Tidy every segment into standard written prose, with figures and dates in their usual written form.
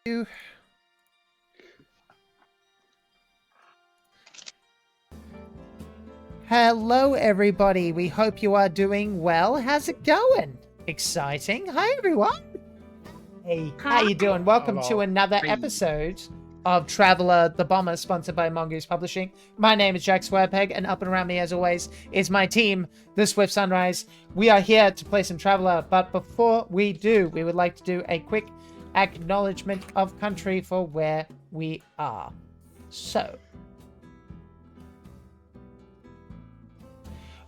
you. Hello, everybody. We hope you are doing well. How's it going? Exciting. Hi, everyone. Hey, how you doing? Welcome to another episode of Traveller the Bomber, sponsored by Mongoose Publishing. My name is Jack Squarepeg, and up and around me, as always, is my team, the Swift Sunrise. We are here to play some Traveller, but before we do, we would like to do a quick acknowledgement of country for where we are. So,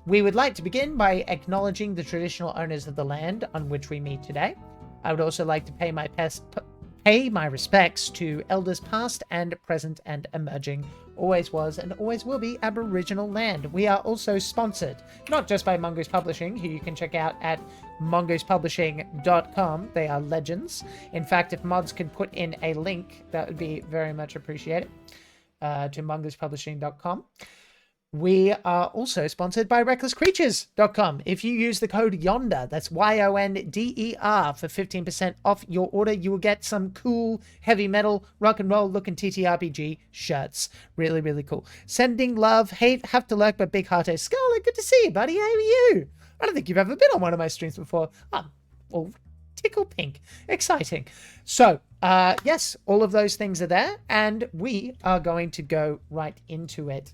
we would like to begin by acknowledging the traditional owners of the land on which we meet today. I would also like to pay my respects to elders past and present and emerging. Always was and always will be Aboriginal land. We are also sponsored, not just by Mongoose Publishing, who you can check out at mongoosepublishing.com. They are legends. In fact, if mods could put in a link, that would be very much appreciated, to mongoosepublishing.com. We are also sponsored by recklesscreatures.com. If you use the code YONDER, that's YONDER, for 15% off your order, you will get some cool heavy metal rock and roll looking ttrpg shirts. Really, really cool. Sending love, hate, have to lurk, but big heart. Scarlet, good to see you, buddy. How are you? I don't think you've ever been on one of my streams before. Well, tickle pink. Exciting. So, yes, all of those things are there, and we are going to go right into it.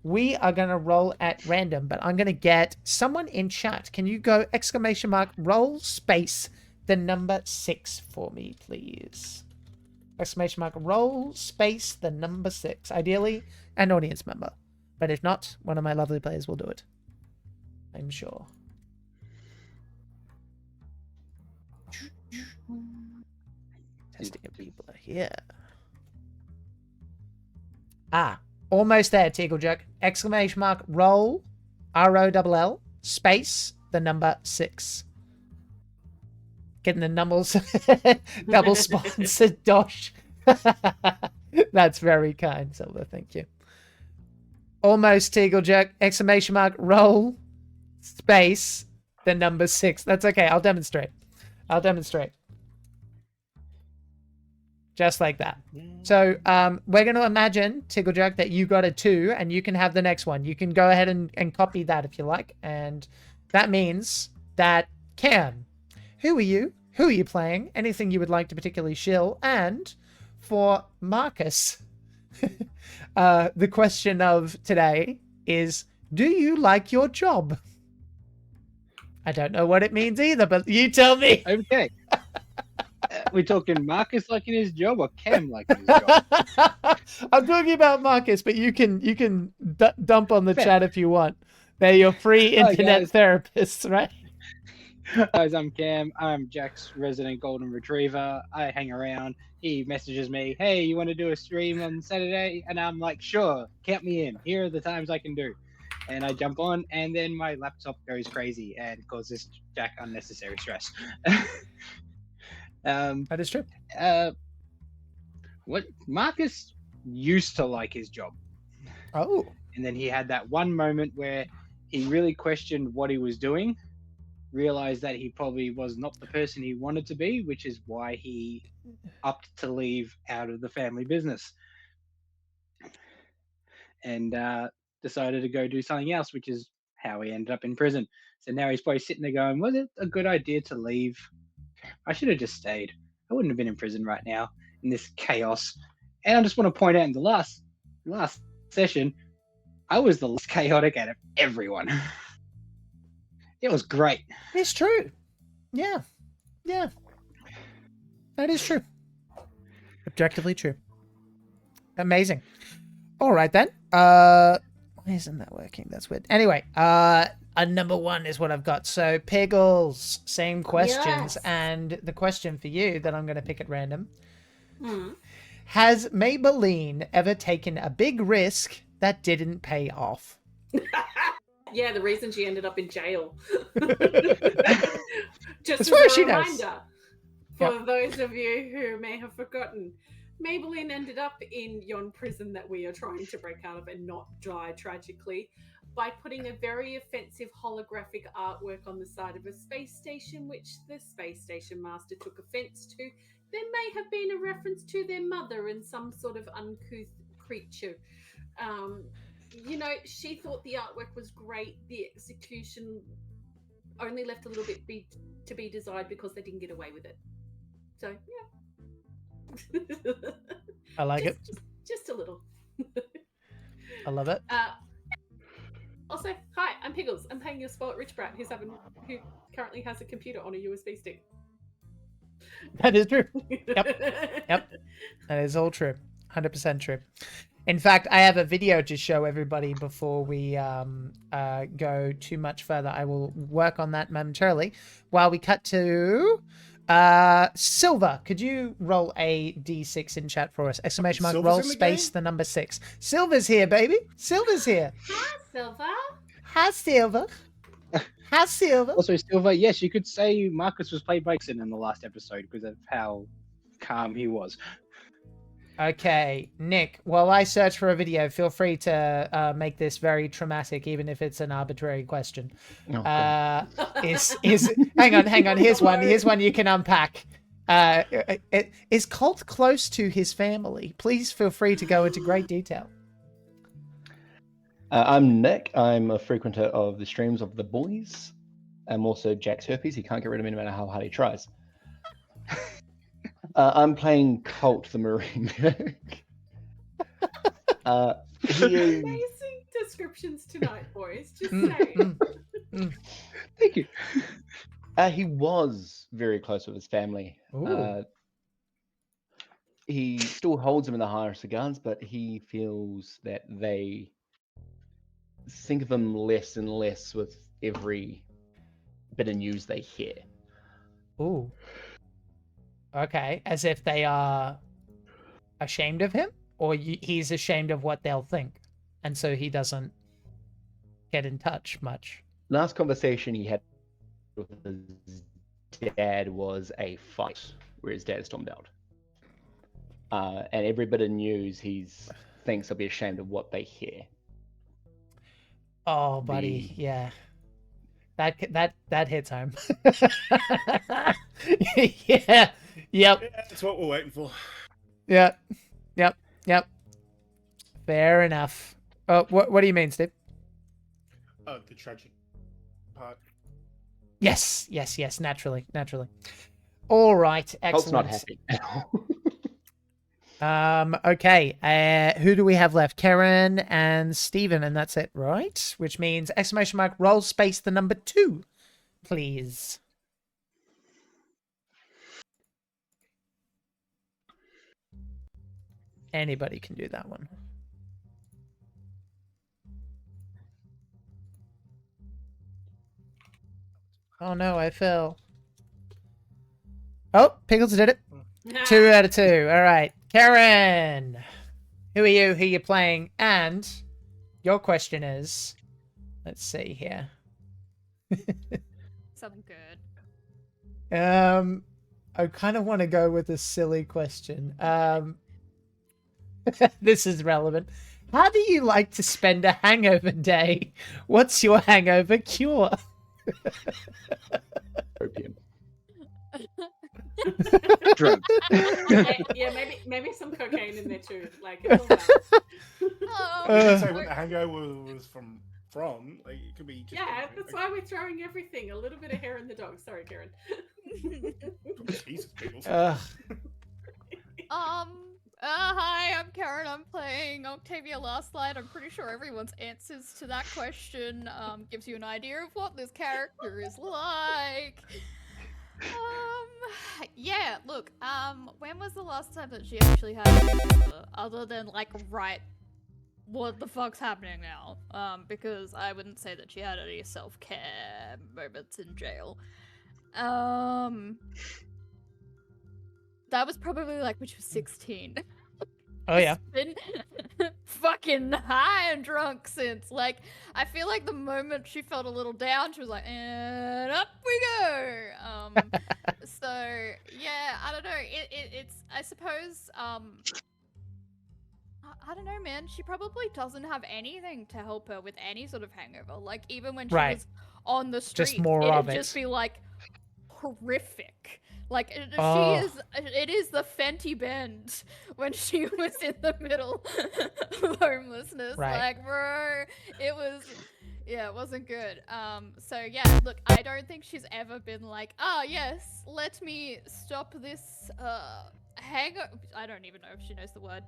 We are going to roll at random, but I'm going to get someone in chat. Can you go ! Roll space the number 6 for me, please? Roll space the number 6. Ideally, an audience member. But if not, one of my lovely players will do it. I'm sure. Testing if people are here. Almost there, Teaglejerk. Roll, ROLL, space, the number 6. Getting the numbers double sponsored, Dosh. That's very kind, Silver. Thank you. Almost, Teaglejerk. Roll, space, the number 6. That's okay. I'll demonstrate. Just like that. So we're going to imagine, Tigglejack, that you got a 2 and you can have the next one. You can go ahead and copy that if you like. And that means that Cam, who are you? Who are you playing? Anything you would like to particularly shill? And for Marcus, the question of today is, do you like your job? I don't know what it means either, but you tell me. Okay. We're talking Marcus liking his job or Cam liking his job? I'm talking about Marcus, but you can dump on the chat if you want. They're your free internet therapists, right? Guys, I'm Cam. I'm Jack's resident golden retriever. I hang around. He messages me, hey, you want to do a stream on Saturday? And I'm like, sure, count me in. Here are the times I can do. And I jump on, and then my laptop goes crazy and causes Jack unnecessary stress. That is true. What Marcus used to like his job. Oh. And then he had that one moment where he really questioned what he was doing, realized that he probably was not the person he wanted to be, which is why he upped to leave out of the family business. And decided to go do something else, which is how he ended up in prison. So now he's probably sitting there going, was it a good idea to leave? I should have just stayed. I wouldn't have been in prison right now in this chaos. And I just want to point out in the last session, I was the least chaotic out of everyone. It was great. It's true. Yeah. That is true. Objectively true. Amazing. All right, then. Why isn't that working? That's weird. Anyway, a number 1 is what I've got. So, Piggles, same questions. Yes. And the question for you that I'm going to pick at random. Has Maybelline ever taken a big risk that didn't pay off? Yeah, the reason she ended up in jail. Just as a reminder, for those of you who may have forgotten, Maybelline ended up in yon prison that we are trying to break out of and not die tragically by putting a very offensive holographic artwork on the side of a space station, which the space station master took offense to there may have been a reference to their mother and some sort of uncouth creature. She thought the artwork was great. The execution only left a little bit to be desired because they didn't get away with it. So, yeah. I like it. Just a little. I love it. Also, hi, I'm Piggles. I'm playing your spoiled rich brat who currently has a computer on a USB stick. That is true. Yep. That is all true. 100% true. In fact, I have a video to show everybody before we go too much further. I will work on that momentarily. While we cut to Silver, could you roll a d6 in chat for us? Exclamation mark, roll space, the number 6. Silver's here, baby. Silver's here. Hi, Silver. Hi, Silver. Hi, Silver. Also, Silver, yes, you could say Marcus was played by Jason in the last episode because of how calm he was. Okay, Nick, while I search for a video, feel free to make this very traumatic, even if it's an arbitrary question. Oh, Hang on. Here's one you can unpack. Is Colt close to his family? Please feel free to go into great detail. I'm Nick. I'm a frequenter of the streams of the boys. I'm also Jack's herpes. He can't get rid of me no matter how hard he tries. I'm playing Colt the Marine. Amazing descriptions tonight, boys. Just saying. Thank you. He was very close with his family. He still holds them in the highest regards, but he feels that they think of him less and less with every bit of news they hear. Ooh. Okay, as if they are ashamed of him, or he's ashamed of what they'll think, and so he doesn't get in touch much. Last conversation he had with his dad was a fight where his dad stormed out. And every bit of news he thinks they'll be ashamed of what they hear. Oh, buddy, yeah. That hits home. Yeah. Yep. Yeah, that's what we're waiting for. Yep. Fair enough. Oh, what do you mean, Steve? Oh, the tragic part. Yes. Naturally. All right. Colt's not Excellent. happy. Okay. Who do we have left? Karen and Steven, and that's it, right? Which means exclamation mark, roll space, the number 2, please. Anybody can do that one. Oh no, I fell. Oh, Pickles did it. 2 out of 2. All right. Karen, who are you? Who are you playing? And your question is, let's see here. Something good. I kind of want to go with a silly question. This is relevant. How do you like to spend a hangover day? What's your hangover cure? Opium. Drugs. Yeah, maybe some cocaine in there too. Like, it's all balanced. You can say what the hangover was from. Like, it could be just that's why we're throwing everything. A little bit of hair in the dog. Sorry, Karen. Jesus, Pickles. Hi, I'm Karen. I'm playing Octavia Last Light. I'm pretty sure everyone's answers to that question gives you an idea of what this character is like. Yeah, look, when was the last time that she actually had a other than, like, right, what the fuck's happening now? Because I wouldn't say that she had any self-care moments in jail. That was probably, like, when she was 16. Oh, yeah. Been fucking high and drunk since. Like, I feel like the moment she felt a little down, she was like, and up we go. So yeah, I don't know. It's I suppose I don't know, man. She probably doesn't have anything to help her with any sort of hangover. Like, even when she was on the street, Just more it'd of it. just be like horrific. Like she Oh. is, it is the Fenty Bend when she was in the middle of homelessness. Right. Like, bro, it was, yeah, it wasn't good. So yeah, look, I don't think she's ever been like, oh yes, let me stop this hangover. I don't even know if she knows the word.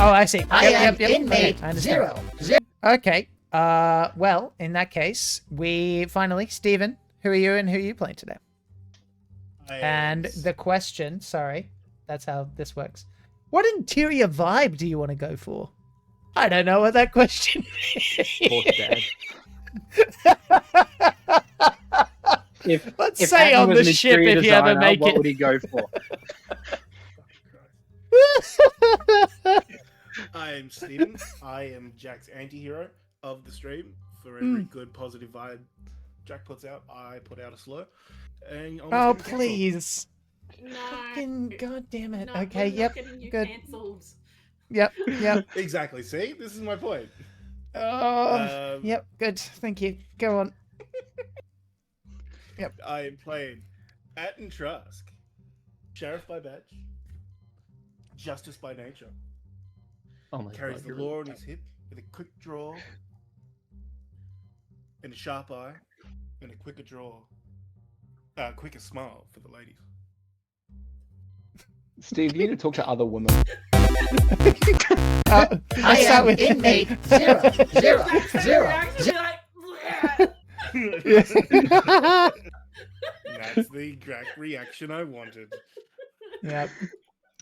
Oh, I see. I am Okay, inmate I understand. 0. Okay. Well, in that case, we finally, Stephen, who are you and who are you playing today? And the question, sorry, that's how this works. What interior vibe do you want to go for? I don't know what that question Poor dad. is. Let's If say Hatton on was the an ship interior if you ever designer, make what it. would he go for? I am Steven. I am Jack's anti-hero of the stream. For every good positive vibe Jack puts out, I put out a slur. And almost Oh, getting cancelled. please. No. Fucking god damn it. No, Okay, we're not yep. getting you Good. cancelled. Yep, yep. Exactly. See, this is my point. Oh, yep, good. Thank you. Go on. I am playing Atten Trask, Sheriff by badge, Justice by nature. Oh my Carries god. the you're law really on his hip with a quick draw and a sharp eye and a quicker draw. Quicker smile for the ladies. Steve, you need to talk to other women. I Let's start am with inmate 0. That's the exact reaction I wanted. Yep,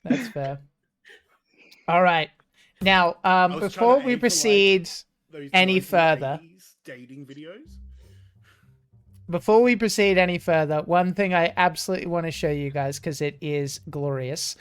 that's fair. All right. Now, I was before trying to we aim for, like, proceed Those any further, 1980s dating videos. before we proceed any further, one thing I absolutely want to show you guys because it is glorious.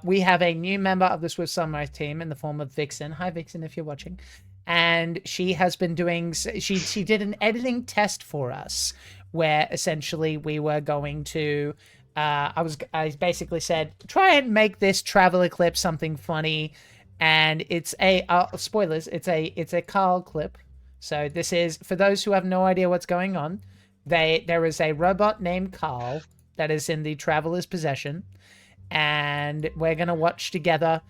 We have a new member of the Swift Sunrise team in the form of Vixen. Hi, Vixen, if you're watching. And she has been doing. She did an editing test for us, where essentially we were going to. I basically said try and make this traveler clip something funny, and it's a spoilers. It's a Carl clip. So this is for those who have no idea what's going on. There is a robot named Carl that is in the traveler's possession, and we're gonna watch together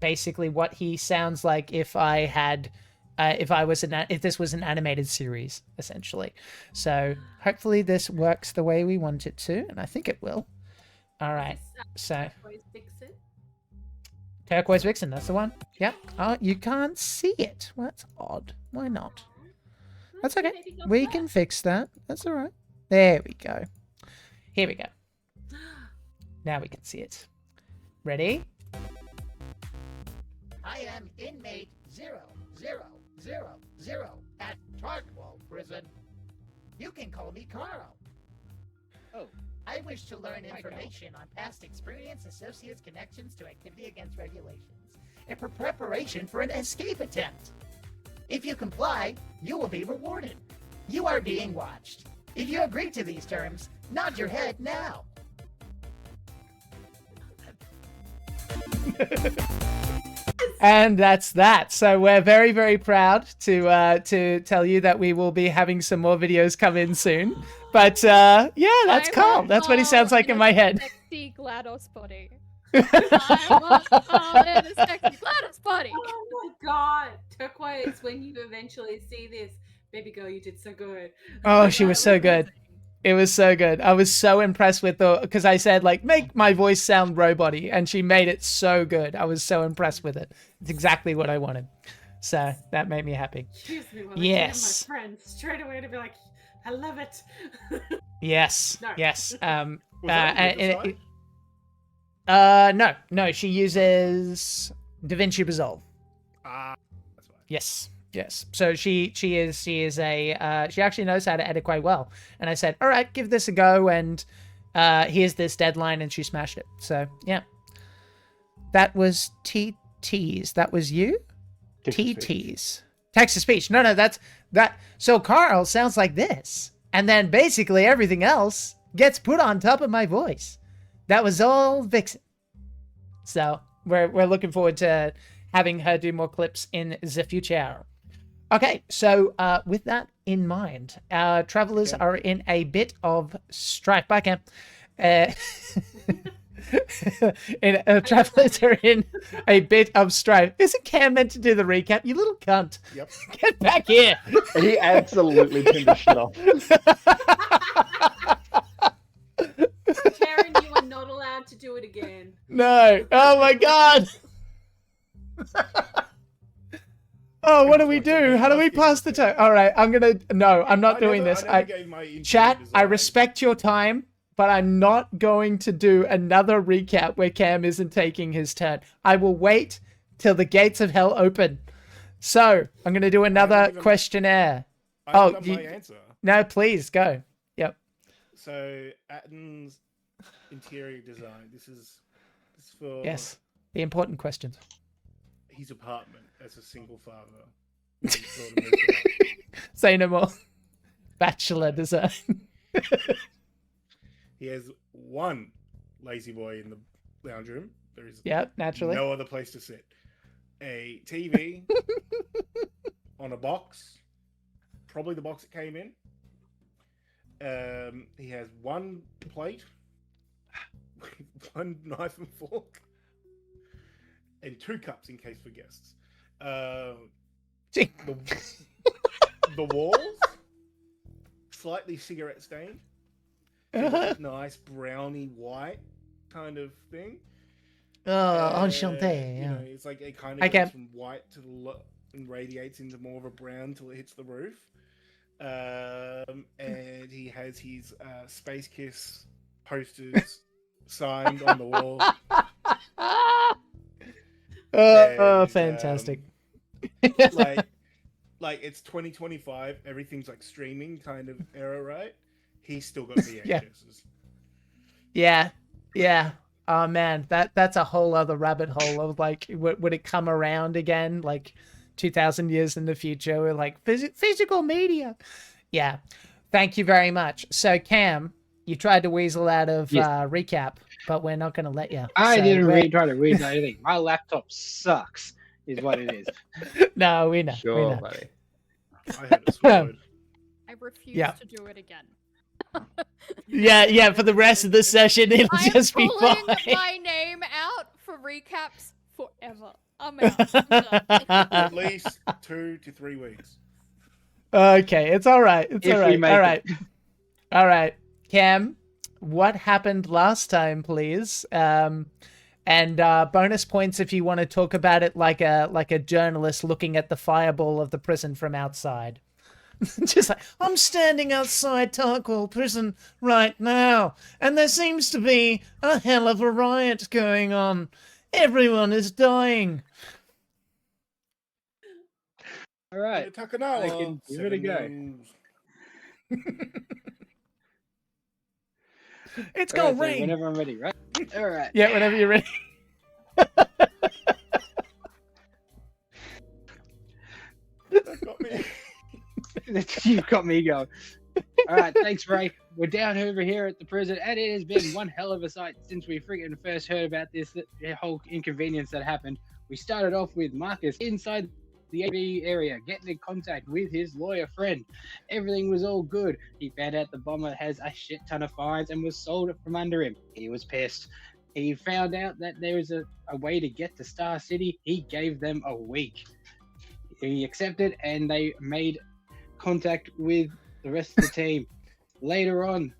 basically what he sounds like if this was an animated series, essentially. So hopefully this works the way we want it to, and I think it will. All right, so Turquoise Vixen, that's the one. Yep. Oh, you can't see it. Well, that's odd. Why not? That's okay. We can fix that. That's all right. There we go. Here we go. Now we can see it. Ready? I am inmate 0000 at Tarkwall Prison. You can call me Carl. Oh. I wish to learn information on past experience, associates, connections to activity against regulations, and for preparation for an escape attempt. If you comply, you will be rewarded. You are being watched. If you agree to these terms, nod your head now. And that's that. So we're very, very proud to tell you that we will be having some more videos come in soon. But yeah, that's Carl. That's what he sounds like in my head. Sexy GLaDOS body. I want Carl in a sexy GLaDOS body. Oh my god, Turquoise! When you eventually see this, baby girl, you did so good. Oh, she was so good. It was so good. I was so impressed with because I said, like, make my voice sound robot-y, and she made it so good. I was so impressed with it. It's exactly what I wanted. So that made me happy. Excuse me, while Yes. I my friends straight away to be like, I love it. Yes. No. Yes. Was that on Riverside? No. She uses DaVinci Resolve. That's right. Yes. Yes. So she actually knows how to edit quite well. And I said, all right, give this a go. And here's this deadline. And she smashed it. So yeah. That was TTs. That was you? TTs. Text to speech. No, that's that. So Carl sounds like this. And then basically everything else gets put on top of my voice. That was all Vixen. So we're looking forward to having her do more clips in the future. Okay, so with that in mind, our travelers are in a bit of strife. Bye, Cam. Travelers are in a bit of strife. Isn't Cam meant to do the recap? You little cunt. Yep. Get back here. He absolutely turned the shit off. Karen, you are not allowed to do it again. No. Oh my god. Oh, what do we do? How do we pass the time? All right, I'm not doing this. Chat, I respect your time, but I'm not going to do another recap where Cam isn't taking his turn. I will wait till the gates of hell open. So, I'm going to do another questionnaire. I haven't done my answer. No, please, go. Yep. So, Atten's interior design. This is for... Yes, the important questions. His apartment as a single father. Say no more. Bachelor design. He has one lazy boy in the lounge room. There is naturally. no other place to sit. A TV on a box. Probably the box it came in. He has one plate, one knife and fork, and 2 cups in case for guests. The walls, slightly cigarette stained. Nice browny white kind of thing. Enchanté. You know, it's like it kind of goes from white to the and radiates into more of a brown till it hits the roof. And he has his Space Kiss posters signed on the wall. Fantastic. Like it's 2025, everything's like streaming kind of era, right? He's still got VHSs. Yeah. Oh man, that's a whole other rabbit hole of like, would it come around again? Like 2,000 years in the future, we're like physical media. Yeah. Thank you very much. So Cam, you tried to weasel out of recap, but we're not going to let you. I didn't try to read anything. My laptop sucks, is what it is. No, we know. Sure, we know. buddy. I had it swallowed. I refuse to do it again. Yeah, for the rest of the session, it'll just be fine. I'm pulling my name out for recaps forever. I'm out. I'm done. At least 2 to 3 weeks. Okay, it's all right. It's If all we right. make All it. right. All right. Cam, what happened last time, please? And bonus points if you want to talk about it like a journalist looking at the fireball of the prison from outside. Just like, I'm standing outside Tarkwell prison right now, and there seems to be a hell of a riot going on. Everyone is dying. All right. I can give it a go. It's gonna So rain. whenever I'm ready, right? All right. Yeah, whenever you're ready. That got me. You've got me going. All right, thanks, Ray. We're down over here at the prison, and it has been one hell of a sight since we freaking first heard about this whole inconvenience that happened. We started off with Marcus inside the AV area, getting in contact with his lawyer friend. Everything was all good. He found out the bomber has a shit ton of fines and was sold from under him. He was pissed. He found out that there is a way to get to Star City. He gave them a week. He accepted, and they made contact with the rest of the team. Later on,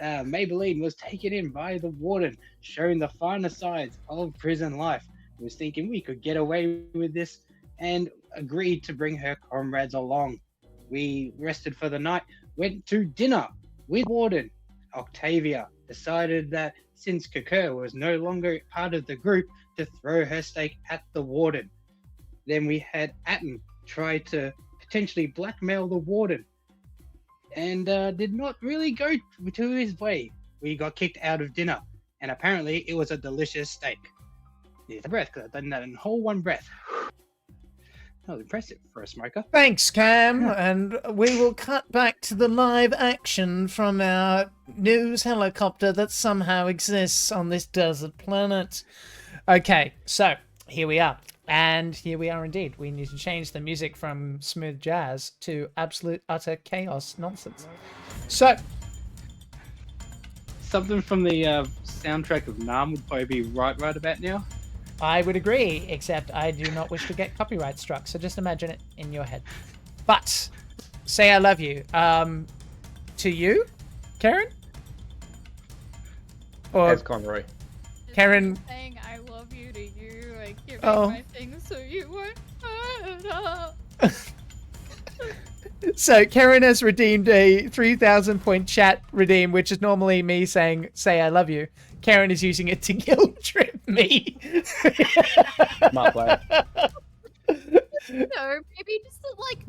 Maybelline was taken in by the warden, showing the finer sides of prison life. He was thinking we could get away with this and agreed to bring her comrades along. We rested for the night, went to dinner with warden. Octavia decided that since Kakur was no longer part of the group, to throw her stake at the warden. Then we had Atten try to potentially blackmail the warden, and did not really go to his way. We got kicked out of dinner, and apparently it was a delicious steak. Here's a breath, because I've done that in whole one breath. That was impressive for a smoker. Thanks, Cam, and we will cut back to the live action from our news helicopter that somehow exists on this desert planet. Okay, so here we are. And here we are indeed. We need to change the music from smooth jazz to absolute utter chaos nonsense. So, Something from the soundtrack of Nam would probably be right about now. I would agree, except I do not wish to get copyright struck, so just imagine it in your head. But, say I love you. To you, Karen? Or As Conroy. Just Karen- keep saying I love you to you, like giving Oh. my things so you won't hurt up. So Karen has redeemed a 3,000 point chat redeem, which is normally me saying, say I love you. Karen is using it to guilt trip me. Smart play. No, maybe just like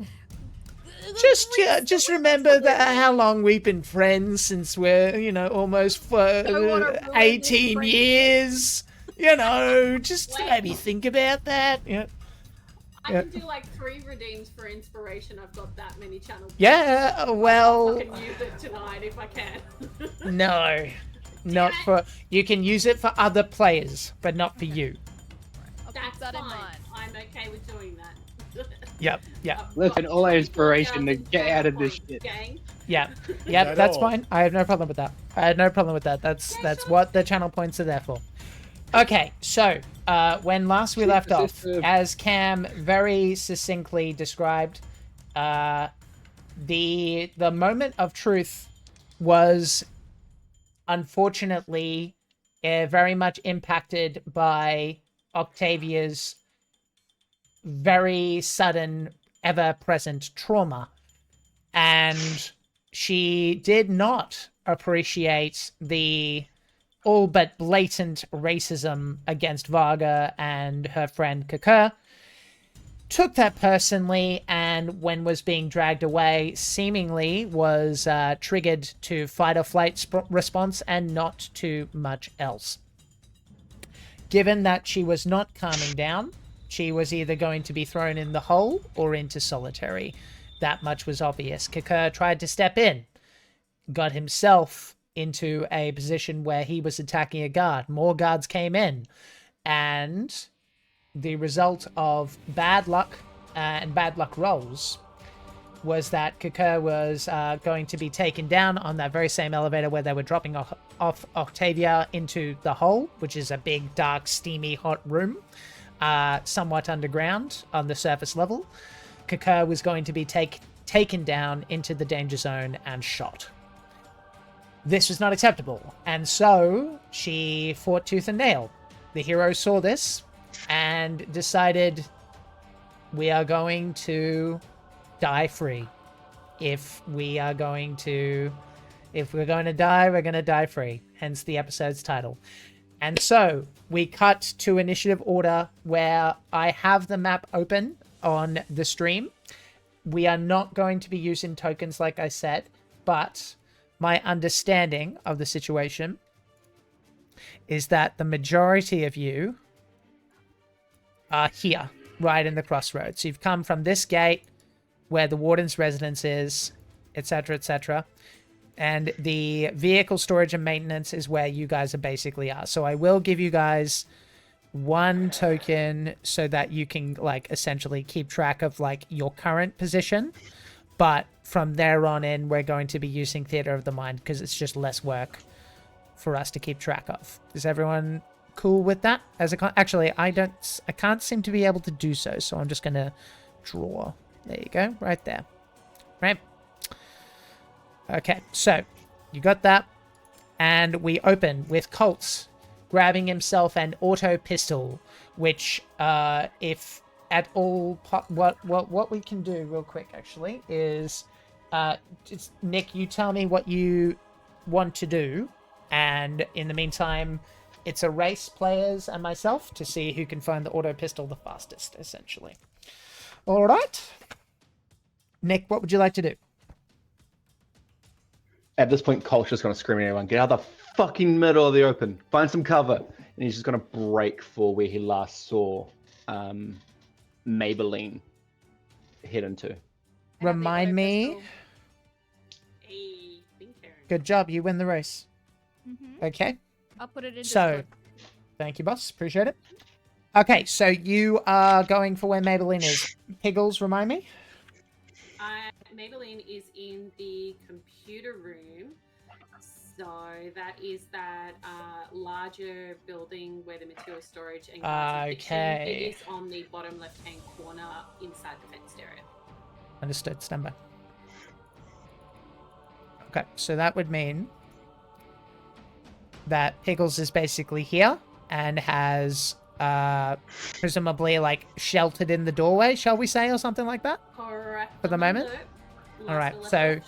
Just remember that how long we've been friends since we're, almost for Don't wanna ruin this 18 friendship. years. Just Wait. maybe think about that. Yeah. I Yeah. can do like 3 redeems for inspiration. I've got that many channel points. Yeah, I well, can use it tonight if I can. no. Not for... You can use it for other players, but not for you. I'll That's keep that in fine. mind. I'm okay with doing that. Yep. I've Listen, got all our 24,000 inspiration to get out of this points, shit. gang. Yeah. Not Yep, at that's all. fine. I have no problem with that. That's Yeah, sure. what the channel points are there for. Okay, so when last we left off, as Cam very succinctly described, the moment of truth was unfortunately very much impacted by Octavia's very sudden, ever-present trauma. And she did not appreciate the all but blatant racism against Varga and her friend Kakar. Took that personally, and when was being dragged away, seemingly was triggered to fight or flight response and not too much else. Given that she was not calming down, she was either going to be thrown in the hole or into solitary. That much was obvious. Kakar tried to step in, got himself into a position where he was attacking a guard. More guards came in, and the result of bad luck and bad luck rolls was that Kakar was going to be taken down on that very same elevator where they were dropping off Octavia into the hole, which is a big, dark, steamy, hot room, somewhat underground on the surface level. Kakar was going to be taken down into the danger zone and shot. This was not acceptable, and so she fought tooth and nail. The hero saw this and decided, we are going to die free. If we're going to die, we're going to die free. Hence the episode's title. And so we cut to initiative order where I have the map open on the stream. We are not going to be using tokens like I said, but my understanding of the situation is that the majority of you are here, right in the crossroads. You've come from this gate where the warden's residence is, etc., etc. And the vehicle storage and maintenance is where you guys are basically are. So I will give you guys 1 token so that you can essentially keep track of your current position. But from there on in, we're going to be using Theater of the Mind because it's just less work for us to keep track of. Is everyone cool with that? Actually, I can't seem to be able to do so, so I'm just gonna draw. There you go, right there. Right. Okay, so you got that, and we open with Colts grabbing himself an auto pistol, which, if at all, what we can do real quick actually is, just, Nick, you tell me what you want to do, and in the meantime, it's a race, players and myself, to see who can find the auto pistol the fastest, essentially. All right, Nick, what would you like to do? At this point, Colt's just going to scream at everyone, get out of the fucking middle of the open, find some cover. And he's just going to break for where he last saw Maybelline head into. Remind me. Good job, you win the race. Mm-hmm. Okay, I'll put it in so Discord. thank you, boss, appreciate it. Okay, so you are going for where Maybelline is. Piggles, remind me. Maybelline is in the computer room. So that is that larger building where the material storage and guards are fixing. It is on the bottom left-hand corner inside the fenced area. Understood. Stand by. Okay, so that would mean that Pickles is basically here and has presumably like sheltered in the doorway, shall we say, or something like that? Correct. For the moment? All right, so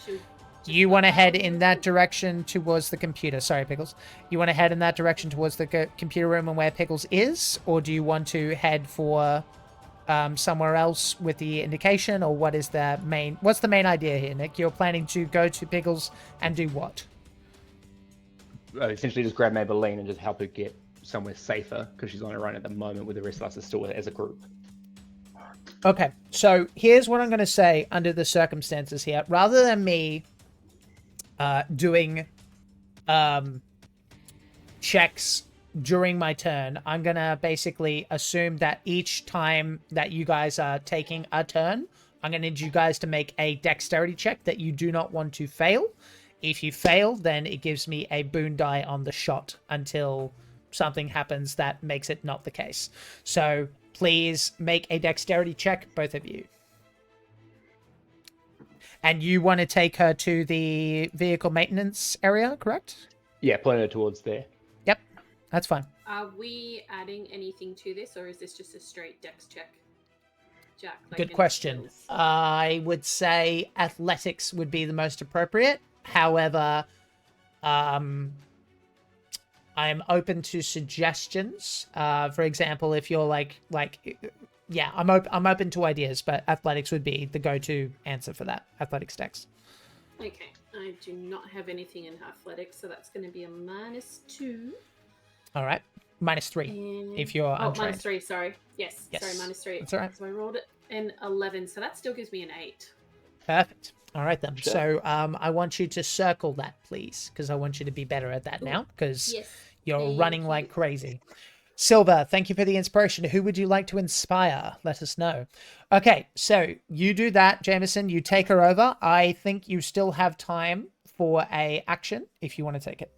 you want to head in that direction towards the computer. Sorry, Pickles. You want to head in that direction towards the computer room and where Pickles is? Or do you want to head for somewhere else with the indication? Or what's the main idea here, Nick? You're planning to go to Pickles and do what? Essentially just grab Maybelline and just help her get somewhere safer because she's on her own at the moment with the rest of us is still as a group. Okay, so here's what I'm going to say under the circumstances here. Rather than me doing checks during my turn, I'm going to basically assume that each time that you guys are taking a turn, I'm going to need you guys to make a dexterity check that you do not want to fail. If you fail, then it gives me a boon die on the shot until something happens that makes it not the case. So please make a dexterity check, both of you. And you want to take her to the vehicle maintenance area, correct? Yeah, point her towards there. Yep, that's fine. Are we adding anything to this, or is this just a straight dex check? Jack, like Good question. skills? I would say athletics would be the most appropriate. However, I'm open to suggestions. For example, if you're yeah, I'm open to ideas, but athletics would be the go-to answer for that. Athletics dex. Okay, I do not have anything in athletics, so that's going to be a -2. All right, -3 And... if you're untrained. -3. Sorry. Yes. Sorry, -3. That's all right. So I rolled an 11, so that still gives me an 8. Perfect. All right then. Sure. So I want you to circle that, please, because I want you to be better at that now, because Yes. you're Thank running you. like crazy. Silver, thank you for the inspiration. Who would you like to inspire? Let us know. Okay, so you do that, Jameson. You take her over. I think you still have time for a action if you want to take it.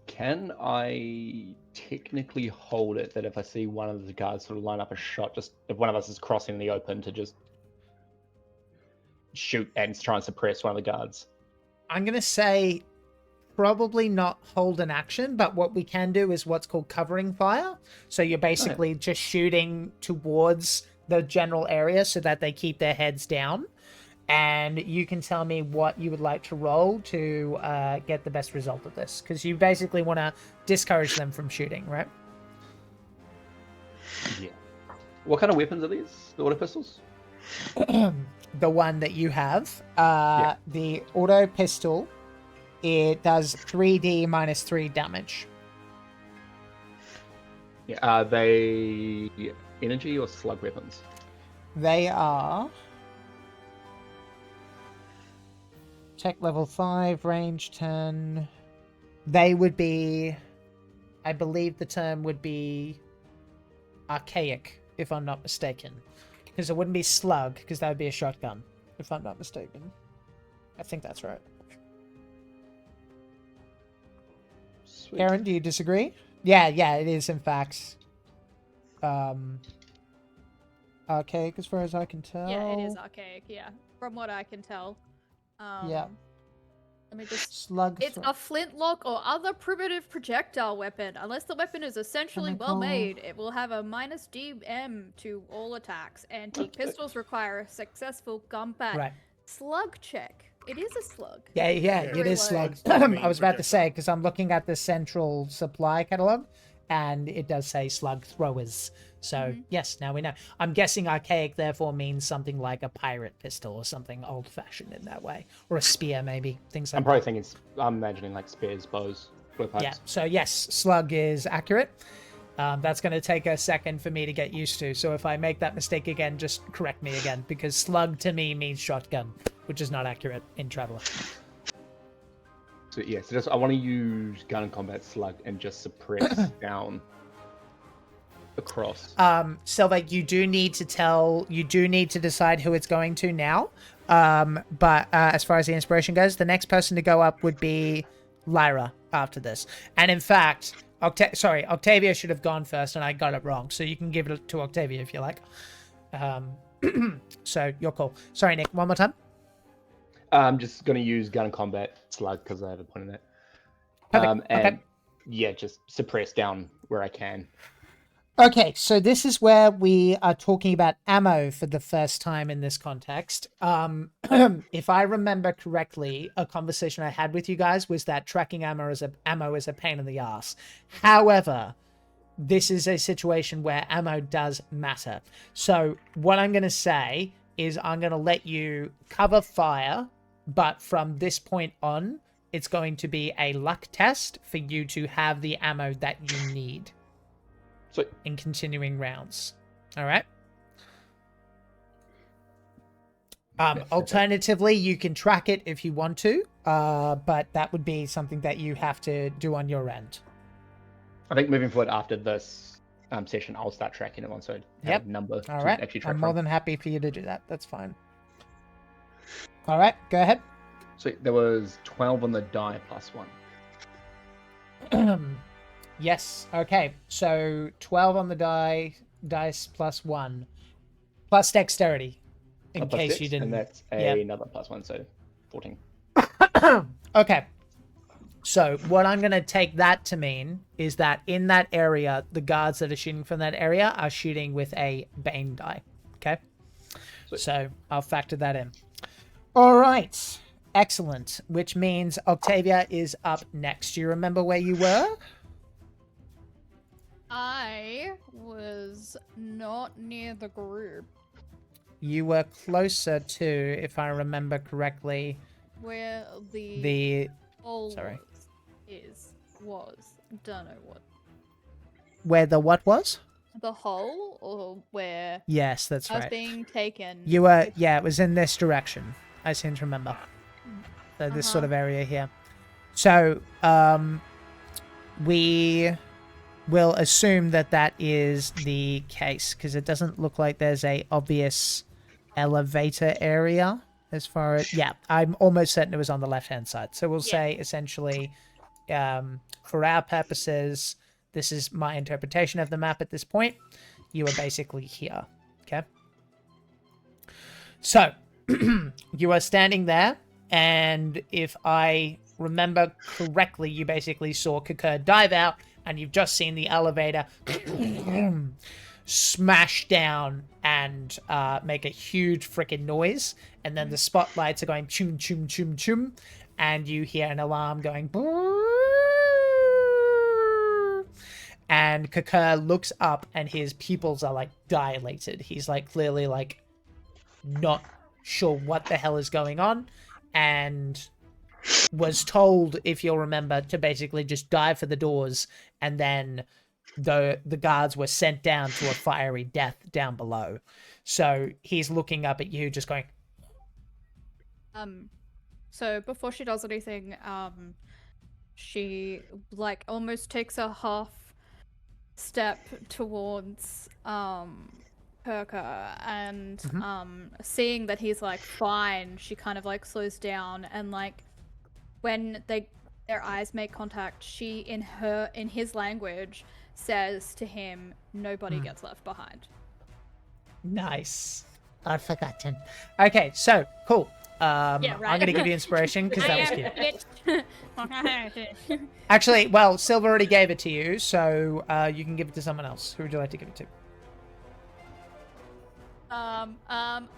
Can I technically hold it that if I see one of the guards sort of line up a shot, just if one of us is crossing the open to just shoot and try and suppress one of the guards? I'm going to say probably not hold an action, but what we can do is what's called covering fire. So you're basically just shooting towards the general area so that they keep their heads down. And you can tell me what you would like to roll to get the best result of this. Because you basically want to discourage them from shooting, right? Yeah. What kind of weapons are these? The auto pistols? The one that you have. Yeah. The auto pistol, it does 3d -3 damage. Yeah. Are they energy or slug weapons? They are... Tech level 5, range 10. They would be... I believe the term would be archaic, if I'm not mistaken. Because it wouldn't be slug, because that would be a shotgun, if I'm not mistaken. I think that's right. Sweet. Karen, do you disagree? Yeah, it is, in fact. Archaic, as far as I can tell. Yeah, it is archaic, yeah. From what I can tell. Yeah. Let me just... Slug. It's a flintlock or other primitive projectile weapon. Unless the weapon is essentially well made, it will have a -DM to all attacks. Antique pistols require a successful combat Right. slug check. It is a slug. Yeah, it Very is slug. low. I was about to say, because I'm looking at the central supply catalog, and it does say slug throwers. So, yes, now we know. I'm guessing archaic, therefore, means something like a pirate pistol or something old-fashioned in that way. Or a spear, maybe. Things like I'm probably thinking, I'm imagining like spears, bows, blowpipes. that. Yeah, so yes, slug is accurate. That's going to take a second for me to get used to. So if I make that mistake again, just correct me again. Because slug to me means shotgun, which is not accurate in Traveler. So yeah, so just I want to use gun combat slug and just suppress down across. Silva, you do need to decide who it's going to now. But as far as the inspiration goes, the next person to go up would be Lyra after this. And in fact, Octavia should have gone first, and I got it wrong. So you can give it to Octavia if you like. So you're cool. Sorry, Nick. One more time. I'm just gonna use gun combat slug because I have a point in it. Perfect. And Okay. yeah, just suppress down where I can. Okay, so this is where we are talking about ammo for the first time in this context. If I remember correctly, a conversation I had with you guys was that tracking ammo is a pain in the ass. However, this is a situation where ammo does matter. So what I'm going to say is I'm going to let you cover fire, but from this point on, it's going to be a luck test for you to have the ammo that you need. So In continuing rounds. All right. Alternatively, you can track it if you want to, but that would be something that you have to do on your end. I think moving forward after this session, I'll start tracking it once I have a number All to right. actually track I'm more from. than happy for you to do that. That's fine. All right. Go ahead. So there was 12 on the die plus 1. Yes. Okay. So 12 on the dice plus 1. Plus dexterity. In Plus case six, you didn't. And that's yeah. another plus 1, so 14. Okay. So what I'm going to take that to mean is that in that area, the guards that are shooting from that area are shooting with a Bane die. Okay? Sweet. So I'll factor that in. All right. Excellent. Which means Octavia is up next. Do you remember where you were? I was not near the group You were closer to, if I remember correctly, where the... hole sorry. was. Don't know what. Where the what was? The hole, or where Yes, that's I was right. being taken. You were, yeah, it was in this direction. I seem to remember. So this sort of area here. So, we will assume that that is the case, because it doesn't look like there's a obvious elevator area as far as... Yeah, I'm almost certain it was on the left-hand side. So we'll say, essentially, for our purposes, this is my interpretation of the map at this point. You are basically here, okay? So, you are standing there, and if I remember correctly, you basically saw Kakur dive out, and you've just seen the elevator smash down and make a huge freaking noise, and then the spotlights are going chum chum chum chum, and you hear an alarm going and Kakur looks up and his pupils are like dilated. He's like clearly like not sure what the hell is going on, and was told, if you'll remember, to basically just dive for the doors, and then the guards were sent down to a fiery death down below. So he's looking up at you just going, So before she does anything, she like almost takes a half step towards Perker, and seeing that he's like fine, she kind of like slows down, and like when their eyes make contact, she in his language says to him, "Nobody gets left behind." nice. I'd forgotten. Okay, so cool. Yeah, right. I'm going to give you inspiration because that was cute. cute. Actually, well, Silver already gave it to you, so you can give it to someone else. Who would you like to give it to?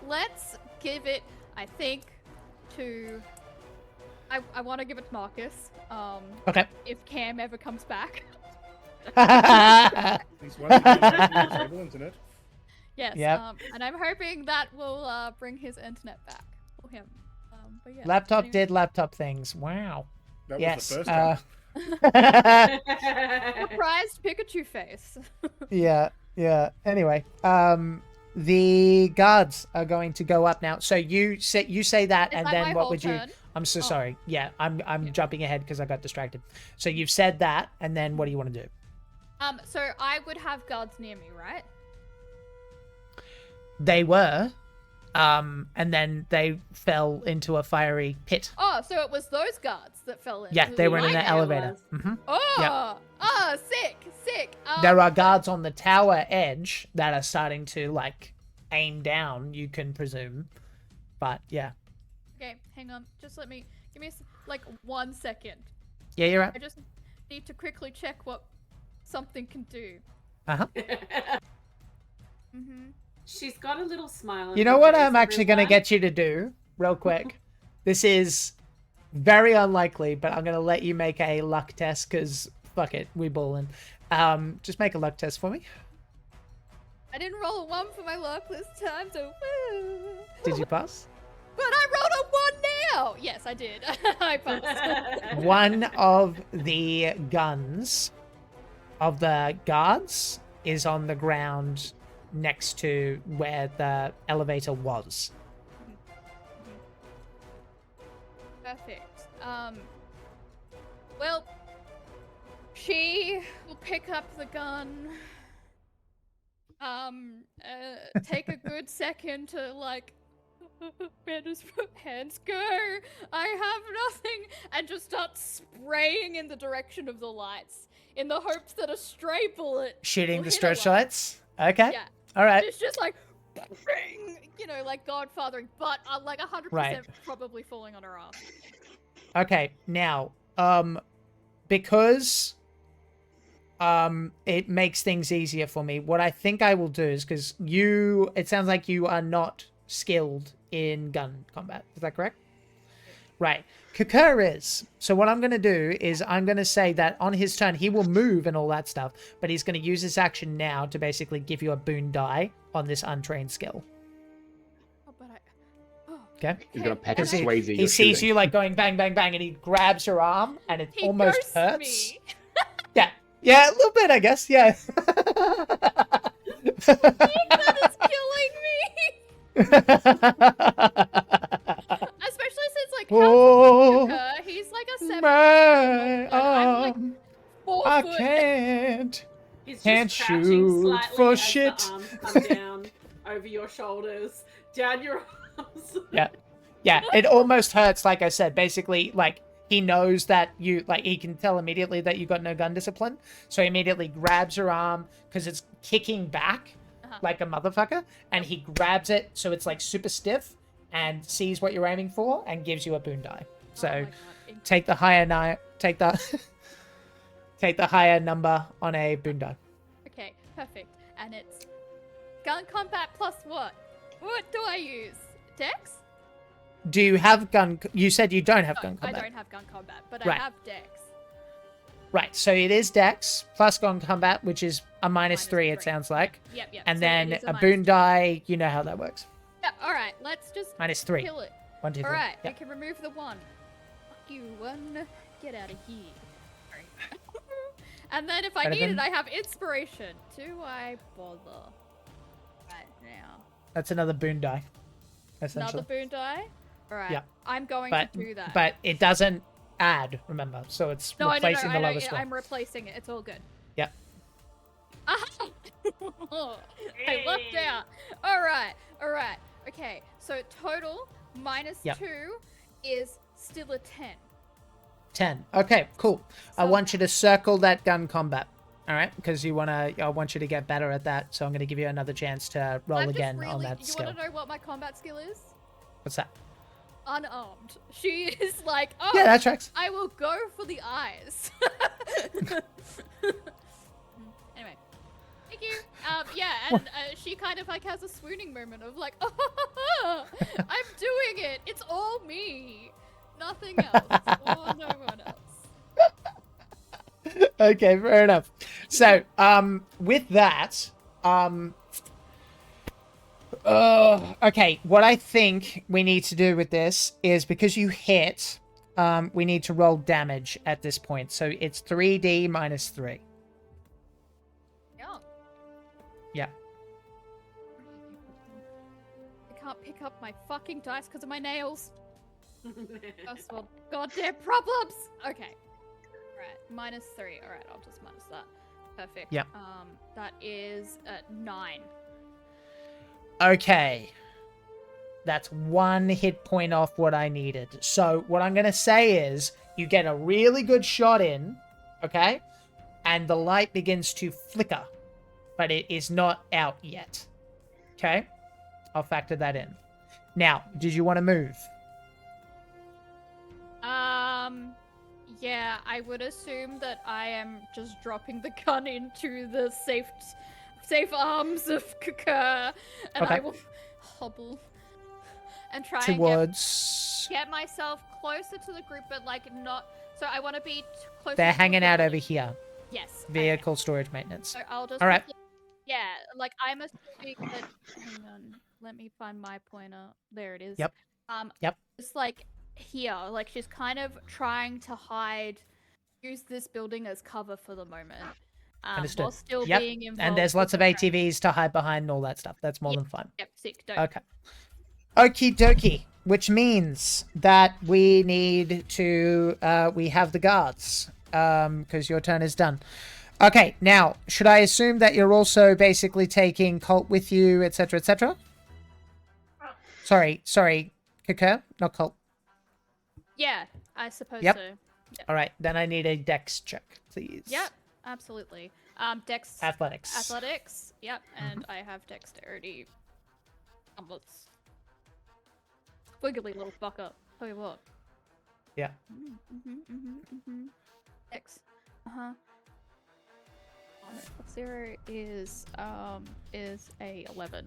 Let's give it, I think, to... I want to give it to Marcus. Okay. If Cam ever comes back. He's one of the stable internet. Yes. Yep. And I'm hoping that will bring his internet back for him. But yeah. Laptop anyway. did laptop things. Wow. That Yes. was the first time. Surprised Pikachu face. Yeah. Anyway, the guards are going to go up now. So you say that, Is and that then my what whole would you? turn? I'm so Oh. sorry. Yeah, I'm Yeah. jumping ahead because I got distracted. So you've said that, and then what do you want to do? So I would have guards near me, right? They were, and then they fell into a fiery pit. Oh, so it was those guards that fell in. Yeah, they were in like the it elevator. was. hmm Oh, oh, sick. There are guards on the tower edge that are starting to like aim down. You can presume, but yeah, Okay, hang on. Just give me like 1 second. yeah, you're I right. just need to quickly check what something can do. Mm-hmm. She's got a little smile. on You know her what face, I'm actually going to everyone. get you to do, real quick. This is very unlikely, but I'm going to let you make a luck test because fuck it, we ballin'. Just make a luck test for me. I didn't roll a 1 for my luck this time, so woo. Did you pass? But I rolled a 1 now. Yes, I did. I passed. One of the guns of the guards is on the ground next to where the elevator was. Perfect. Well, she will pick up the gun. Take a good second to like, where does my hands go? I have nothing, and just start spraying in the direction of the lights in the hopes that a stray bullet Shooting will the hit a stretch light. lights? Okay. Yeah, All right. it's just like, bang, you know, like Godfathering, but like 100% Right. probably falling on her arm. Okay. Now, because it makes things easier for me, what I think I will do is, because it sounds like you are not skilled in gun combat. Is that correct? Right. Kakur is. So what I'm going to do is I'm going to say that on his turn, he will move and all that stuff, but he's going to use his action now to basically give you a boon die on this untrained skill. Oh, but Okay? He's gonna pack a Because Swayze. he you're sees shooting. you like going bang, bang, bang, and he grabs your arm and it he almost ghosts hurts. me. Yeah. Yeah, a little bit, I guess. Yeah. That is killing me. Especially since like Oh, Kuka, he's like a 7 my I'm like arm. 4 I foot. can't. He's just Can't crouching shoot slightly for as shit. the arms come down over your shoulders, down your arms. Yeah. Yeah, it almost hurts, like I said. Basically, like, he knows that you, like, he can tell immediately that you got no gun discipline. So he immediately grabs your arm because it's kicking back like a motherfucker. And he grabs it so it's, like, super stiff and sees what you're aiming for and gives you a boon die. So Oh my God. take the higher take the take the higher number on a boon die. Okay, perfect. And it's gun combat plus what? What do I use? Dex? Do you have gun? You said you don't have No, gun combat. I don't have gun combat, but Right. I have Dex. Right, so it is Dex plus gun combat, which is a minus Minus 3, it 3. sounds like. Yep. And so then it is a minus boon 2. die, you know how that works. Yeah, alright, let's just Minus 3. kill it. 1, 2, 3. Alright, Yeah. we can remove the 1. Fuck you, 1. Get out of here. Sorry. And then if I need Better it, I have inspiration. Do I bother? Right now. That's another boon die, essentially. Another boon die? Alright. Yeah. I'm going But, to do that. but it doesn't add, remember. So it's no, replacing the I know, lowest one. I'm replacing it. It's all good. Yeah. Aha! I lucked out. Alright. Okay, so total minus Yep. 2 is still a 10. 10. Okay, cool. I So- want you to circle that gun combat. All right, because I want you to get better at that. So I'm going to give you another chance to roll I'm again just really, on that you skill. want to know what my combat skill is? What's that? Unarmed. She is like, oh, Yeah, that tracks. I will go for the eyes. Anyway, thank you. Yeah, and she kind of like has a swooning moment of like, oh, I'm doing it. It's all me, nothing else, or no one else. Okay, fair enough. So, with that, okay, what I think we need to do with this is because you hit, we need to roll damage at this point. So it's 3d minus 3. Yeah. Yeah. I can't pick up my fucking dice because of my nails. First world goddamn problems. Okay. Right. -3. All right. I'll just minus that. Perfect. Yep. That is 9. Okay. That's 1 hit point off what I needed. So what I'm going to say is you get a really good shot in, okay? And the light begins to flicker, but it is not out yet. Okay? I'll factor that in. Now, did you want to move? Yeah, I would assume that I am just dropping the gun into the safe arms of Kaka, and Okay. I will hobble and try Towards... and get myself closer to the group, but like not. So I want to be closer. They're to hanging the out group. over here. Yes. Vehicle storage maintenance. So I'll just. All right. Yeah, like I'm assuming that. Hang on, let me find my pointer. There it is. Yep. Yep. It's like here, like she's kind of trying to hide, use this building as cover for the moment. Understood. While still Yep. being involved. And there's lots of with the trade. ATVs to hide behind and all that stuff. That's more than fun. Yep, sick. Dope. Okay. Okie dokie. Which means that we need to, we have the guards, because your turn is done. Okay, now, should I assume that you're also basically taking Colt with you, etc., etc.? Sorry, Kaka, not Colt. Yeah, I suppose Yep. so. Yep. All right, then I need a dex check, please. Yep, absolutely. Dex. Athletics. Athletics. Yep, and I have dexterity. Let's. Wiggly little fucker. Tell you what. Yeah. Dex. 0 is a 11.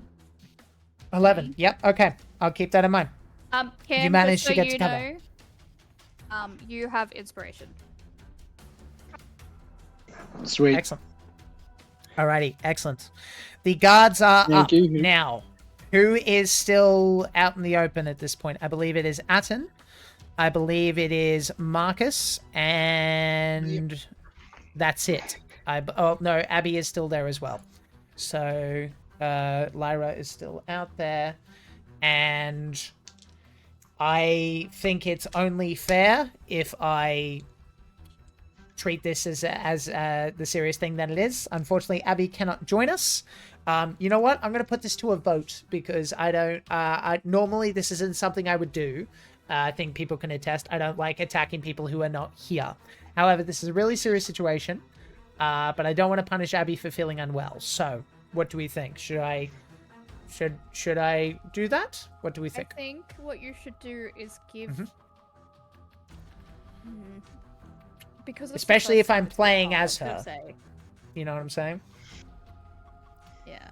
11. Yep. Okay. I'll keep that in mind. Cam, you managed just to so get to you cover. know, you have inspiration. Sweet. Excellent. Alrighty. Excellent. The guards are Thank up you. now. Who is still out in the open at this point? I believe it is Atten. I believe it is Marcus, and that's it. Oh no, Abby is still there as well. So Lyra is still out there, and I think it's only fair if I treat this as the serious thing that it is. Unfortunately, Abby cannot join us. You know what? I'm going to put this to a vote because I don't. Normally, this isn't something I would do. I think people can attest. I don't like attacking people who are not here. However, this is a really serious situation. But I don't want to punish Abby for feeling unwell. So, what do we think? Should I do that? What do we think? I think what you should do is give. Because it's the Especially first if I'm time it's been playing hard as to her. say. You know what I'm saying? Yeah.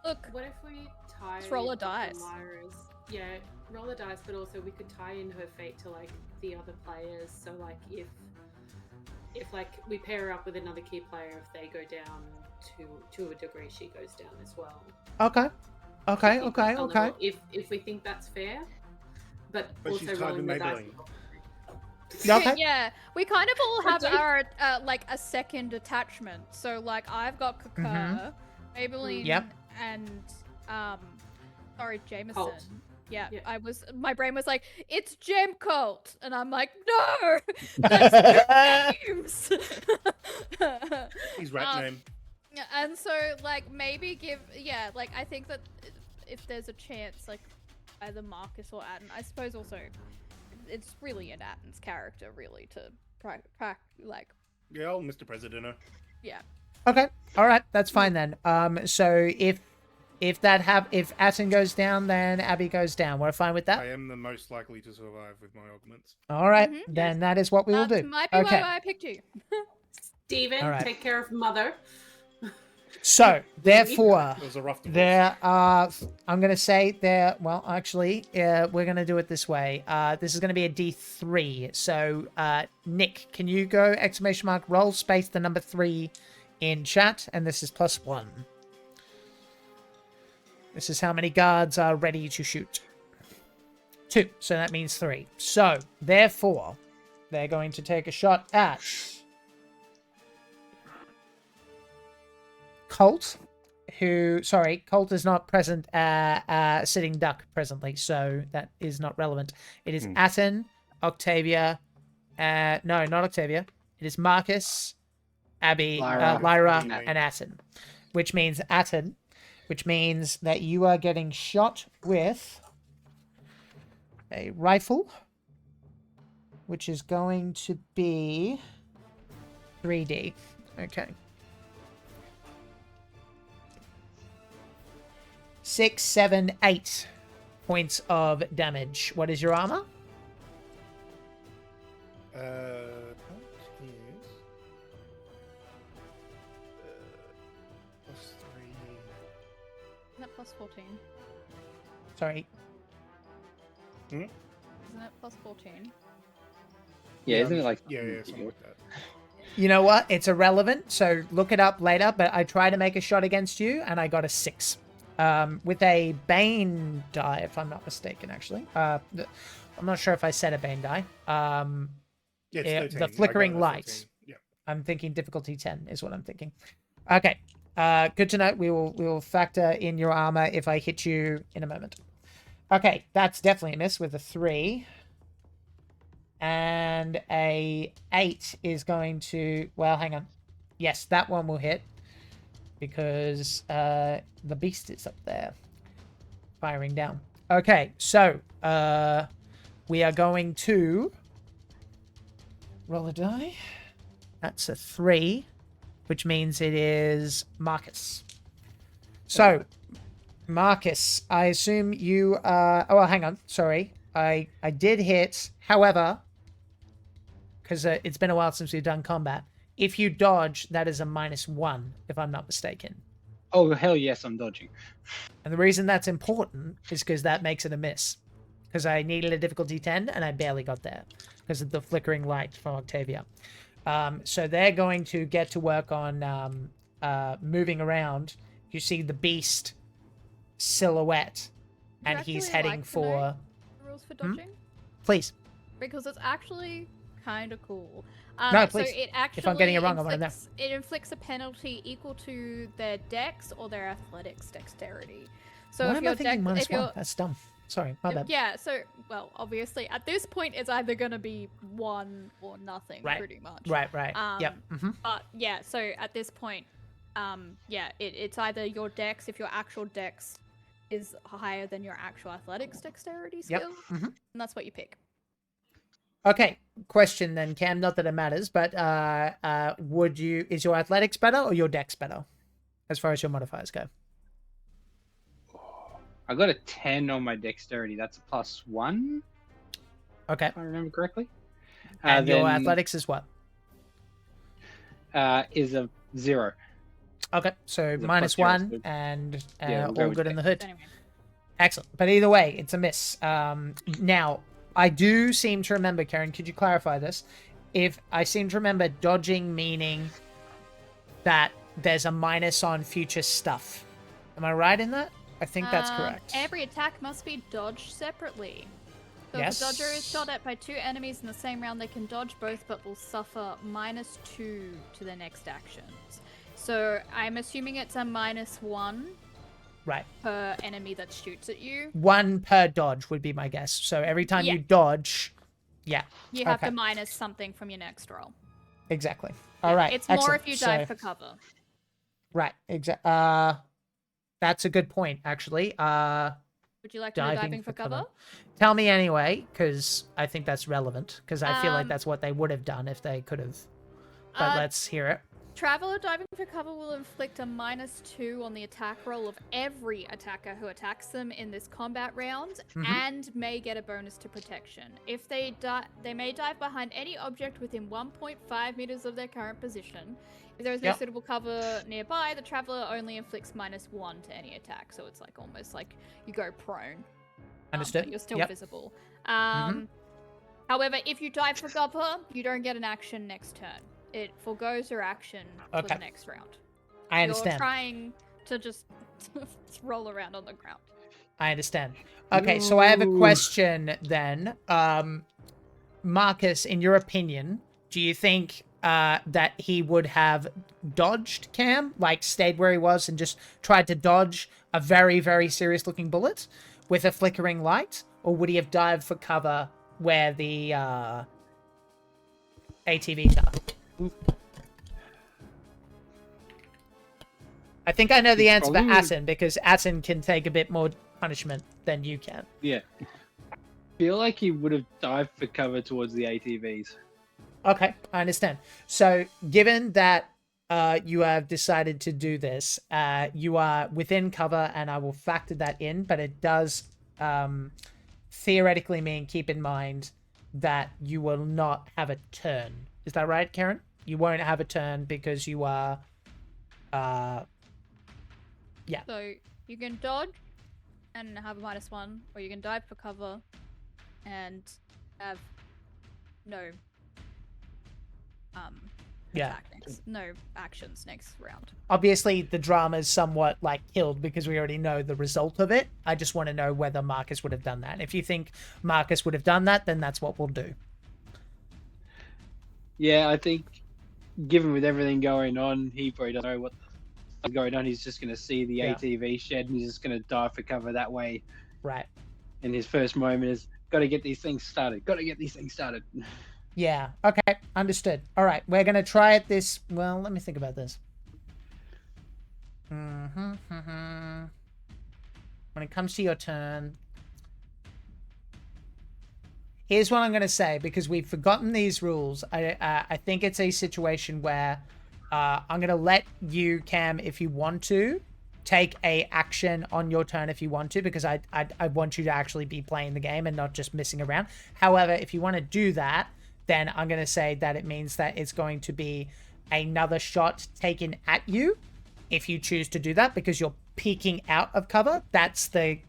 Look, What if we tie Let's roll a the dice. Lyra's? Yeah, roll a dice, but also we could tie in her fate to like the other players. So like if like we pair her up with another key player, if they go down to a degree, she goes down as well. Okay. Okay. If Okay. that's on the Okay. roll- If we think that's fair, but also she's tied rolling to the dice. Maybelline. Okay. yeah, we kind of all have do. our like a second attachment. So like I've got Kaka, Maybelline, Yep. and sorry, Jameson. Colt. Yeah, Yeah. my brain was like, it's Gem Colt, and I'm like, no, that's James. His rap name. And so like maybe like I think that if there's a chance, like either Marcus or Atten, I suppose also it's really in Atten's character really to like Yeah, old Mr. President. yeah. Okay. All right. That's fine then. So if Atten goes down, then Abby goes down. We're fine with that. I am the most likely to survive with my augments. All right. Mhm. Then that is what we will That do. might be Okay. why I picked you. Steven, All right. take care of mother. So therefore, It was a rough divorce. there are. I'm gonna say there. Well, actually, we're gonna do it this way. This is gonna be a D3. So, Nick, can you go ! Roll space the number 3 in chat, and this is +1. This is how many guards are ready to shoot. 2. So that means 3. So therefore, they're going to take a shot at Colt, who... Sorry, Colt is not present, sitting duck presently, so that is not relevant. It is Atten, Octavia... no, not Octavia. It is Marcus, Abby, Lyra, and Atten. Which means Atten, which means that you are getting shot with a rifle, which is going to be 3D. Okay. 6, 7, 8 points of damage. What is your armor? Plus 3. Isn't it plus 14? Sorry. Isn't it plus 14? Yeah, isn't it like... Yeah, something like that. You know what? It's irrelevant, so look it up later, but I tried to make a shot against you, and I got a 6. With a Bane die, if I'm not mistaken, actually. I'm not sure if I said a Bane die. Yeah, it's 13. The flickering light. 13. Yeah. I'm thinking difficulty 10 is what I'm thinking. Okay. Good to know. We will factor in your armor if I hit you in a moment. Okay, that's definitely a miss with a 3. And a 8 is going to... Well, hang on. Yes, that one will hit. Because the beast is up there. Firing down. Okay, so we are going to roll a die. That's a 3, which means it is Marcus. So, Marcus, I assume you are... Oh, well, hang on. Sorry. I did hit. However, because it's been a while since we've done combat, if you dodge, that is a -1, if I'm not mistaken. Oh, hell yes, I'm dodging. And the reason that's important is because that makes it a miss. Because I needed a difficulty 10, and I barely got there. Because of the flickering light from Octavia. So they're going to get to work on moving around. You see the beast silhouette, and he's heading for... The rules for dodging? Please. Because it's actually kind of cool. No, please. So it actually If I'm getting it wrong, I want to know. It inflicts a penalty equal to their dex or their athletics dexterity. So Why if am your I thinking dex, -1? That's dumb. Sorry, my bad. Yeah, so, well, obviously, at this point, it's either going to be 1 or nothing, Right. pretty much. Right. Yep. But, yeah, so at this point, yeah, it's either your dex, if your actual dex is higher than your actual athletics dexterity skill, and that's what you pick. Okay, question then, Cam. Not that it matters, but is your athletics better or your dex better, as far as your modifiers go? I got a 10 on my dexterity. That's a +1. Okay. If I remember correctly. And your then, athletics is what? Is a 0. Okay, so Is it -1 +0? and Yeah, we'll go all with good in the dex. hood. Anyway. Excellent. But either way, it's a miss. Now, I do seem to remember, Karen, could you clarify this? If I seem to remember dodging meaning that there's a minus on future stuff. Am I right in that? I think that's correct. Every attack must be dodged separately. So Yes. if a dodger is shot at by 2 enemies in the same round, they can dodge both but will suffer -2 to their next actions. So I'm assuming it's a -1 Right. per enemy that shoots at you. 1 per dodge would be my guess. So every time Yeah. you dodge, yeah. You have Okay. to minus something from your next roll. Exactly. All right. It's more excellent. if you So- dive for cover. Right. That's a good point, actually. Would you like to know diving for cover? Tell me anyway, because I think that's relevant. Because I feel like Um, that's what they would have done if they could have. But let's hear it. Traveler diving for cover will inflict a -2 on the attack roll of every attacker who attacks them in this combat round, and may get a bonus to protection. If they may dive behind any object within 1.5 meters of their current position. If there is no suitable cover nearby, the traveler only inflicts -1 to any attack. So it's like almost like you go prone. Understood. But you're still Yep. visible. However, if you dive for cover, you don't get an action next turn. It forgoes your action for the next round. I understand. You're trying to just roll around on the ground. I understand. Okay, so I have a question then. Marcus, in your opinion, do you think that he would have dodged Cam, like stayed where he was and just tried to dodge a very, very serious looking bullet with a flickering light? Or would he have dived for cover where the ATVs are? I think I know the answer for Asin, because Asin can take a bit more punishment than you can. Yeah. Feel like he would have dived for cover towards the ATVs. Okay, I understand. So, given that you have decided to do this, you are within cover, and I will factor that in, but it does theoretically mean, keep in mind, that you will not have a turn. Is that right, Karen? You won't have a turn because you are... yeah. So you can dodge and have a -1, or you can dive for cover and have no attack no actions next round. Obviously, the drama is somewhat like killed because we already know the result of it. I just want to know whether Marcus would have done that. If you think Marcus would have done that, then that's what we'll do. Yeah, I think, given with everything going on, he probably doesn't know what's going on. He's just going to see the ATV shed, and he's just going to dive for cover that way. Right. And his first moment is, got to get these things started. Got to get these things started. Yeah. Okay. Understood. All right. We're going to try it this... Well, let me think about this. When it comes to your turn... Here's what I'm going to say, because we've forgotten these rules. I think it's a situation where I'm going to let you, Cam, if you want to, take a action on your turn if you want to, because I want you to actually be playing the game and not just messing around. However, if you want to do that, then I'm going to say that it means that it's going to be another shot taken at you if you choose to do that, because you're peeking out of cover. That's the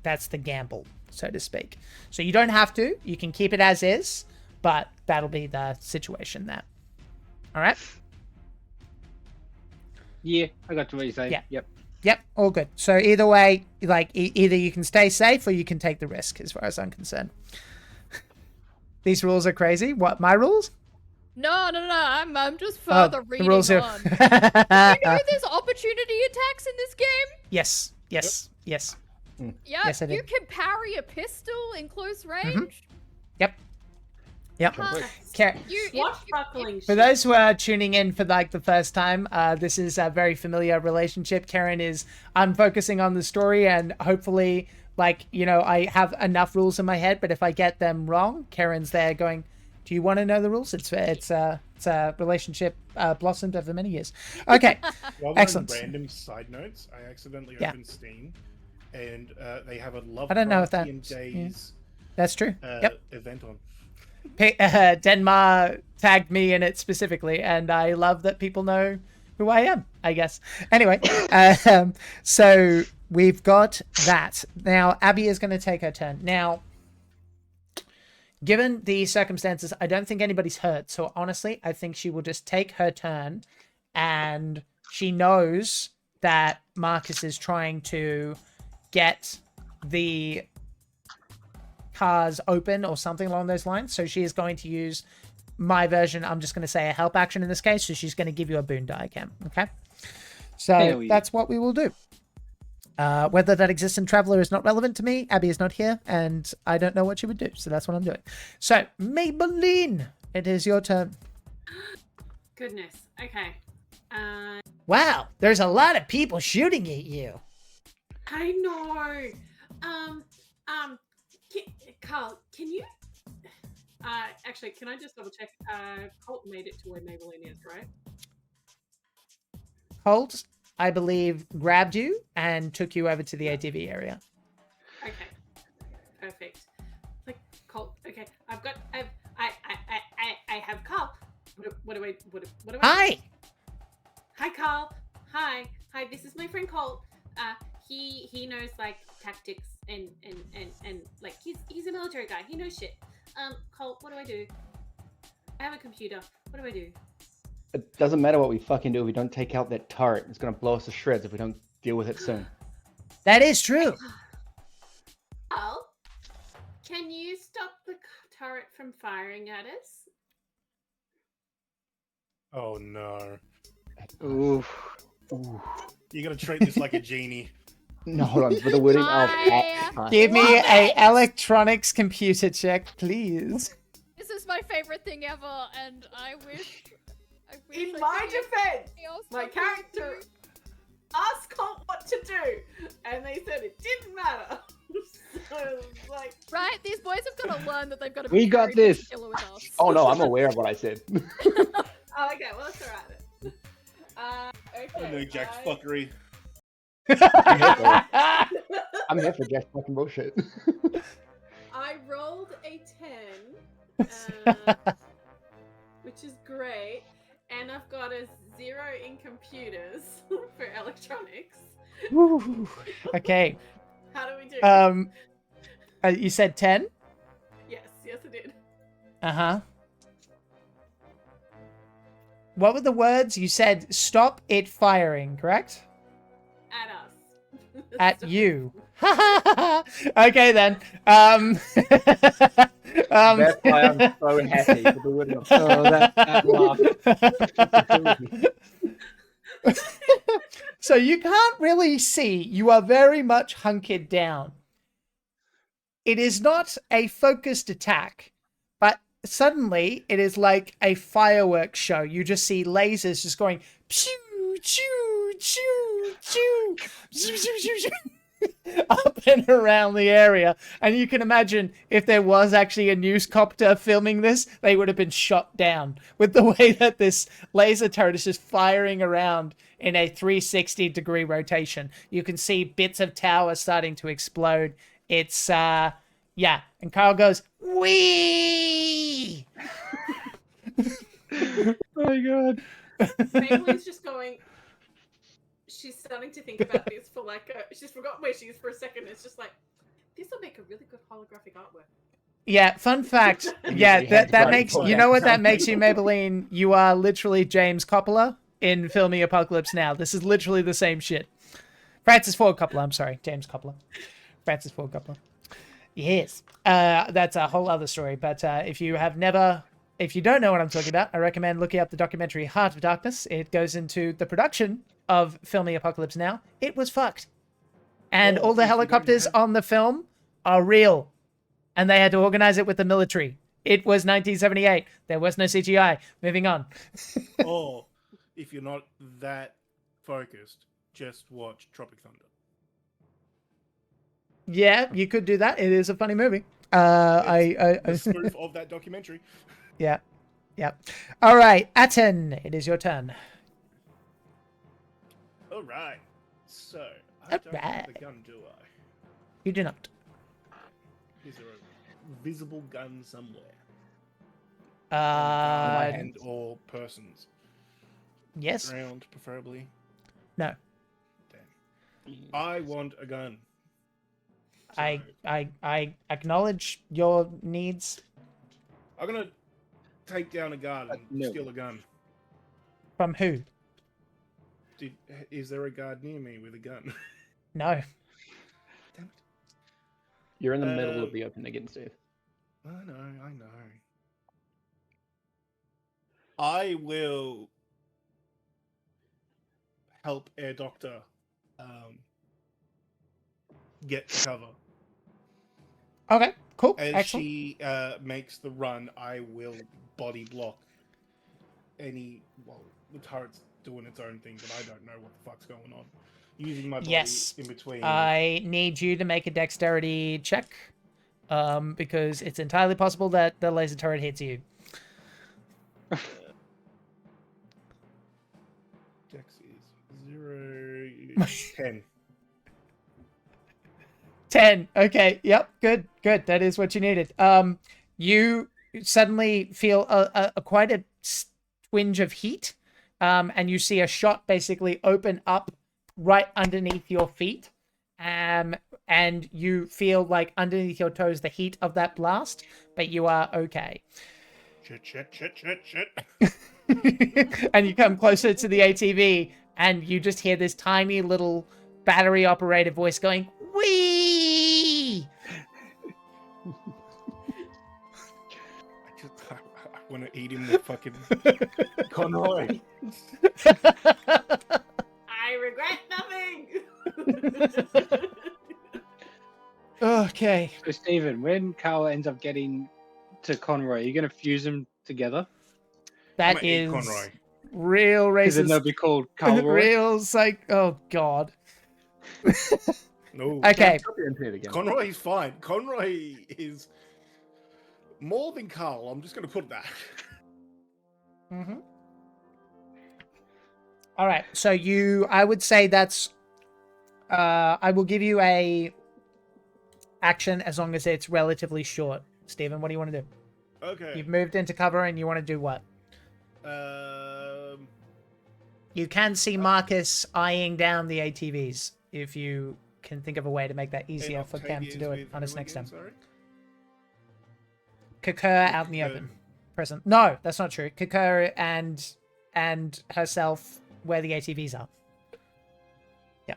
gamble, so to speak. So you don't have to. You can keep it as is, but that'll be the situation there. All right? Yeah, I got to what you say. Yeah. Yep, all good. So either way, like, either you can stay safe or you can take the risk, as far as I'm concerned. These rules are crazy. What, my rules? No. I'm just further reading the rules on. are... You know there's opportunity attacks in this game? Yes. Yeah, Yes, I did. you can parry a pistol in close range. Yep. Swashbuckling. For those who are tuning in for like the first time, this is a very familiar relationship. Karen is, I'm focusing on the story, and hopefully, like, you know, I have enough rules in my head, but if I get them wrong, Karen's there going, do you want to know the rules? It's a relationship blossomed over many years. Okay. Excellent. Random side notes, I accidentally opened Steam, and they have a Love I don't know if Days that's true. event on. Denmar tagged me in it specifically, and I love that people know who I am, I guess. Anyway, so we've got that. Now, Abby is going to take her turn. Now, given the circumstances, I don't think anybody's hurt. So honestly, I think she will just take her turn, and she knows that Marcus is trying to get the cars open or something along those lines. So she is going to use my version. I'm just going to say a help action in this case. So she's going to give you a boon die, Cam. Okay. So that's what we will do. Whether that exists in Traveler is not relevant to me. Abby is not here, and I don't know what she would do. So that's what I'm doing. So, Maybelline, it is your turn. Goodness. Okay. Wow, there's a lot of people shooting at you. I know. Carl, can you? Actually, can I just double check? Colt made it to where Maybelline is, right? Colt, I believe, grabbed you and took you over to the ATV area. Okay, perfect. Like Colt. Okay, I have Carl. What do I? Hi. Hi, Carl. Hi. This is my friend Colt. He knows like tactics and like he's a military guy. He knows shit. Colt, what do I do? I have a computer. What do I do? It doesn't matter what we fucking do if we don't take out that turret. It's gonna blow us to shreds if we don't deal with it soon. That is true. Carl, can you stop the turret from firing at us? Oh no. Oof. Ooh. You gotta treat this like a genie. No, hold on. For the wording of I Give me love a it! electronics computer check, please. This is my favorite thing ever, and I wish In I my could do defense, something else my for character you. asked Colt what to do, and they said it didn't matter. So, like, Right? These boys have got to learn that they've got to We be got very this. particular with us. Oh no, I'm aware of what I said. oh, okay, well, that's alright then. Okay. I know Jack's I- fuckery. I'm here for Jack's fucking bullshit. I rolled a 10, which is great, and I've got a 0 in computers for electronics. Woo. Okay. How do we do? You said 10? Yes, I did. Uh-huh. What were the words? You said stop it firing, correct? At us. At Stop. you. Okay then. That's why I'm so happy for the wording of Oh, that laugh. So you can't really see. You are very much hunkered down. It is not a focused attack, but suddenly it is like a fireworks show. You just see lasers just going pew, chew, chew, chew, chew, chew, chew, chew, up and around the area. And you can imagine if there was actually a newscopter filming this, they would have been shot down with the way that this laser turret is just firing around in a 360-degree rotation. You can see bits of tower starting to explode. It's, yeah. And Kyle goes, wee! Oh my god. Maybelline's just going. She's starting to think about this for like she's forgotten where she is for a second. It's just like, this will make a really good holographic artwork. Yeah, fun fact. Yeah, that makes, you know what that makes you, Maybelline? You are literally James Coppola in filming Apocalypse Now. This is literally the same shit. Francis Ford Coppola, I'm sorry. James Coppola. Francis Ford Coppola. Yes. That's a whole other story. But if you don't know what I'm talking about, I recommend looking up the documentary Heart of Darkness. It goes into the production of filming Apocalypse Now. It was fucked. And all the helicopters on the film are real. And they had to organize it with the military. It was 1978. There was no CGI. Moving on. Or, if you're not that focused, just watch Tropic Thunder. Yeah, you could do that. It is a funny movie. The spoof of that documentary. Yeah. All right, Aten, it is your turn. All right. So, I don't have the gun, do I? You do not. Is there a visible gun somewhere? Uh, And or persons? yes. Round, preferably. No. Damn. I want a gun. I acknowledge your needs. I'm gonna take down a guard and No. steal a gun. From who? Is there a guard near me with a gun? No. Damn it. You're in the middle of the open again, Steve. I know. I will help Air Doctor get to cover. Okay, cool. As Excellent. she makes the run, I will body block any. Well, the turret's doing its own thing, but I don't know what the fuck's going on. Using my body Yes. in between. I need you to make a dexterity check. Because it's entirely possible that the laser turret hits you. Dex is 0, 10. 10. Okay. Yep. Good. That is what you needed. You suddenly feel a quite a twinge of heat. And you see a shot basically open up right underneath your feet. And you feel like underneath your toes the heat of that blast, but you are okay. Shit. And you come closer to the ATV, and you just hear this tiny little battery-operated voice going, "Wee!" want to eat him with fucking Conroy. I regret nothing. Okay. So Stephen, when Carl ends up getting to Conroy, are you going to fuse them together? That I'ma eat is Conroy. real Because then they'll racist. be called Carl Roy. Real psych. Oh God. No. Okay. Copy and paste again. Conroy is fine. Conroy is more than Carl. I'm just going to put that. Mm-hmm. All right. So I would say that's. I will give you a action as long as it's relatively short. Stephen, what do you want to do? Okay. You've moved into cover and you want to do what? You can see Marcus eyeing down the ATVs if you can think of a way to make that easier for Cam to do it on his next turn. Kakur out in the open. Present. No, that's not true. Kakur and herself where the ATVs are. Yeah.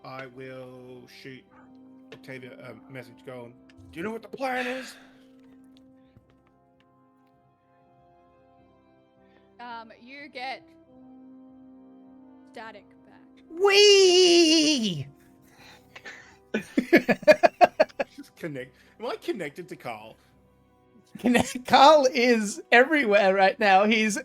I will shoot Octavia a message going, do you know what the plan is? You get static back. Wee! Just connect. Am I connected to Carl? Carl is everywhere right now. He's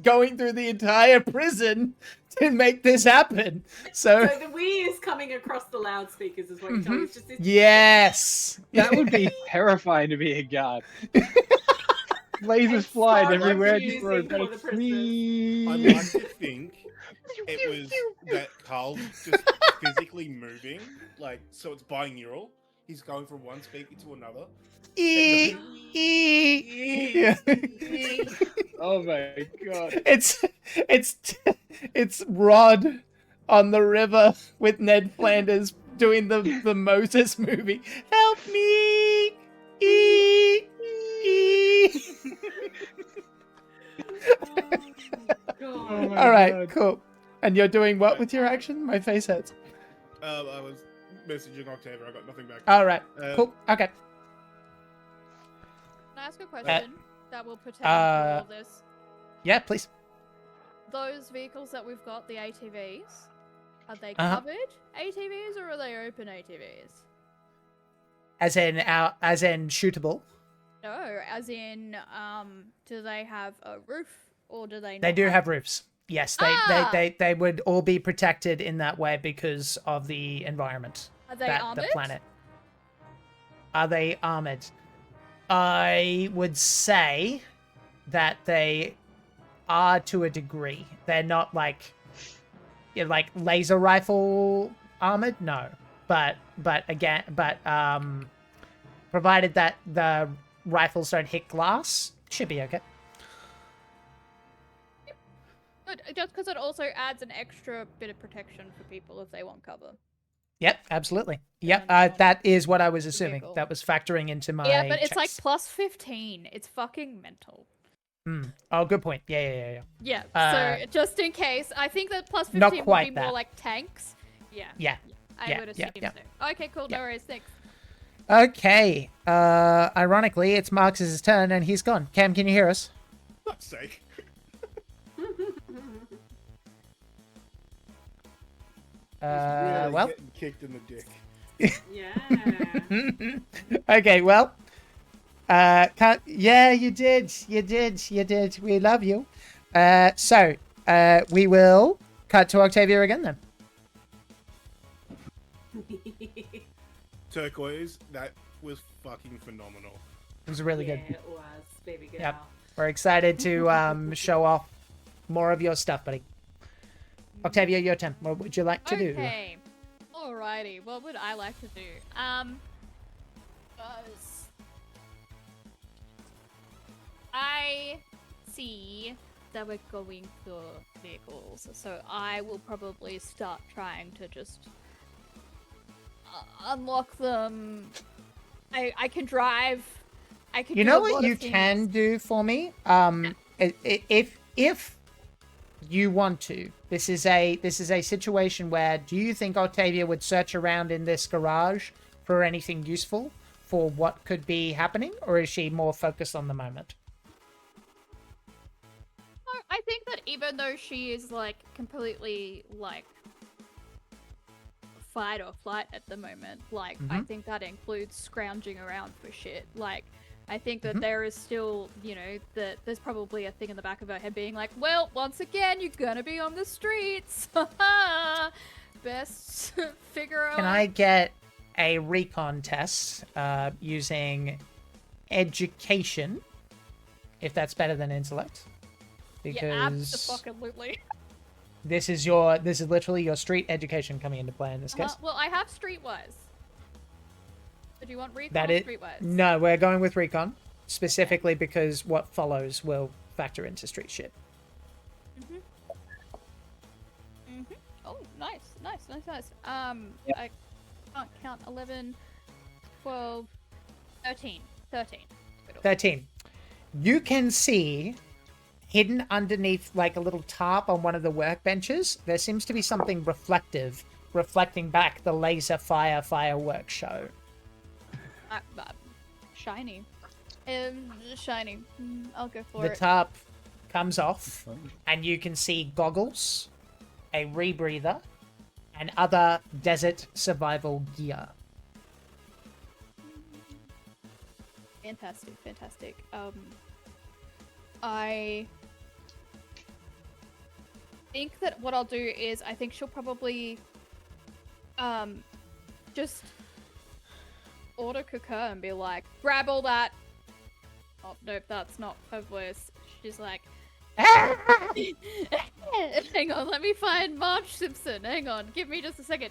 going through the entire prison to make this happen. So So the Wii is coming across the loudspeakers, is what you're telling me. It's just this yes, That would be terrifying to be a guard. Lasers It's flying so everywhere. confusing Just for a for better the prisoners. free. I'd like to think it was that Carl's just physically moving, like, so it's binaural. He's going from one speaker to another. Yeah. Oh my god. It's Rod on the river with Ned Flanders doing the Moses movie. Help me! Oh my All right, God. cool. And you're doing what with your action? My face hurts. I was messaging Octavia. I got nothing back. All right, Uh, cool. Okay. Can I ask a question that will pertain to all this? Yeah, please. Those vehicles that we've got, the ATVs, are they Uh-huh. covered ATVs or are they open ATVs? As in shootable. No, as in, do they have a roof or do they? They not do have roofs. Yes, Ah! they would all be protected in that way because of the environment. Are they the armored? planet. Are they armored? I would say that they are to a degree. They're not like laser rifle armored, no. But provided that the rifles don't hit glass, should be okay. But just because it also adds an extra bit of protection for people if they want cover. Yep, absolutely. Yep, And, that is what I was assuming. vehicle. That was factoring into my Yeah, but it's like checks. plus 15. It's fucking mental. Oh, good point. Yeah. Yeah, Uh, so just in case, I think that plus 15 not would quite be more that. like tanks. Yeah. Yeah. I Yeah, would assume yeah. so. Okay, cool. Yeah. No worries. Thanks. Okay. Ironically, it's Marcus's turn and he's gone. Cam, can you hear us? For fuck's sake. Really Well. getting kicked in the dick. Yeah. Okay, well. Yeah, you did. We love you. So, we will cut to Octavia again then. Turquoise, that was fucking phenomenal. It was really Yeah, good. it was, baby girl. Yep. We're excited to show off more of your stuff, buddy. Octavia, your turn. What would you like to do? Okay. Alrighty. What would I like to do? I see that we're going for vehicles, so I will probably start trying to just unlock them. I can drive. I can. You do know a what lot you of things. can do for me? If you want to, this is a situation where, do you think Octavia would search around in this garage for anything useful for what could be happening, or is she more focused on the moment? think that even though she is like completely like fight or flight at the moment, like I think that includes scrounging around for shit. Like I think that there is still, you know, that there's probably a thing in the back of her head being like, well, once again, you're gonna be on the streets. Best figure out. Can I get a recon test using education, if that's better than intellect? Because yeah, absolutely. this is literally your street education coming into play in this case. Well, I have streetwise. So do you want recon That or is streetwise? no, we're going with recon specifically because what follows will factor into street shit. Oh, nice. Yep. I can't count 11, 12, 13. 13. You can see hidden underneath like a little tarp on one of the workbenches, there seems to be something reflective, reflecting back the laser fireworks show. Shiny. Shiny. I'll go for The it. tarp comes off, and you can see goggles, a rebreather, and other desert survival gear. Fantastic. I think that what I'll do is I think she'll probably just order Kuka and be like, grab all that. Oh nope, that's not her voice. She's like hang on, let me find Marge Simpson. Hang on, give me just a second.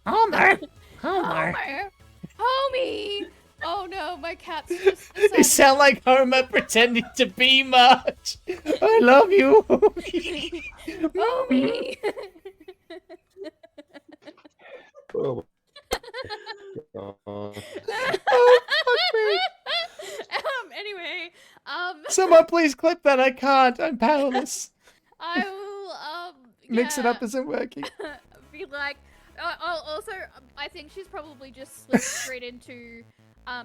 Homer! Homie! Oh no, my cat's just You decided. sound like Homer pretending to be Marge. I love you, Homie. Homie! Oh. Anyway, Someone please clip that. I can't. I'm powerless. I will Mix it yeah, up isn't working. be like also I think she's probably just slipped straight into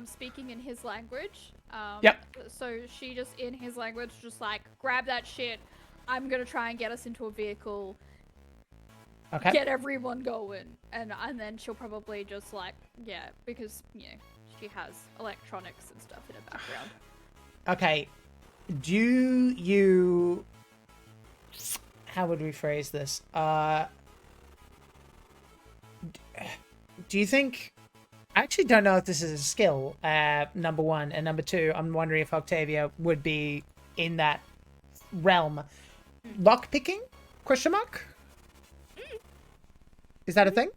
speaking in his language. Yep. So she just in his language just like, grab that shit. I'm gonna try and get us into a vehicle. Okay. Get everyone going, and then she'll probably just like, yeah, because you know she has electronics and stuff in her background. Okay. Do you... How would we phrase this? Do you think... I actually don't know if this is a skill, number one. And number two, I'm wondering if Octavia would be in that realm. Lockpicking? Question mark? Is that a thing?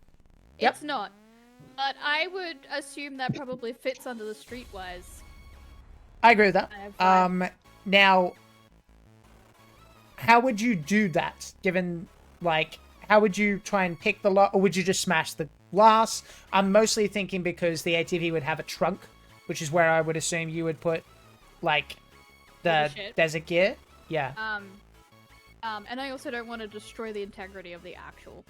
Yep. It's not, but I would assume that probably fits under the streetwise. I agree with that. I have five. Now, how would you do that? Given, like, how would you try and pick the lock, or would you just smash the glass? I'm mostly thinking because the ATV would have a trunk, which is where I would assume you would put, like, the shit. desert gear. Yeah. And I also don't want to destroy the integrity of the actual.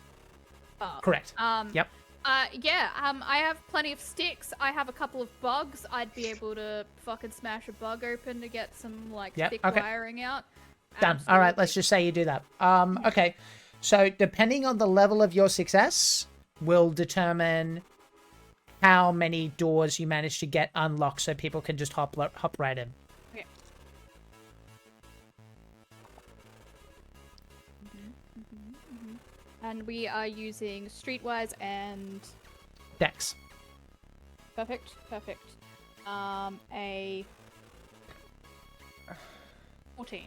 Correct. Yeah. Yep. I have plenty of sticks. I have a couple of bugs. I'd be able to fucking smash a bug open to get some like thick wiring out. Done. All right, let's just say you do that. Okay. So depending on the level of your success will determine how many doors you manage to get unlocked so people can just hop right in. Okay. And we are using Streetwise and Dex. perfect. A 14.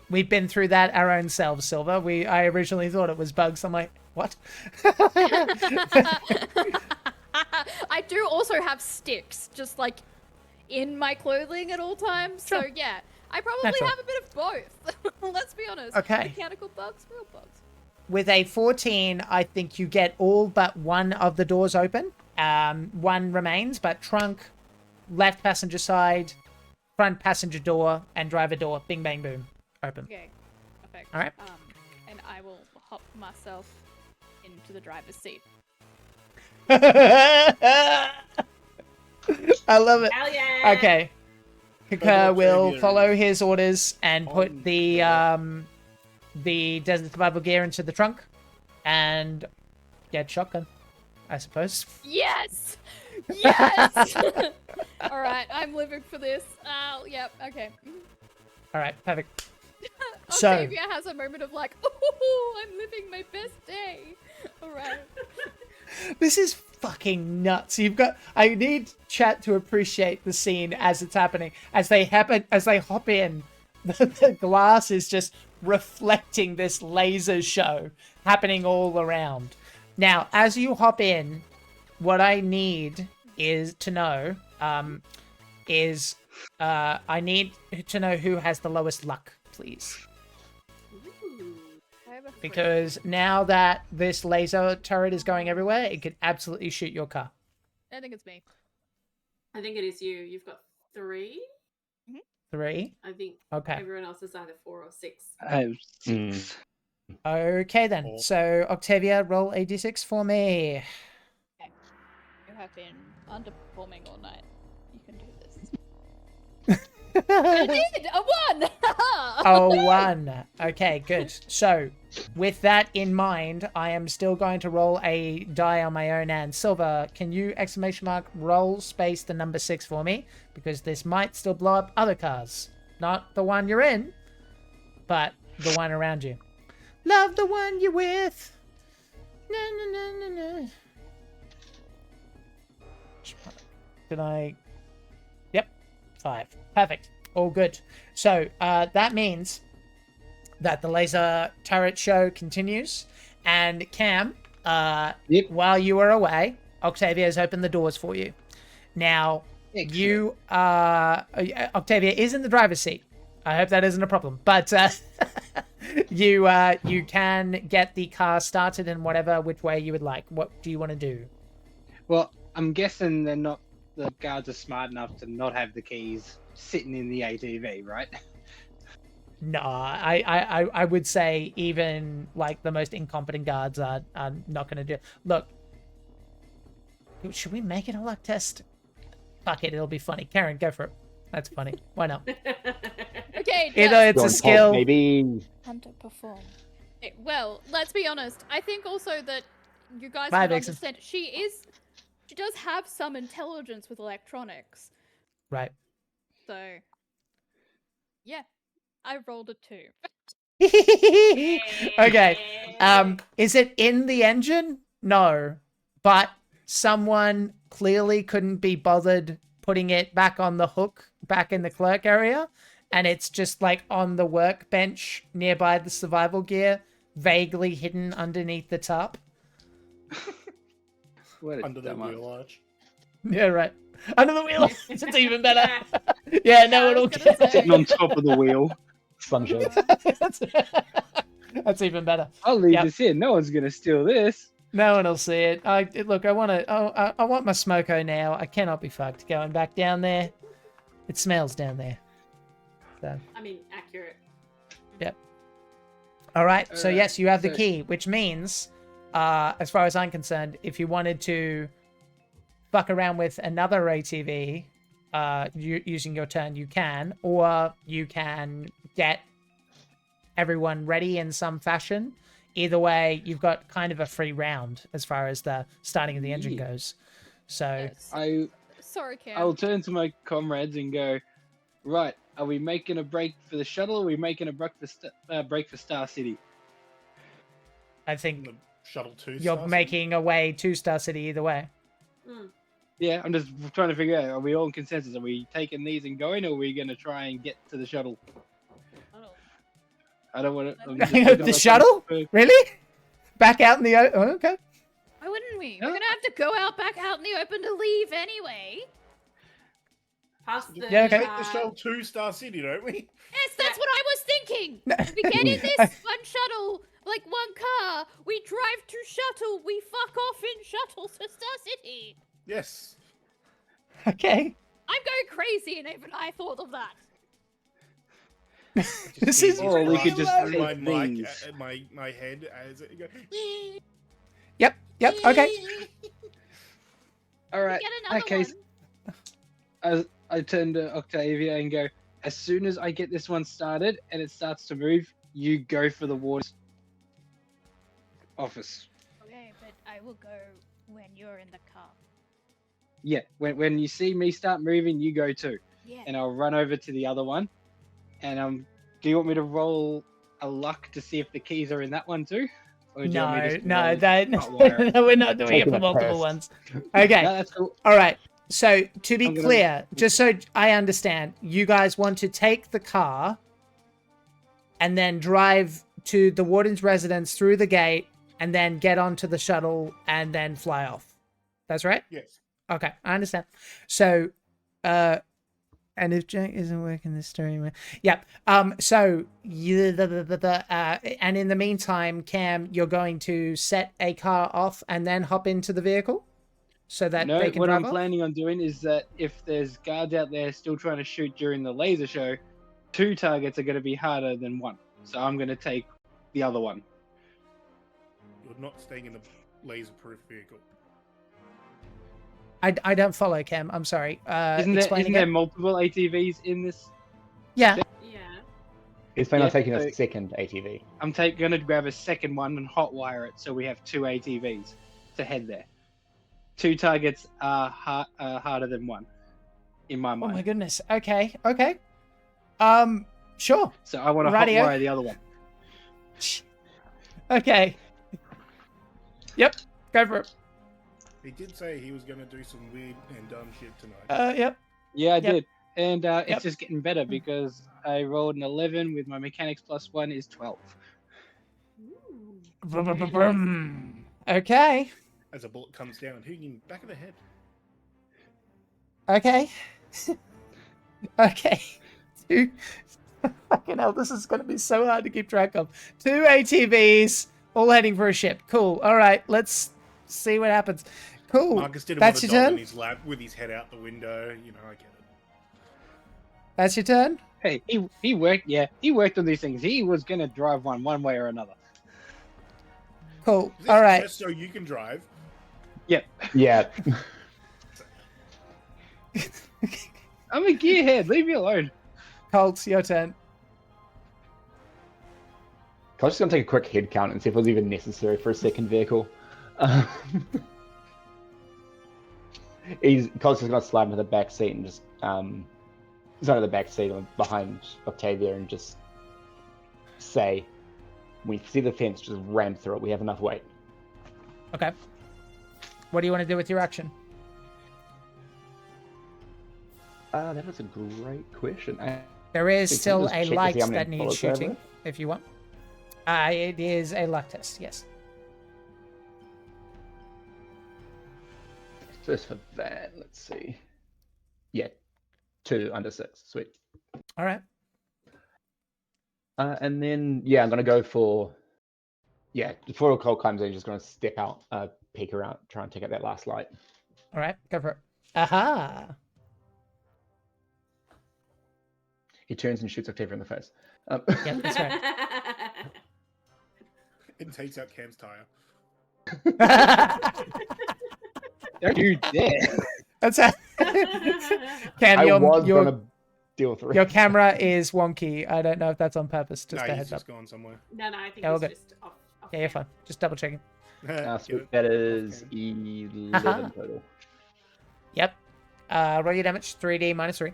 We've been through that our own selves, Silver. I originally thought it was bugs. I'm like, what? I do also have sticks, just like in my clothing at all times. Sure. So yeah, I probably Natural. have a bit of both. Let's be honest. Okay. Mechanical bugs, real bugs. With a 14, I think you get all but one of the doors open. One remains, but trunk, left passenger side, front passenger door, and driver door. Bing, bang, boom. Open. Okay, perfect. All right. And I will hop myself into the driver's seat. I love it. Hell yeah! Okay. Kaka Octavia will is follow his orders and put on the the desert survival gear into the trunk and get shotgun, I suppose. Yes! Yes! Alright, I'm living for this. Yep, okay. All right, perfect. So- Octavia has a moment of like, oh, I'm living my best day. Alright. This is fucking nuts. I need chat to appreciate the scene as it's happening. As they hop in, the glass is just reflecting this laser show happening all around. Now, as you hop in, what I need is to know I need to know who has the lowest luck, please. Ooh. I have a Because now that this laser turret is going everywhere, it could absolutely shoot your car. I think it's me. I think it is you. You've got 3. 3. I think Okay. everyone else is either 4 or 6. I have 6. Okay then. Four. So Octavia, roll a d6 for me. You have been underperforming all night. You can do this. I A did! A 1! 1. Okay, good. So, with that in mind, I am still going to roll a die on my own. And Silver, can you roll space the number 6 for me? Because this might still blow up other cars. Not the one you're in, but the one around you. Love the one you're with. Na, na, na, na, na. Did I? Yep. 5. Perfect. All good. So that means that the laser turret show continues. And Cam, Yep. while you were away, Octavia has opened the doors for you. Now, you Octavia is in the driver's seat. I hope that isn't a problem. But you can get the car started in which way you would like. What do you want to do? Well, I'm guessing the guards are smart enough to not have the keys sitting in the ATV, right? No, I would say even like the most incompetent guards are not going to do. Look, should we make it a luck test? Fuck it, it'll be funny. Karen, go for it. That's funny. Why not? Okay, Either it's a skill. Maybe. underperform. Well, let's be honest. I think also that you guys Bye, would Vixen. understand. She does have some intelligence with electronics. Right. So, yeah, I rolled a 2. Okay. Is it in the engine? No. But someone clearly couldn't be bothered putting it back on the hook, back in the clerk area, and it's just like on the workbench nearby the survival gear, vaguely hidden underneath the top. What a Under the dumbass. wheel arch. Yeah, right. Under the wheel. It's even better. Yeah, no one I will was gonna get say. Sitting on top of the wheel. Sunshine. That's even better. I'll leave Yep. this here. No one's gonna steal this. No one will see it. Look, I want my smoko now. I cannot be fucked going back down there. It smells down there. So, I mean, accurate. all right. So Alright, yes, you have the so- key, which means, as far as I'm concerned, if you wanted to fuck around with another ATV, using your turn, you can, or you can get everyone ready in some fashion. Either way, you've got kind of a free round as far as the starting of the engine Yeah. goes. So, Yes. Sorry, Cam. I'll turn to my comrades and go, right, are we making a break for the shuttle or are we making a break for Star City? I think The shuttle 2 you're Star making a way to Star City either way. Mm. Yeah, I'm just trying to figure out, are we all in consensus? Are we taking these and going or are we going to try and get to the shuttle? I don't want to... The shuttle? Really? Back out in the okay. Why wouldn't we? Huh? We're gonna have to go back out in the open to leave anyway. Past the, Yeah, okay. Take the shuttle to Star City, don't we? Yes, that's what I was thinking. No. We get in this one shuttle, like one car. We drive to shuttle. We fuck off in shuttles to Star City. Yes. Okay. I'm going crazy, and even I thought of that. This is Or we could just my take mic, these. my head as it goes. Yep. Okay. All right. Get In another that case, I turn to Octavia and go, as soon as I get this one started and it starts to move, you go for the warden's office. Okay, but I will go when you're in the car. Yeah, when you see me start moving, you go too. Yeah. And I'll run over to the other one. And do you want me to roll a luck to see if the keys are in that one too? Or do you want me No, just to no, roll that hot wire? no, we're not doing it Taking for a multiple test. ones. Okay. No, that's cool. All right. So to be I'm gonna- clear, just so I understand, you guys want to take the car and then drive to the warden's residence through the gate and then get onto the shuttle and then fly off. That's right? Yes. Okay, I understand. So, and if Jack isn't working this stream, yep. So you, and in the meantime, Cam, you're going to set a car off and then hop into the vehicle, so that No, they can what drive I'm off? planning on doing is that if there's guards out there still trying to shoot during the laser show, 2 targets are going to be harder than 1. So I'm going to take the other one. You're not staying in the laser-proof vehicle. I don't follow, Cam. I'm sorry. Isn't there Again? multiple ATVs in this? Yeah. Yeah. He's planning on Yeah, taking so- a second ATV. I'm going to grab a second one and hotwire it so we have 2 ATVs to head there. 2 targets are harder than 1, in my Oh mind. my goodness. Okay. Okay. Sure. So I want to Radio. hotwire the other one. Okay. Yep. Go for it. He did say he was going to do some weird and dumb shit tonight. Yep. Yeah, I Yep. did. And Yep. it's just getting better because I rolled an 11 with my mechanics plus 1 is 12. Ooh. Brum, brum, brum, brum. Okay. As a bullet comes down, hitting him back of the head. Okay. Okay. 2. Fucking hell, this is going to be so hard to keep track of. 2 ATVs, all heading for a ship. Cool. All right, let's see what happens. Cool. Marcus didn't That's want your to dog turn? in his lap with his head out the window. You know, I get it. That's your turn? Hey, he worked. Yeah, he worked on these things. He was gonna drive one way or another. Cool. Is this All right. just so you can drive? Yep. Yeah. I'm a gearhead. Leave me alone. Colt, your turn. I was just gonna take a quick head count and see if it was even necessary for a second vehicle. Colt's just gonna slide into the back seat and just he's under the back seat behind Octavia and just say, "When you see the fence, just ram through it. We have enough weight." Okay. What do you want to do with your action? That was a great question. There is Can still just a check to see light how many that needs bullets I have shooting, left? if you want. It is a luck test, yes. Just for that, let's see. Yeah, 2 under 6. Sweet. All right. And then, yeah, I'm going to go for... Yeah, before a Colt comes in, just going to step out, peek around, try and take out that last light. All right. Go for it. Aha. He turns and shoots Octavia in the face. Yep, that's right. It takes out Cam's tire. Don't you dare. That's how... Cam, I was your, going to deal with it. your camera is wonky. I don't know if that's on purpose. Just No, a he's heads up. just gone somewhere. No, I think Yeah, we're it's good. just off. Yeah, you're fine. Just double checking. Sweet. That is 11 Aha. total. Yep. Roll your damage. 3D minus 3.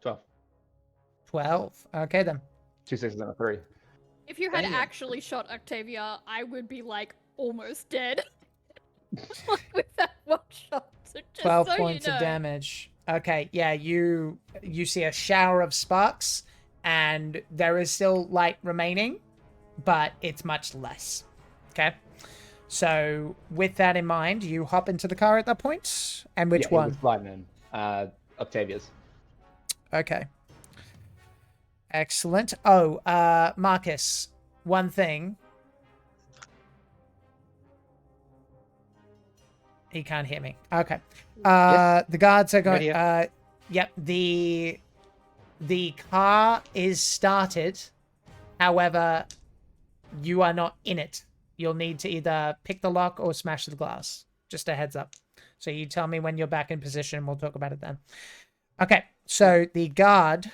Twelve. 12. Okay, then. 2 6s and a 3. If you had Damn. actually shot Octavia, I would be like almost dead. With that one shot. So just 12 so points you know. of damage. Okay, yeah, you see a shower of sparks, and there is still light remaining, but it's much less. Okay? So, with that in mind, you hop into the car at that point. And which Yeah, he one? was sliding in. Octavia's. Okay. Excellent. Oh, Marcus, one thing. He can't hear me. Okay. The guards are going. Right Yep. The car is started. However, you are not in it. You'll need to either pick the lock or smash the glass. Just a heads up. So you tell me when you're back in position, and we'll talk about it then. Okay, so the guards.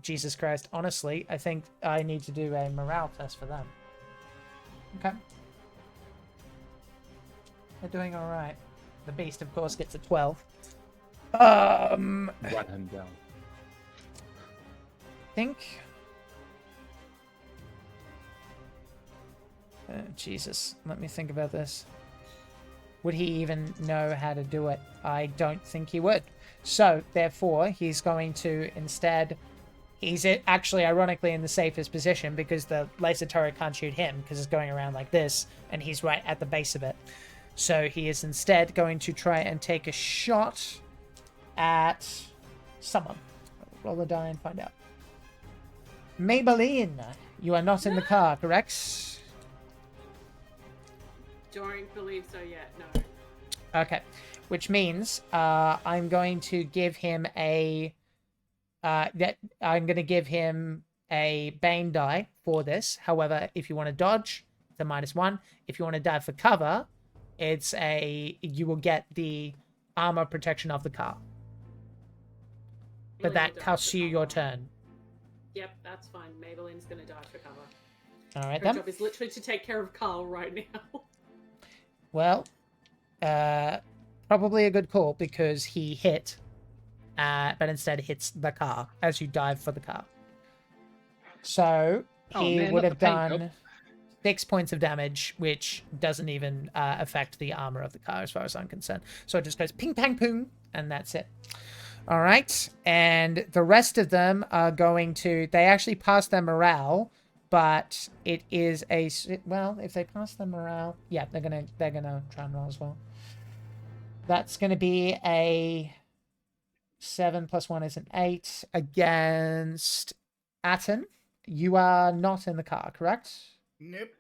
Jesus Christ, honestly, I think I need to do a morale test for them. Okay. They're doing all right. The beast, of course, gets a 12. Run him down. Think. Jesus, let me think about this. Would he even know how to do it? I don't think he would. So, therefore, he's going to instead... He's actually, ironically, in the safest position because the laser turret can't shoot him because it's going around like this, and he's right at the base of it. So he is instead going to try and take a shot at someone. Roll a die and find out. Maybelline, you are not in the car, correct? Don't believe so yet, no. Okay, which means I'm going to give him a Bane die for this. However, if you want to dodge, it's a -1. If you want to dive for cover, you will get the armor protection of the car. But that costs you your turn. Yep, that's fine. Maybelline's gonna die for cover. All right, Her then. job is literally to take care of Carl right now. Well, probably a good call because he hit, but instead hits the car as you dive for the car. So he would have done 6 points of damage, which doesn't even affect the armor of the car as far as I'm concerned. So it just goes ping, pang, poong, and that's it. All right, and the rest of them are going to... They actually pass their morale, but it is a... Well, if they pass their morale... Yeah, they're gonna try and roll as well. That's going to be a 7 + 1 is an 8 against Atten. You are not in the car, correct? Nope.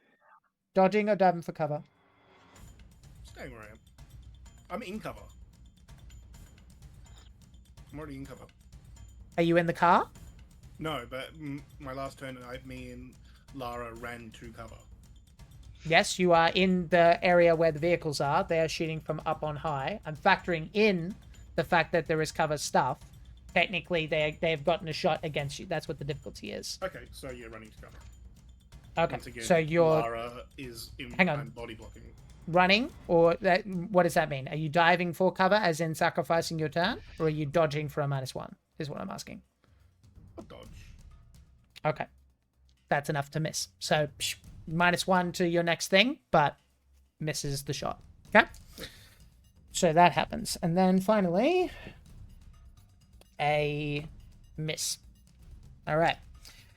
Dodging or diving for cover? Staying where I am. I'm in cover. I'm already in cover. Are you in the car? No, but my last turn, me and Lara ran to cover. Yes, you are in the area where the vehicles are. They are shooting from up on high. I'm factoring in the fact that there is cover stuff. Technically, they've gotten a shot against you. That's what the difficulty is. Okay, so you're running to cover. Okay, Once again, so you're Lara is in Hang on. body blocking. running, or what does that mean? Are you diving for cover, as in sacrificing your turn, or are you dodging for a -1? Is what I'm asking. I'll dodge. Okay, that's enough to miss. So -1 to your next thing, but misses the shot. Okay, so that happens, and then finally a miss. All right,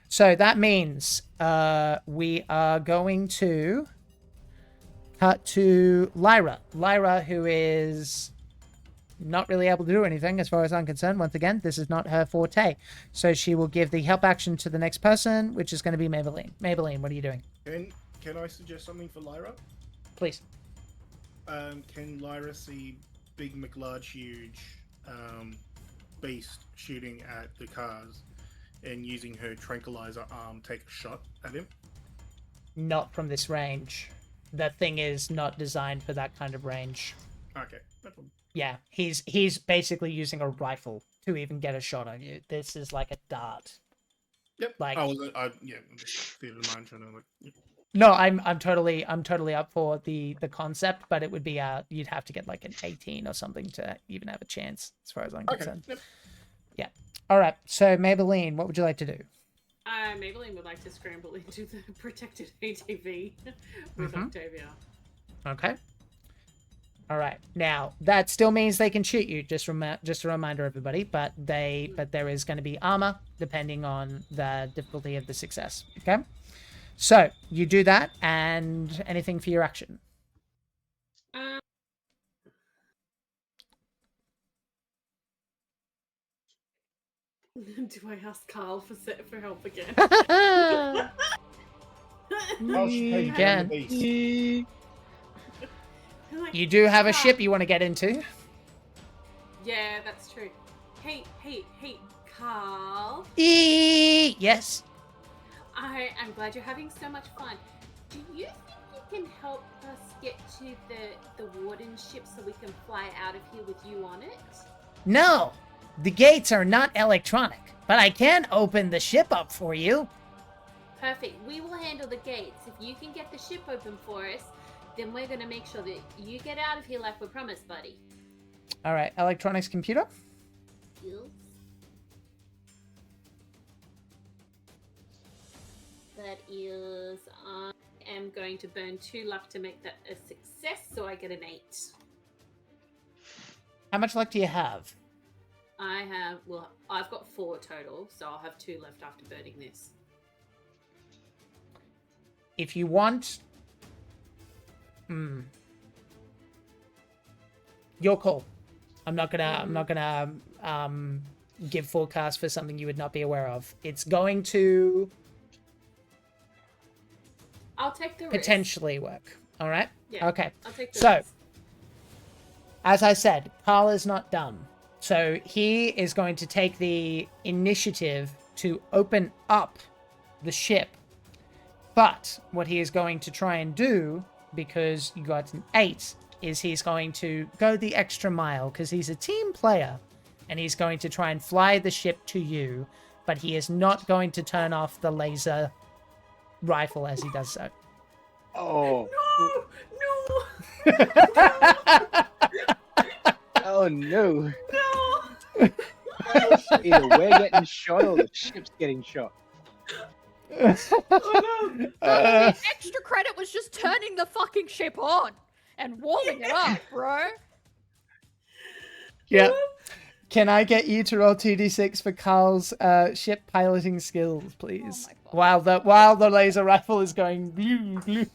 so that means we are going to cut to Lyra. Lyra, who is not really able to do anything as far as I'm concerned. Once again, this is not her forte. So she will give the help action to the next person, which is going to be Maybelline. Maybelline, what are you doing? Can I suggest something for Lyra? Please. Can Lyra see Big McLarge Huge beast shooting at the cars and using her tranquilizer arm take a shot at him? Not from this range. The thing is not designed for that kind of range. Okay, no problem. Yeah, he's basically using a rifle to even get a shot on you. This is like a dart. Yep. Like, I'm just theater of mind trying to like. No, I'm totally up for the concept, but it would be you'd have to get like an 18 or something to even have a chance, as far as I'm concerned. Yep. Yeah. All right. So Maybelline, what would you like to do? Maybelline would like to scramble into the protected ATV with Octavia. Okay. All right. Now that still means they can shoot you. Just a reminder, everybody. But there is going to be armor depending on the difficulty of the success. Okay. So you do that, and anything for your action? Do I ask Carl for help again? You can. You do have a ship you want to get into. Yeah, that's true. Hey, Carl. Yes. I'm glad you're having so much fun. Do you think you can help us get to the warden ship so we can fly out of here with you on it? No, the gates are not electronic, but I can open the ship up for you. Perfect. We will handle the gates. If you can get the ship open for us, then we're going to make sure that you get out of here like we promised, buddy. All right, electronics computer. Yes. That is, I am going to burn 2 luck to make that a success, so I get an 8. How much luck do you have? I've got 4 total, so I'll have 2 left after burning this. If you want... Your call. I'm not gonna give forecast for something you would not be aware of. It's going to I'll take the risk. potentially work. All right? Yeah, Okay. I'll take the So, risk. as I said, Carl is not done. So he is going to take the initiative to open up the ship. But what he is going to try and do, because you got an 8, is he's going to go the extra mile, because he's a team player, and he's going to try and fly the ship to you, but he is not going to turn off the laser rifle as he does so. Oh. No! Oh no. No! Either we're getting shot or the ship's getting shot. Oh no! The extra credit was just turning the fucking ship on and warming it up, bro. Yep. Can I get you to roll 2d6 for Carl's ship piloting skills, please? Oh my God. While the laser rifle is going blue, blue.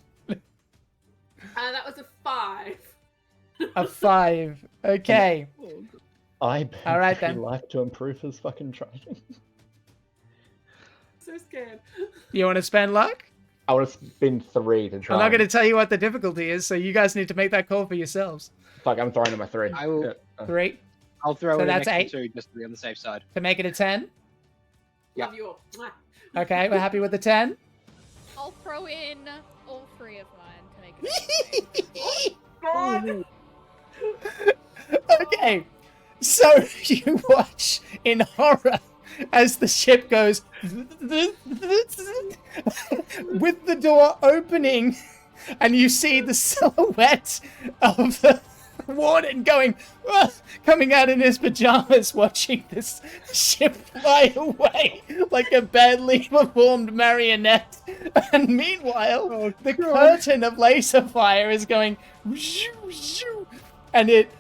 That was a 5. A 5. Okay. I bet All right, three then. life to improve his fucking Triton. So scared. You want to spend luck? I would have spent 3 to try. I'm not going to tell you what the difficulty is, so you guys need to make that call for yourselves. Fuck, I'm throwing in my 3. I will. Yeah. 3 I'll throw So in an that's extra 8. 2 just to be on the safe side. to make it a 10. Yeah. Love you all. Mwah. Okay, we're happy with the 10. I'll throw in all 3 of mine to make it. God! Okay, so you watch in horror as the ship goes with the door opening, and you see the silhouette of the warden coming out in his pajamas, watching this ship fly away like a badly performed marionette. And meanwhile, the curtain of laser fire is going, and it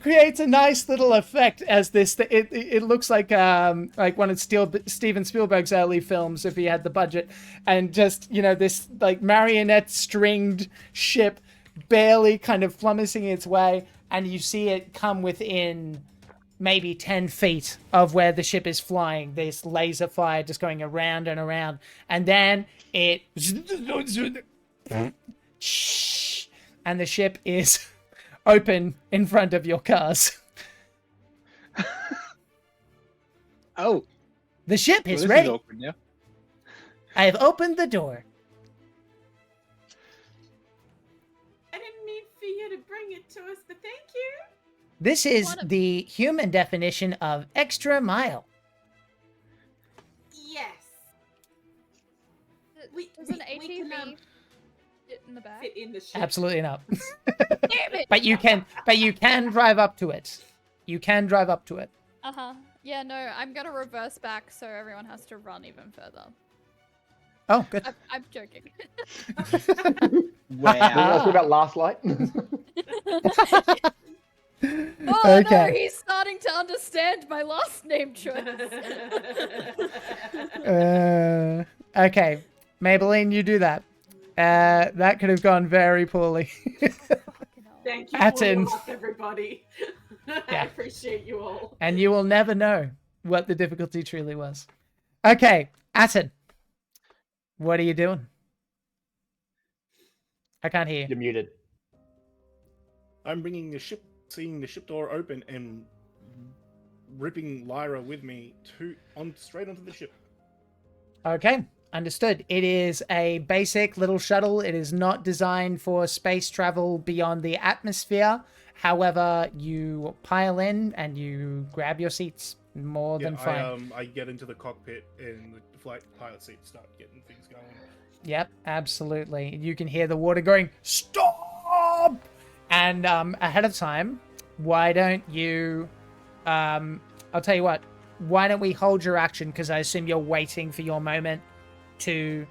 creates a nice little effect as this. It looks like one of Steven Spielberg's early films if he had the budget, and just this like marionette stringed ship barely kind of flummoxing its way, and you see it come within maybe 10 feet of where the ship is flying. This laser fire just going around and around, and then it and the ship is open in front of your cars. Oh. The ship Well, is this ready. is awkward now. I have opened the door. I didn't mean for you to bring it to us, but thank you. This is What a- the human definition of extra mile. Yes. Does an we can, ATV fit in the back? fit in the ship. Absolutely not. Damn it! But you can drive up to it. You can drive up to it. Uh-huh. Yeah, no, I'm gonna reverse back so everyone has to run even further. Oh, good. I'm joking. Wow. Ask me about last light. Oh no, Okay. he's starting to understand my last name choice. Okay. Maybelline, you do that. That could have gone very poorly. Thank you Atten. for your help, everybody. I Yeah. appreciate you all. And you will never know what the difficulty truly was. Okay, Atten. What are you doing? I can't hear you. You're muted. I'm bringing the ship, seeing the ship door open, and ripping Lyra with me straight onto the ship. Okay. Understood. It is a basic little shuttle. It is not designed for space travel beyond the atmosphere. However, you pile in and you grab your seats. More than fine. I get into the cockpit and the flight pilot seat start getting things going. Yep, absolutely. You can hear the water going, stop! And ahead of time, why don't you... I'll tell you what. Why don't we hold your action, because I assume you're waiting for your moment to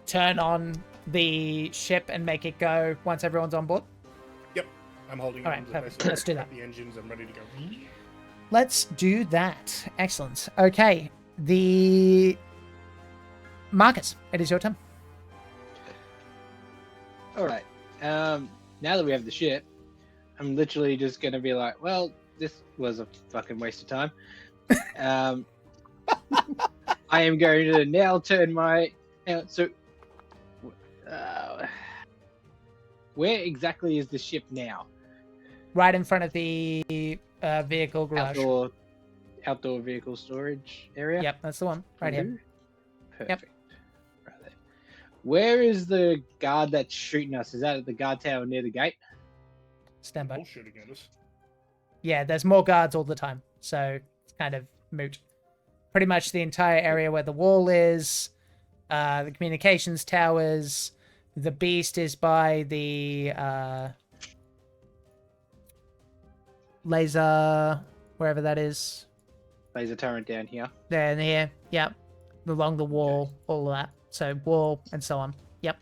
turn on the ship and make it go once everyone's on board? Yep, I'm holding All it. right, perfect. Let's do that. The engines, I'm ready to go. Let's do that. Excellent. Okay, Marcus, it is your turn. All right. Now that we have the ship, I'm literally just gonna be like, well, this was a fucking waste of time. I am going to now turn my. Where exactly is the ship now? Right in front of the vehicle garage. Outdoor vehicle storage area. Yep, that's the one. Right here. Perfect. Yep. Right there. Where is the guard that's shooting us? Is that at the guard tower near the gate? Stand by. All shooting at us. Yeah, there's more guards all the time, so it's kind of moot. Pretty much the entire area where the wall is, the communications towers, the beast is by the laser, wherever that is. Laser turret down here. There and here, yep. Along the wall, all of that. So wall and so on. Yep.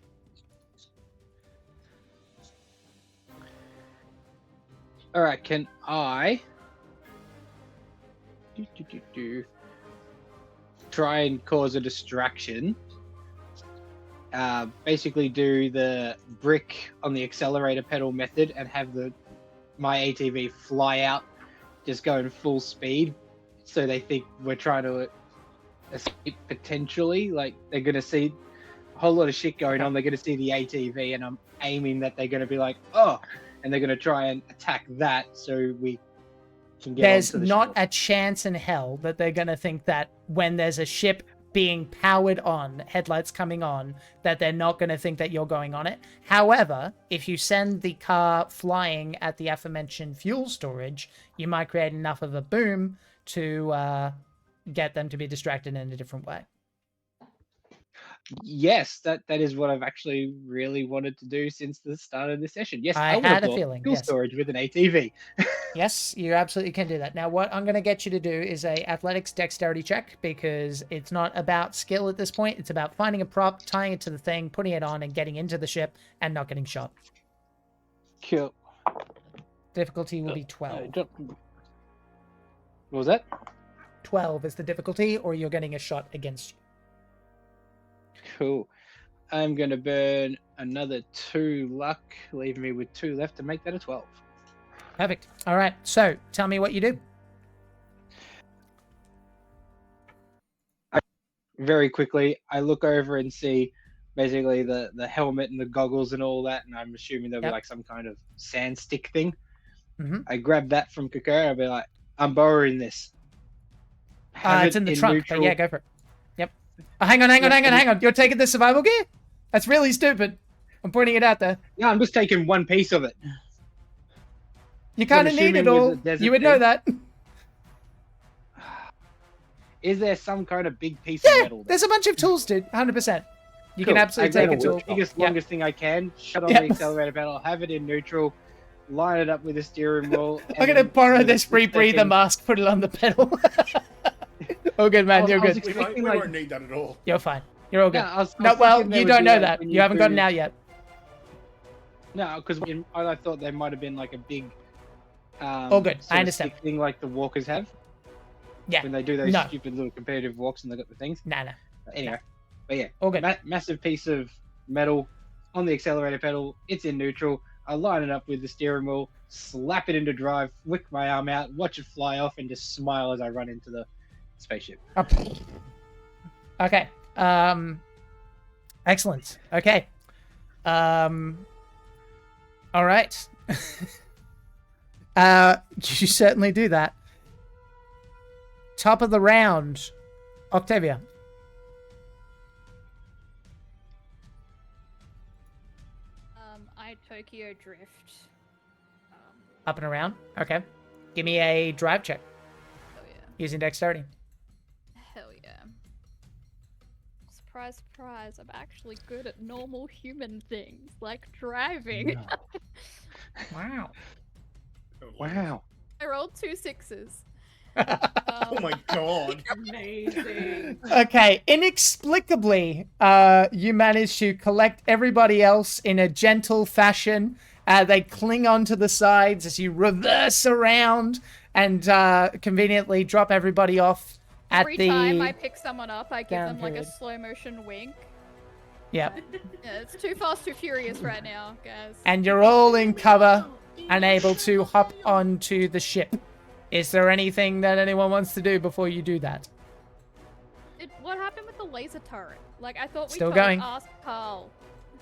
All right, can I try and cause a distraction? Basically do the brick on the accelerator pedal method and have my ATV fly out, just going full speed, so they think we're trying to escape potentially. Like, they're going to see a whole lot of shit going on. They're going to see the ATV, and I'm aiming that they're going to be like, oh, and they're going to try and attack that so we can get There's onto the not ship. a chance in hell that they're going to think that when there's a ship being powered on, headlights coming on, that they're not going to think that you're going on it. However, if you send the car flying at the aforementioned fuel storage, you might create enough of a boom to get them to be distracted in a different way. Yes, that is what I've actually really wanted to do since the start of this session. Yes, I would had have a bought feeling, fuel yes. storage with an ATV. Yes, you absolutely can do that. Now, what I'm going to get you to do is a athletics dexterity check, because it's not about skill at this point. It's about finding a prop, tying it to the thing, putting it on, and getting into the ship and not getting shot. Cool. Difficulty will be 12. What was that? 12 is the difficulty, or you're getting a shot against you. Cool. I'm going to burn another 2 luck, leaving me with 2 left to make that a 12. Perfect. All right. So tell me what you do. Very quickly, I look over and see basically the helmet and the goggles and all that, and I'm assuming there'll be like some kind of sand stick thing. Mm-hmm. I grab that from Kakura. I'll be like, I'm borrowing this. It's in the trunk, but yeah, go for it. Yep. Hang on. You're taking the survival gear? That's really stupid. I'm pointing it out there. Yeah, I'm just taking one piece of it. You kind of need it all. You would know that. Is there some kind of big piece of metal there? There's a bunch of tools, dude. 100%. You can absolutely take a tool. The biggest, longest thing I can, shut on the accelerator pedal, have it in neutral, line it up with the steering wheel. I'm going to borrow this rebreather mask, put it on the pedal. Oh, good, man. You're good. We won't need that at all. You're fine. You're all good. Yeah, No, well, you don't know that. You haven't gotten out yet. No, because I thought there might have been like a big all good. I understand. thing like the walkers have. Yeah. When they do those stupid little competitive walks and they got the things. No. Anyway, but yeah, all good. Massive piece of metal on the accelerator pedal. It's in neutral. I line it up with the steering wheel, slap it into drive, flick my arm out, watch it fly off, and just smile as I run into the spaceship. Okay. Excellent. Okay. All right. You certainly do that. Top of the round, Octavia. I Tokyo drift. Up and around. Okay. Give me a drive check Hell yeah. using dexterity. Hell yeah. Surprise, surprise, I'm actually good at normal human things, like driving. Wow. Wow. I rolled 2 6s. Oh my god. Amazing. Okay, inexplicably, you manage to collect everybody else in a gentle fashion. They cling onto the sides as you reverse around and conveniently drop everybody off at Every the... time I pick someone up, I give down them like a period. slow motion wink. Yep. Yeah, it's too fast, too furious right now, guys. And you're all in cover and able to hop onto the ship. Is there anything that anyone wants to do before you do that? What happened with the laser turret? Like, I thought we Still told going. asked Carl,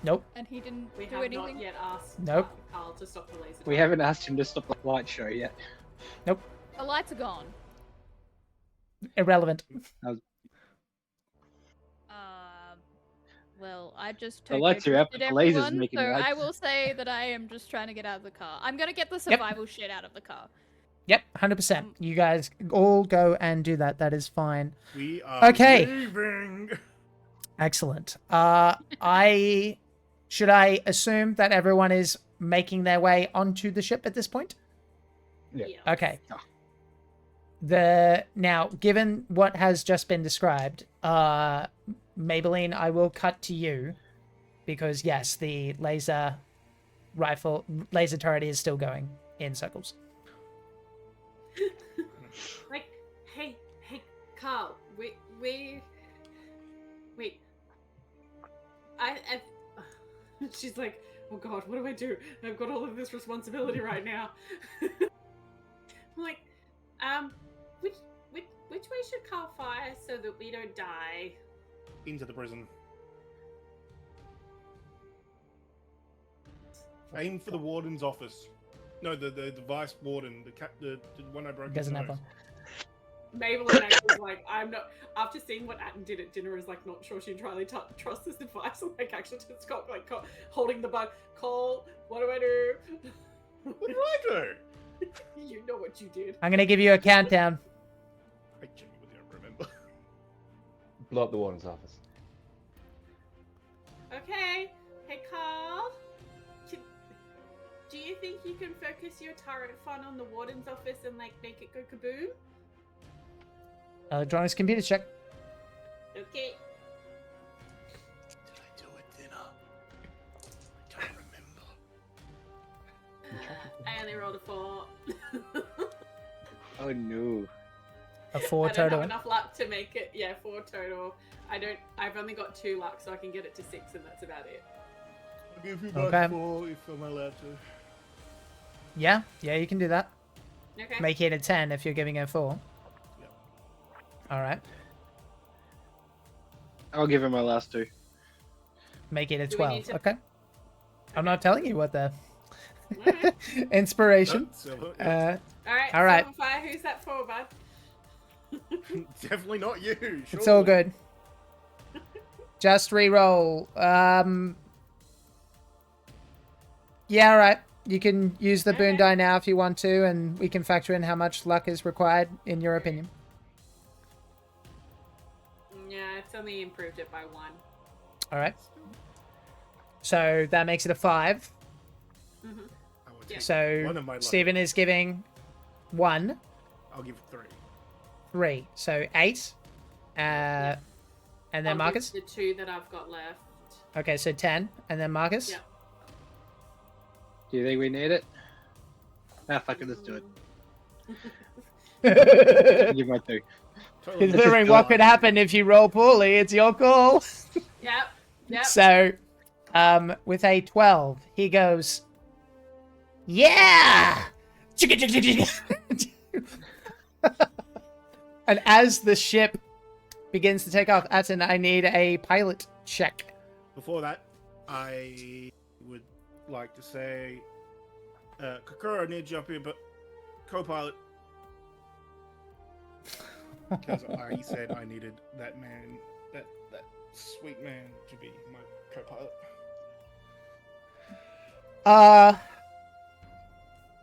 Nope. and he didn't We do have anything. not yet asked Nope. Carl to stop the laser. We haven't asked him to stop the light show yet. Nope. The lights are gone. Irrelevant. Well, I just The lights are up, drifted but the lasers everyone, making so lights. I will say that I am just trying to get out of the car. I'm gonna get the survival shit out of the car. Yep, 100%. You guys all go and do that. That is fine. We are Okay. leaving. Excellent. Should I assume that everyone is making their way onto the ship at this point? Yeah. Okay. Now, given what has just been described, Maybelline, I will cut to you because yes, the laser turret is still going in circles. Like, hey, Carl, wait. She's like, oh god, what do I do? I've got all of this responsibility right now. I'm like, which way should Carl fire so that we don't die? Into the prison. Aim for the warden's office. No, the vice warden, the one I broke his Doesn't have nose. one. Maybelline actually is like, I'm not. After seeing what Atten did at dinner, is like not sure she entirely trusts this advice. And like actually just got like holding the bug. Cole, what do I do? What did I do? You know what you did. I'm gonna give you a countdown. I genuinely don't remember. Blow up the warden's office. Okay. Hey, Carl. Do you think you can focus your turret fun on the warden's office and like make it go kaboom? Electronics computer check. Okay. Did I do it dinner? I don't remember. I only rolled a 4. Oh no. A 4 I don't total. have enough luck to make it. Yeah, 4 total. I've only got 2 luck, so I can get it to 6, and that's about it. I'll give you Okay. back 4 if I'm allowed to. Yeah, you can do that. Okay. Make it a 10 if you're giving it a 4. Yep. All right. I'll give him my last 2. Make it a Do we 12. need to- Okay. I'm not telling you what the Alright. inspiration. No, so, yeah. Alright. All right. Fire, who's that for, bud? Definitely not you. It's all surely. good. Just re-roll. Yeah, all right. You can use the boon Okay. die now if you want to, and we can factor in how much luck is required, in your opinion. Yeah, it's only improved it by 1. All right. So that makes it a 5. Mm-hmm. I will Yeah. take So one of my luck. Stephen is giving 1, I'll give 3. 3. So 8. And then Marcus? The 2 that I've got left. Okay, so 10. And then Marcus? Yeah. Do you think we need it? Ah, fuck it, let's do it. I'll give my 2. Totally. Considering what could happen if you roll poorly, it's your call. Yep. So, with a 12, he goes, yeah! And as the ship begins to take off, Atten, I need a pilot check. Before that, I would like to say, Kokoro, I need you up here, but co-pilot. Because I said I needed that man, that sweet man, to be my co-pilot. Uh,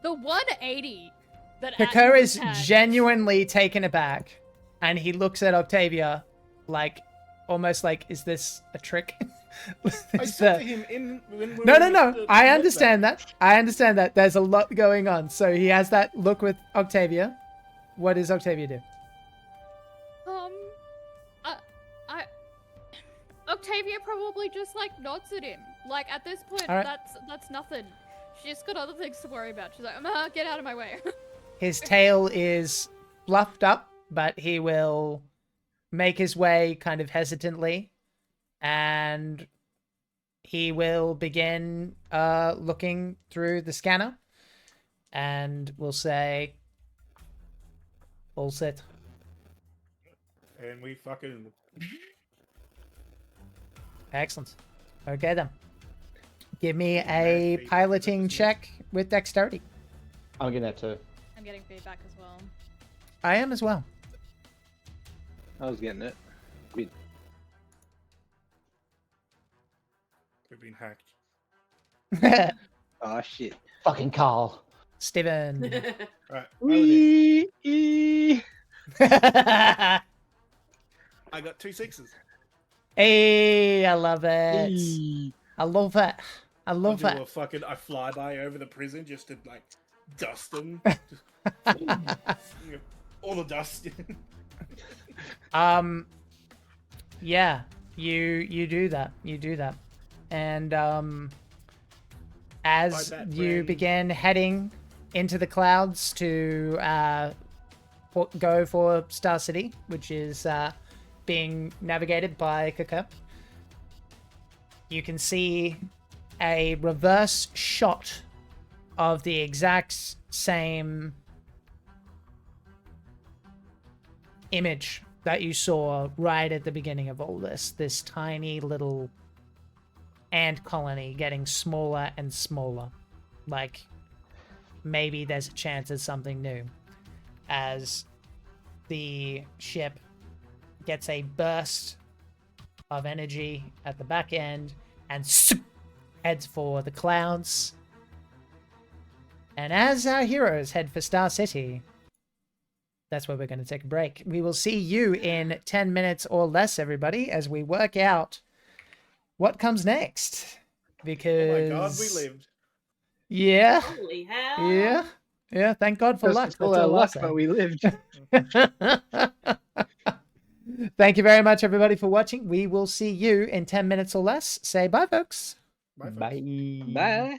The 180 that Kakar Atkin is just had. genuinely taken aback, and he looks at Octavia like, almost like, is this a trick? I said to him when we No, were no, in no. the I med understand bay, that. I understand that. There's a lot going on. So he has that look with Octavia. What does Octavia do? I, I, Octavia probably just like nods at him. Like at this point, All right. that's nothing. She's got other things to worry about. She's like, get out of my way. His tail is fluffed up, but he will make his way kind of hesitantly, and he will begin looking through the scanner, and will say, all set. and we fucking Excellent. Okay then. Give me Mad a feedback, piloting that was check with dexterity. I'm getting that too. I'm getting feedback as well. I am as well. I was getting it. we've been hacked. Oh shit. Fucking Carl. Steven. Right, Wee. I got 2 6s. Hey, I love it. Eee. I love it. I I'll love do it. a fucking flyby over the prison just to like dust them. All the dust. Yeah, you do that. You do that. And as By that you brand. begin heading into the clouds to go for Star City, which is being navigated by Kaka, you can see a reverse shot of the exact same image that you saw right at the beginning of all this tiny little ant colony getting smaller and smaller. Like, maybe there's a chance of something new. As the ship gets a burst of energy at the back end and heads for the clouds. And as our heroes head for Star City, that's where we're going to take a break. We will see you in 10 minutes or less, everybody, as we work out what comes next. Because... Oh my god, we lived. Yeah. Holy hell. Yeah. Yeah. Thank God for luck. It's all That's our all I'll luck, say. but we lived. Thank you very much, everybody, for watching. We will see you in 10 minutes or less. Say bye, folks. Bye, folks. Bye. Bye.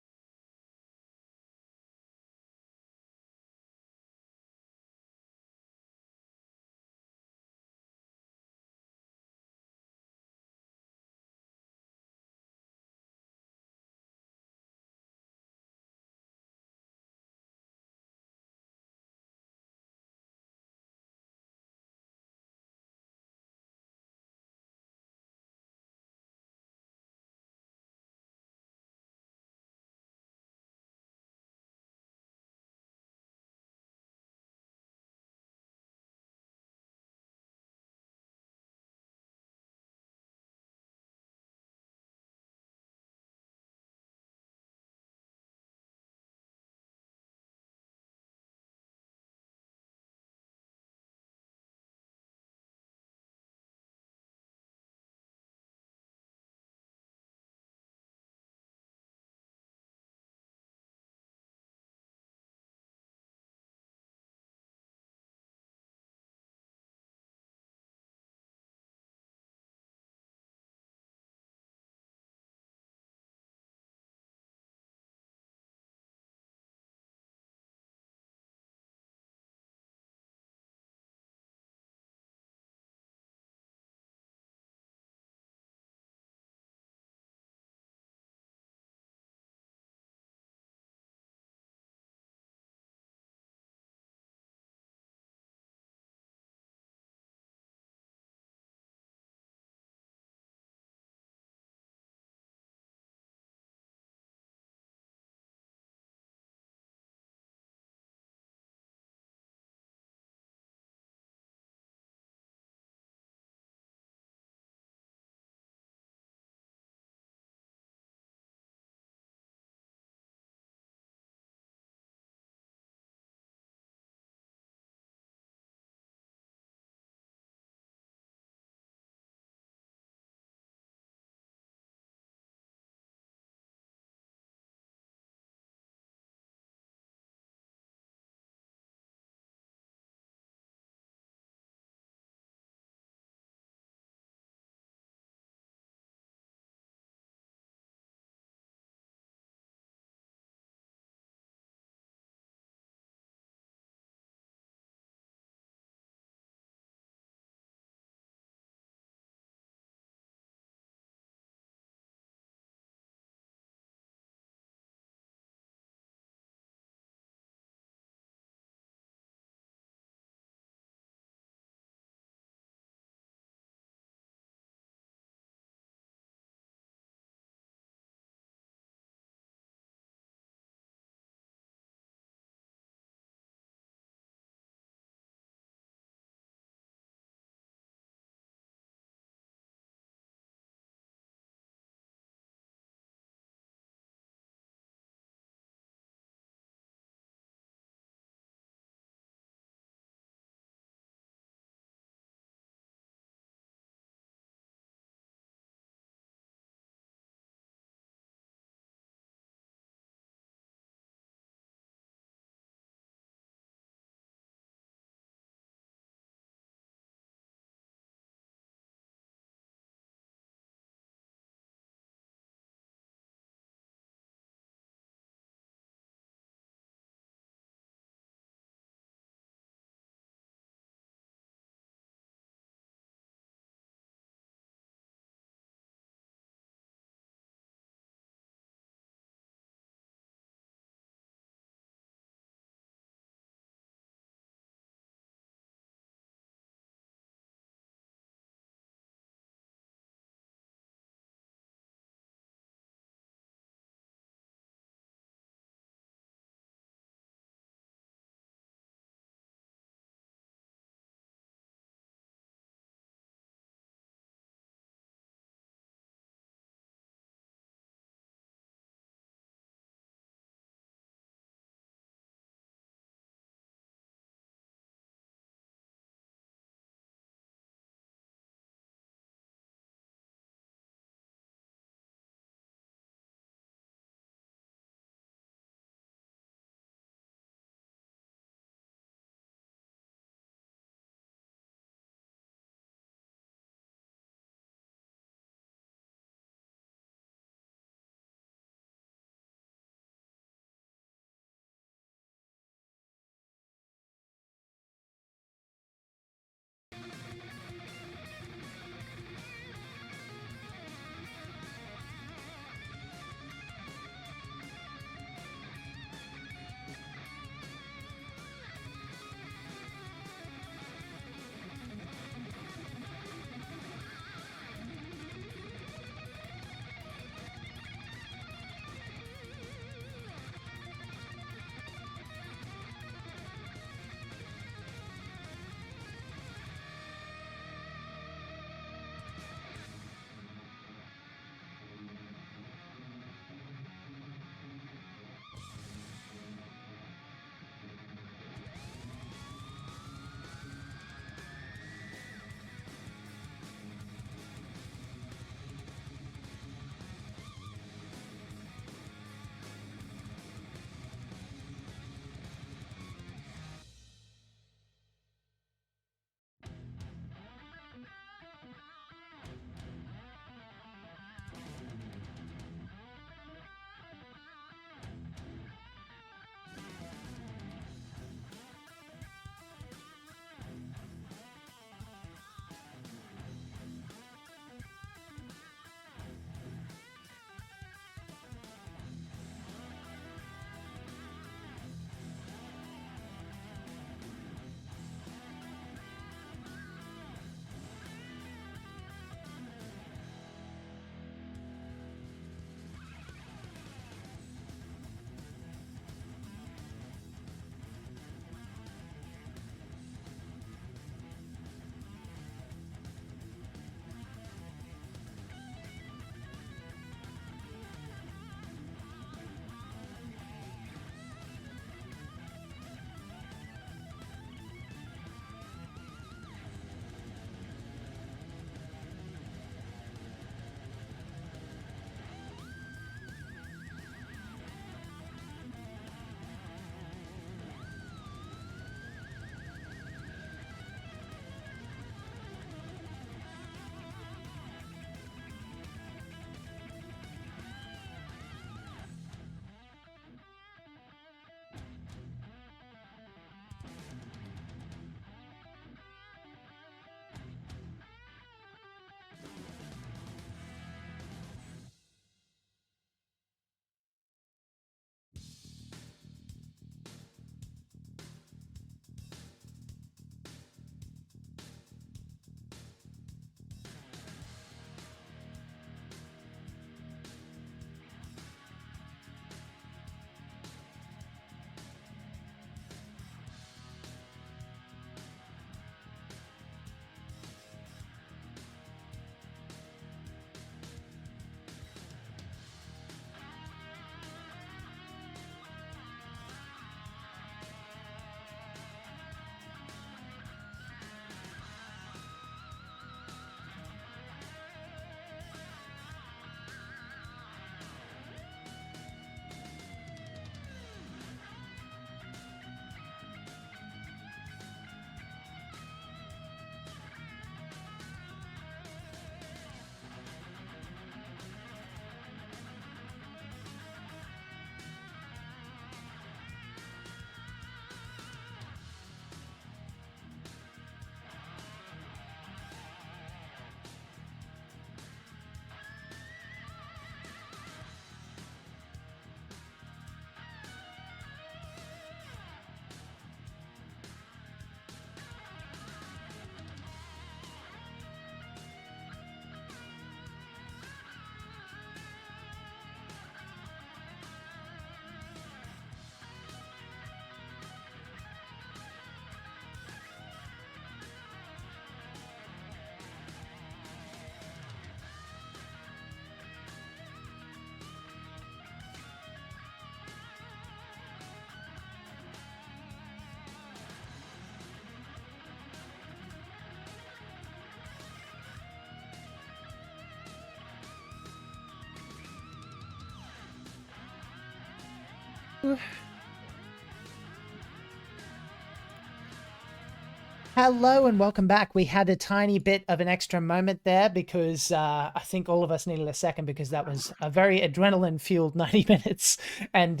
Hello and welcome back. We had a tiny bit of an extra moment there because I think all of us needed a second because that was a very adrenaline-fueled 90 minutes. And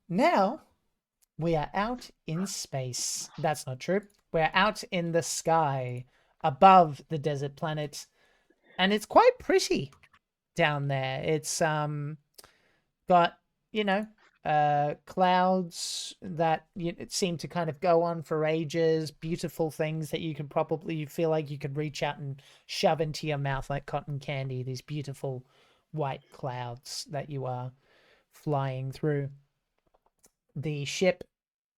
now we are out in space. That's not true. We're out in the sky above the desert planet. And it's quite pretty down there. It's got, clouds that seem to kind of go on for ages, beautiful things that you could probably feel like you could reach out and shove into your mouth like cotton candy, these beautiful white clouds that you are flying through. The ship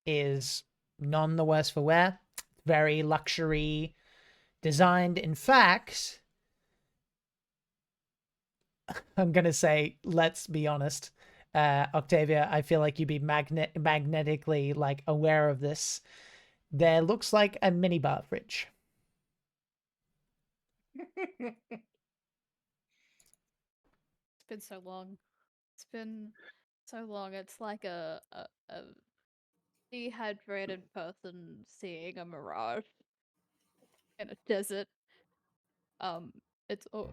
is none the worse for wear, very luxury designed. In fact, I'm going to say, let's be honest, Octavia, I feel like you'd be magnetically like aware of this. There looks like a minibar fridge. It's been so long. It's been so long. It's like a dehydrated person seeing a mirage in a desert.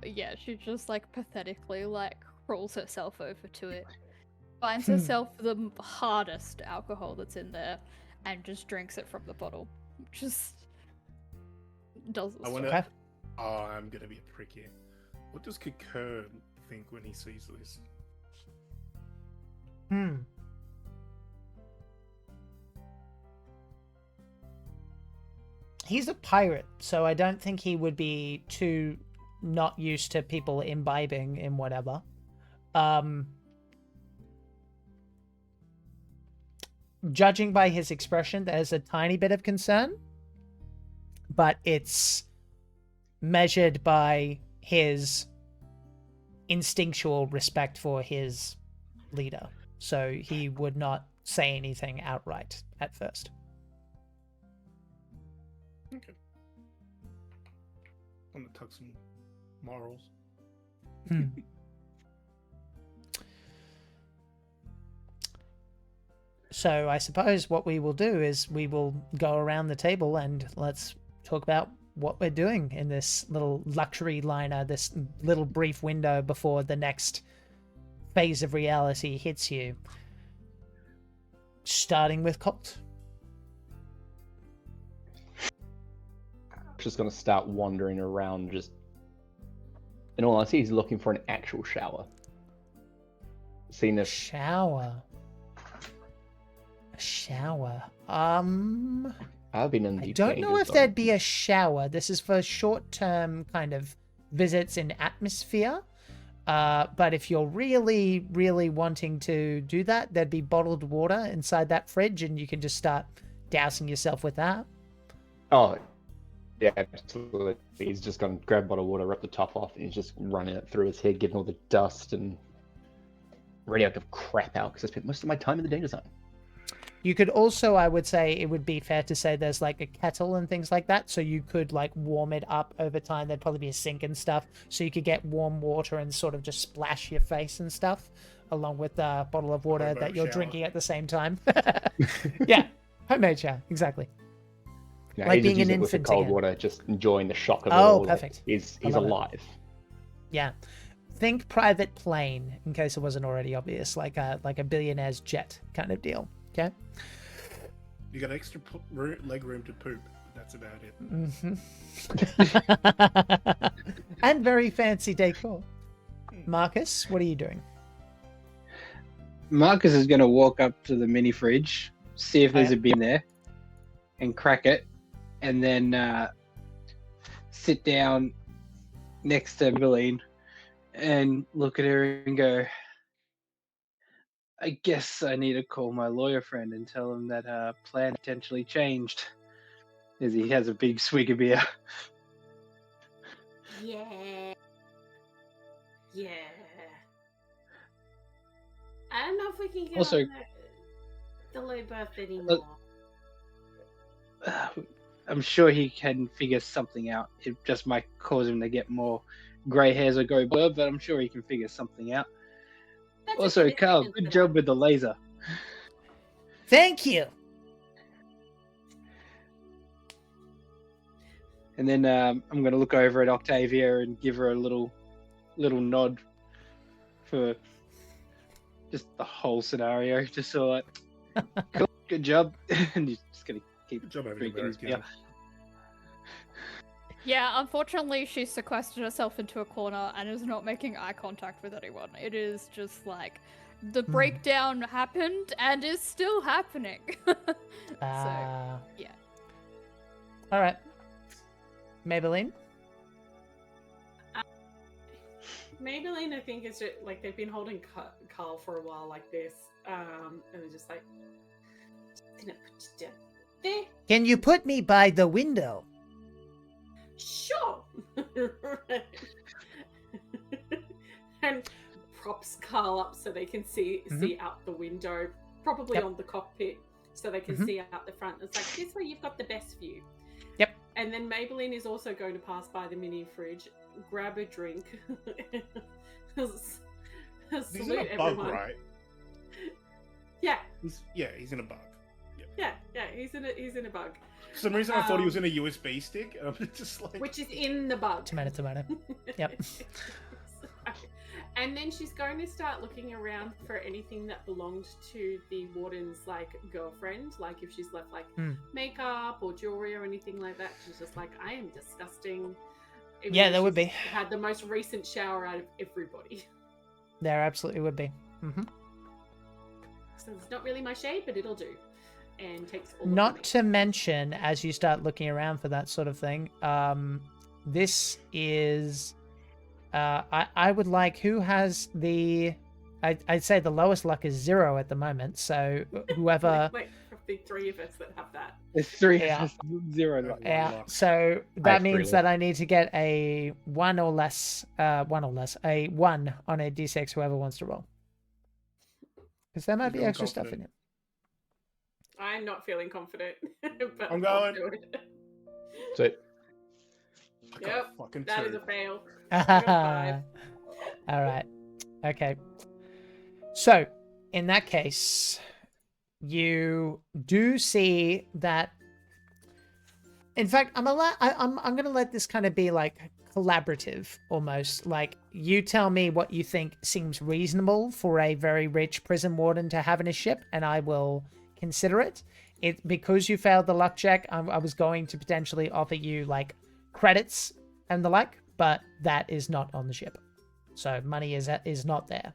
Yeah, she just like pathetically like crawls herself over to it, finds herself the hardest alcohol that's in there, and just drinks it from the bottle. Just does this. Okay. Oh, I'm gonna be a prick here. What does Kakern think when he sees this? He's a pirate, so I don't think he would be too not used to people imbibing in whatever. Judging by his expression, there's a tiny bit of concern, but it's measured by his instinctual respect for his leader. So he would not say anything outright at first. Okay. I'm gonna tuck some morals. So I suppose what we will do is we will go around the table and let's talk about what we're doing in this little luxury liner, this little brief window before the next phase of reality hits you. Starting with Colt. Just gonna start wandering around. Just in all honesty, he's looking for an actual shower. Seen this Shower. A shower. I've been in the I don't know danger if zone. there'd be a shower. This is for short-term kind of visits in atmosphere. But if you're really, really wanting to do that, there'd be bottled water inside that fridge, and you can just start dousing yourself with that. Oh, yeah, absolutely. He's just gonna grab a bottle of water, rip the top off, and he's just running it through his head, getting all the dust and ready to crap out because I spent most of my time in the danger zone. You could also, I would say, it would be fair to say there's like a kettle and things like that, so you could like warm it up over time. There'd probably be a sink and stuff, so you could get warm water and sort of just splash your face and stuff, along with the bottle of water that you're drinking at the same time. Yeah, homemade shower, exactly. No, Like he's being just an using it with the infant cold again. water, just enjoying the shock of it Oh, all. perfect. He's I love it. alive. Yeah, think private plane, in case it wasn't already obvious, like a billionaire's jet kind of deal. Okay. You got extra leg room to poop. That's about it. And very fancy decor. Marcus, what are you doing? Marcus is going to walk up to the mini fridge, see if there's a beer in there, and crack it, and then sit down next to Billeen and look at her and go, I guess I need to call my lawyer friend and tell him that her plan potentially changed. As he has a big swig of beer. Yeah. Yeah. I don't know if we can get Also- on the low berth anymore. I'm sure he can figure something out. It just might cause him to get more grey hairs or go blur, but I'm sure he can figure something out. That's Also, okay, Carl, we can good do job with the laser. Thank you. And then I'm going to look over at Octavia and give her a little nod for just the whole scenario. Just sort of like, cool, good job. And he's just going to keep Good job having a drinking his bear, beer. Yeah, unfortunately, she's sequestered herself into a corner and is not making eye contact with anyone. It is just like the breakdown happened and is still happening. Yeah. All right. Maybelline? Maybelline, I think, is just, like they've been holding Carl for a while like this, and they're just like, just gonna put you down there. Can you put me by the window? Sure. And props Carl up so they can see out the window, probably on the cockpit, so they can see out the front. It's like, this way you've got the best view. Yep. And then Maybelline is also going to pass by the mini fridge, grab a drink, He's salute in a bug, everyone. right? Yeah, He's in a bug. yeah, he's in a bug, For some reason, I thought he was in a USB stick, and I'm just like... which is in the bug. Tomato. Yep. And then she's going to start looking around for anything that belonged to the warden's like girlfriend, like if she's left like makeup or jewelry or anything like that. She's just like, I am disgusting. Even Yeah, though there would she's be. had the most recent shower out of everybody. There absolutely would be. So it's not really my shade, but it'll do. And takes all Not of the to mention, as you start looking around for that sort of thing, this is... I would like, who has the... I'd say the lowest luck is 0 at the moment, so whoever... like the 3 of us that have that. There's 3 Yeah. 0 luck. Yeah, so that have means three that I need to get a 1 or less, a 1 on a d6, whoever wants to roll. Because there might You're be feeling extra stuff in it. I'm not feeling confident, but I'm I'll going. do it. So I got a Yep, fucking that is 2. a fail. I got 5. All right. Okay. So, in that case, you do see that. In fact, I'm going to let this kind of be like collaborative almost. Like, you tell me what you think seems reasonable for a very rich prison warden to have in his ship, and I will consider it. Because you failed the luck check, I was going to potentially offer you like credits and the like, but that is not on the ship. So money is not there.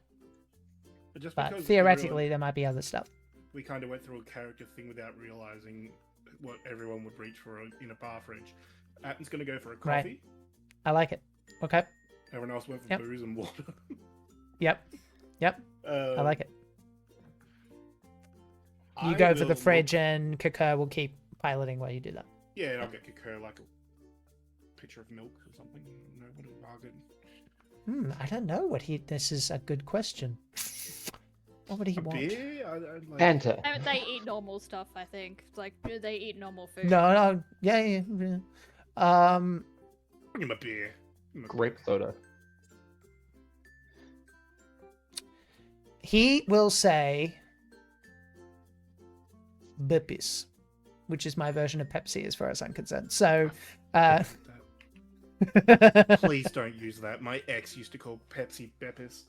Just But because theoretically, there might be other stuff. we kind of went through a character thing without realizing what everyone would reach for in a bar fridge. Atten's going to go for a Right. coffee. I like it. Okay. Everyone else went for Yep. booze and water. Yep. I like it. You I go for the will fridge, look- and Kakar will keep piloting while you do that. Yeah, and I'll get Kakar like a pitcher of milk or something. No, what a bargain. I don't know what he. This is a good question. What would he A want? beer? I'd like... Fanta. They eat normal stuff, I think. Like, they eat normal food. No. Yeah. Bring him a beer. Give him a Grape soda. He will say Bipis, which is my version of Pepsi as far as I'm concerned. So, Please don't use that. My ex used to call Pepsi Beppis.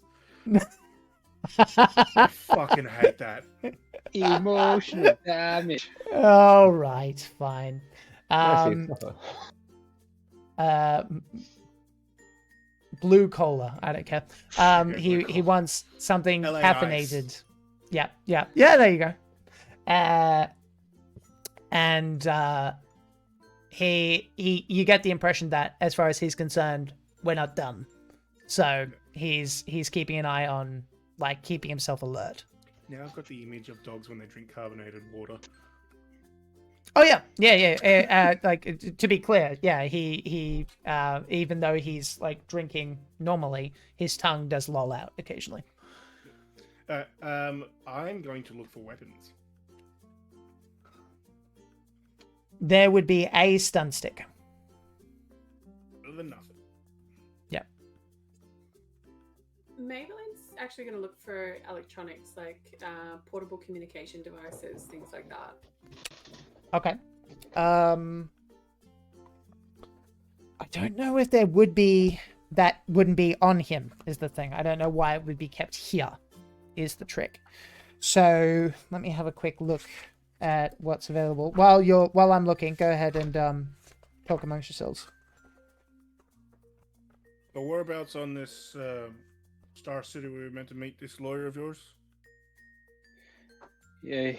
I fucking hate that. Emotional damage. all right, fine. Nice. Blue cola. I don't care. Okay, blue He cola. wants something LA caffeinated. Ice. Yeah. There you go. And you get the impression that, as far as he's concerned, we're not done. So he's keeping an eye on, like, keeping himself alert. Now I've got the image of dogs when they drink carbonated water. Oh yeah. Like, to be clear, yeah, he even though he's like drinking normally, his tongue does loll out occasionally. I'm going to look for weapons. There would be a stun stick. Better than nothing. Yep. Maybelline's actually going to look for electronics, like portable communication devices, things like that. Okay. I don't know if there would be... That wouldn't be on him, is the thing. I don't know why it would be kept here, is the trick. So, let me have a quick look at what's available. While I'm looking, go ahead and talk amongst yourselves. The whereabouts on this Star City we were meant to meet this lawyer of yours? Yeah,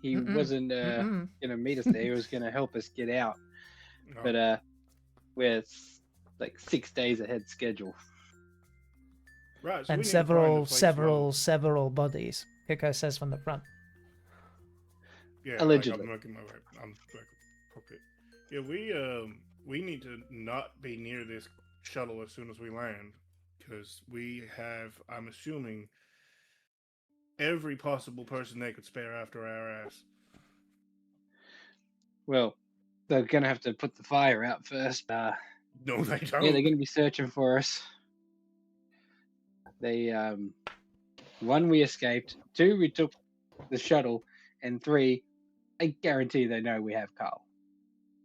he wasn't going to meet us there. He was going to help us get out. No. But we're like 6 days ahead schedule. Right, so And we need to find a place several bodies. Kiko says from the front. Yeah, Allegedly. I'm working my way. I'm working properly. Yeah, we need to not be near this shuttle as soon as we land, because we have, I'm assuming, every possible person they could spare after our ass. Well, they're going to have to put the fire out first. No, they don't. Yeah, they're going to be searching for us. They, 1, we escaped. 2, we took the shuttle. And 3, I guarantee they know we have Carl.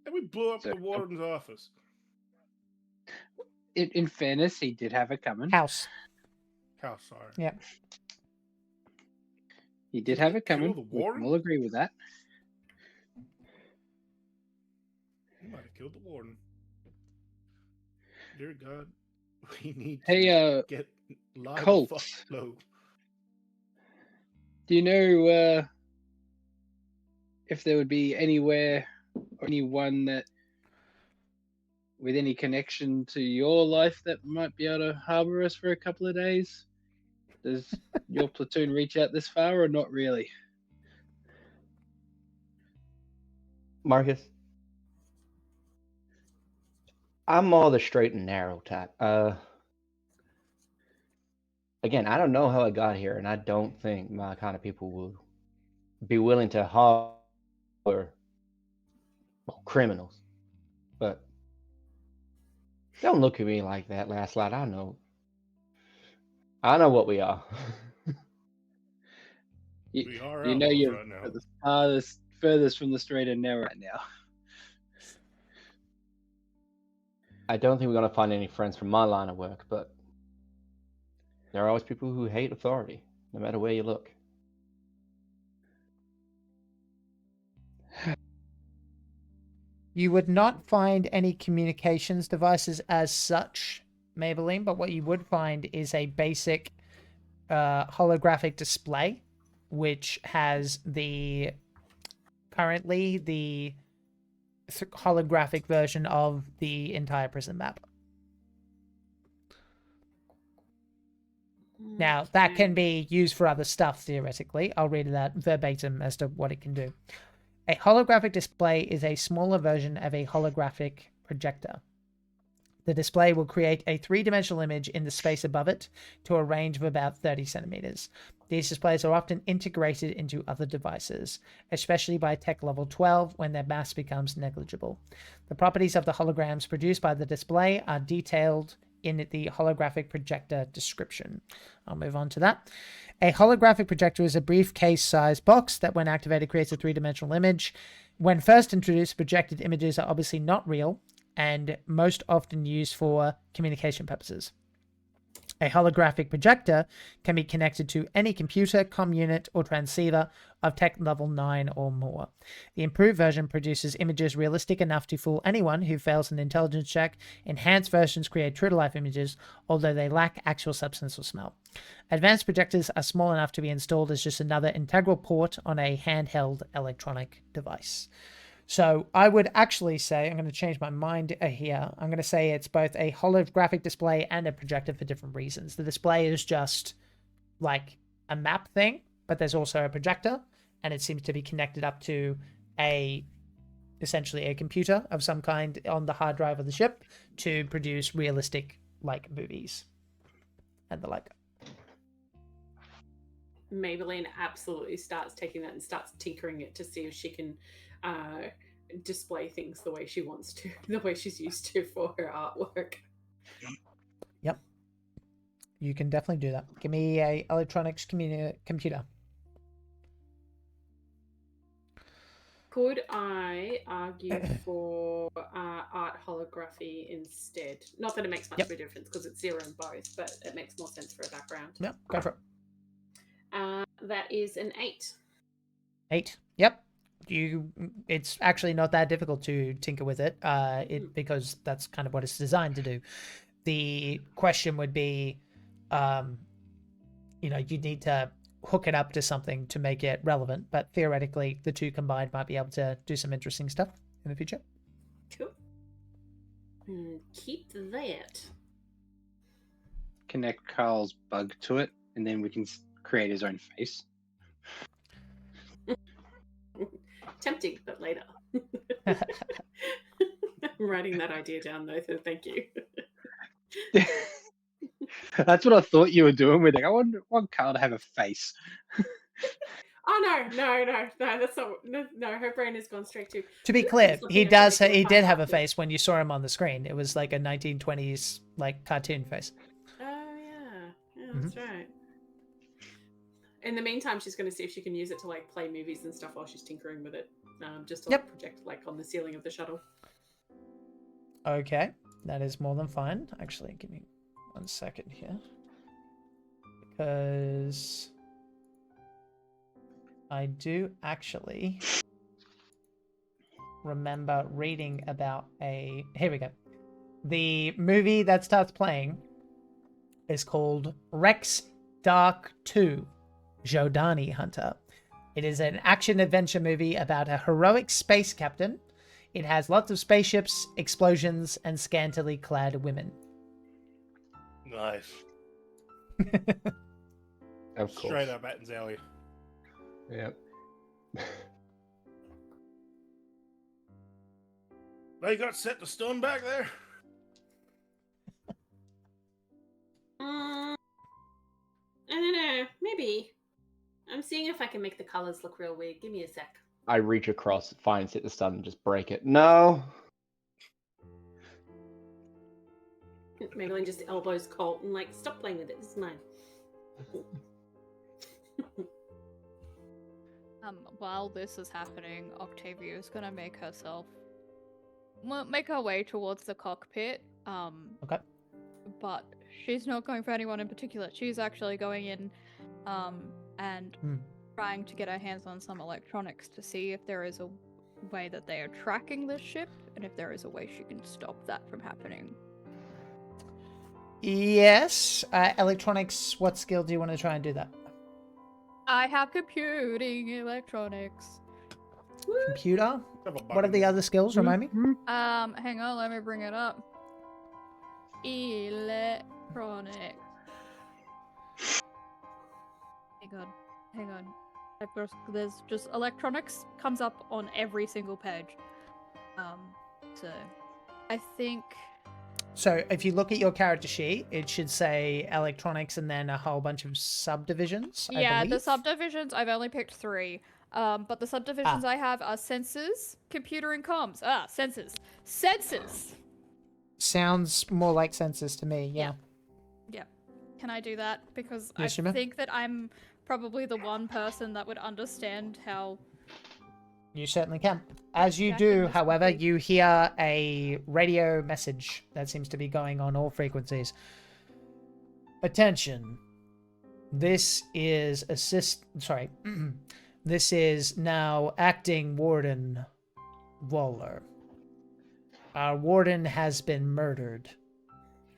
And we blew up So- the warden's office. In fairness, he did have it coming. House. How sorry. Yeah. He did Did have we it coming. kill the We warden? can all agree with that. You might have killed the warden. Dear God, we need to Hey, get live Colt. fuck low. Do you know if there would be anywhere or anyone that with any connection to your life that might be able to harbor us for a couple of days? Does your platoon reach out this far or not really? Marcus, I'm more the straight and narrow type. Again, I don't know how I got here, and I don't think my kind of people will be willing to harbor criminals. But don't look at me like that, last light. I know what we are. We are You know outlaws you're right now. at the furthest from the straight and narrow right now. I don't think we're gonna find any friends from my line of work, but there are always people who hate authority, no matter where you look. You would not find any communications devices as such, Maybelline, but what you would find is a basic holographic display, which has currently the holographic version of the entire prison map. Now, that can be used for other stuff, theoretically. I'll read that verbatim as to what it can do. A holographic display is a smaller version of a holographic projector. The display will create a three-dimensional image in the space above it to a range of about 30 centimeters. These displays are often integrated into other devices, especially by tech level 12 when their mass becomes negligible. The properties of the holograms produced by the display are detailed in the holographic projector description. I'll move on to that. A holographic projector is a briefcase-sized box that, when activated, creates a three-dimensional image. When first introduced, projected images are obviously not real and most often used for communication purposes. A holographic projector can be connected to any computer, comm unit, or transceiver of tech level 9 or more. The improved version produces images realistic enough to fool anyone who fails an intelligence check. Enhanced versions create true-to-life images, although they lack actual substance or smell. Advanced projectors are small enough to be installed as just another integral port on a handheld electronic device. So I would actually say, I'm going to change my mind here. I'm going to say it's both a holographic display and a projector for different reasons. The display is just like a map thing, but there's also a projector, and it seems to be connected up to essentially a computer of some kind on the hard drive of the ship to produce realistic like movies and the like. Maybelline absolutely starts taking that and starts tinkering it to see if she can display things the way she wants to, the way she's used to for her artwork. Yep. You can definitely do that. Give me a electronics computer. Could I argue for art holography instead? Not that it makes much of a difference because it's 0 in both, but it makes more sense for a background. Yep, go for it. That is an 8. 8. Yep. It's actually not that difficult to tinker with it, because that's kind of what it's designed to do. The question would be, you need to hook it up to something to make it relevant, but theoretically the two combined might be able to do some interesting stuff in the future. Cool. Keep that. Connect Carl's bug to it, and then we can create his own face. Tempting, but later. I'm writing that idea down though, so thank you. That's what I thought you were doing with it. I want Carl to have a face. Oh no, that's not. No, her brain has gone straight to. To be clear, he did have a face when you saw him on the screen. It was like a 1920s like cartoon face. Oh yeah, that's right. In the meantime, she's going to see if she can use it to like play movies and stuff while she's tinkering with it, just to like, project like on the ceiling of the shuttle. Okay, that is more than fine. Actually, give me 1 second here, because I do actually remember reading about here we go. The movie that starts playing is called Rex Dark 2, Jodani Hunter. It is an action-adventure movie about a heroic space captain. It has lots of spaceships, explosions, and scantily clad women. Nice. Of course. Straight up Atten's alley. Yep. They got set to stone back there? I don't know. Maybe. I'm seeing if I can make the colors look real weird. Give me a sec. I reach across, find set the stun, and just break it. No. Maybelline just elbows Colt and like, stop playing with it. This is mine. While this is happening, Octavia is gonna make her way towards the cockpit. Okay. But she's not going for anyone in particular. She's actually going in, and trying to get her hands on some electronics to see if there is a way that they are tracking this ship, and if there is a way she can stop that from happening. Yes. Electronics, what skill do you want to try and do that? I have computing electronics. Computer? What are the other skills? Remind me? Hang on, let me bring it up. Electronics. Hang on. There's just electronics comes up on every single page. So I think. So if you look at your character sheet, it should say electronics and then a whole bunch of subdivisions. Yeah, the subdivisions, I've only picked 3. But the subdivisions I have are sensors, computer, and comms. Sensors. Sensors! Sounds more like sensors to me, yeah. Yeah. Can I do that? Because yes, I think that I'm probably the one person that would understand how... You certainly can. As you do, however, you hear a radio message that seems to be going on all frequencies. Attention. This is this is now Acting Warden Waller. Our warden has been murdered,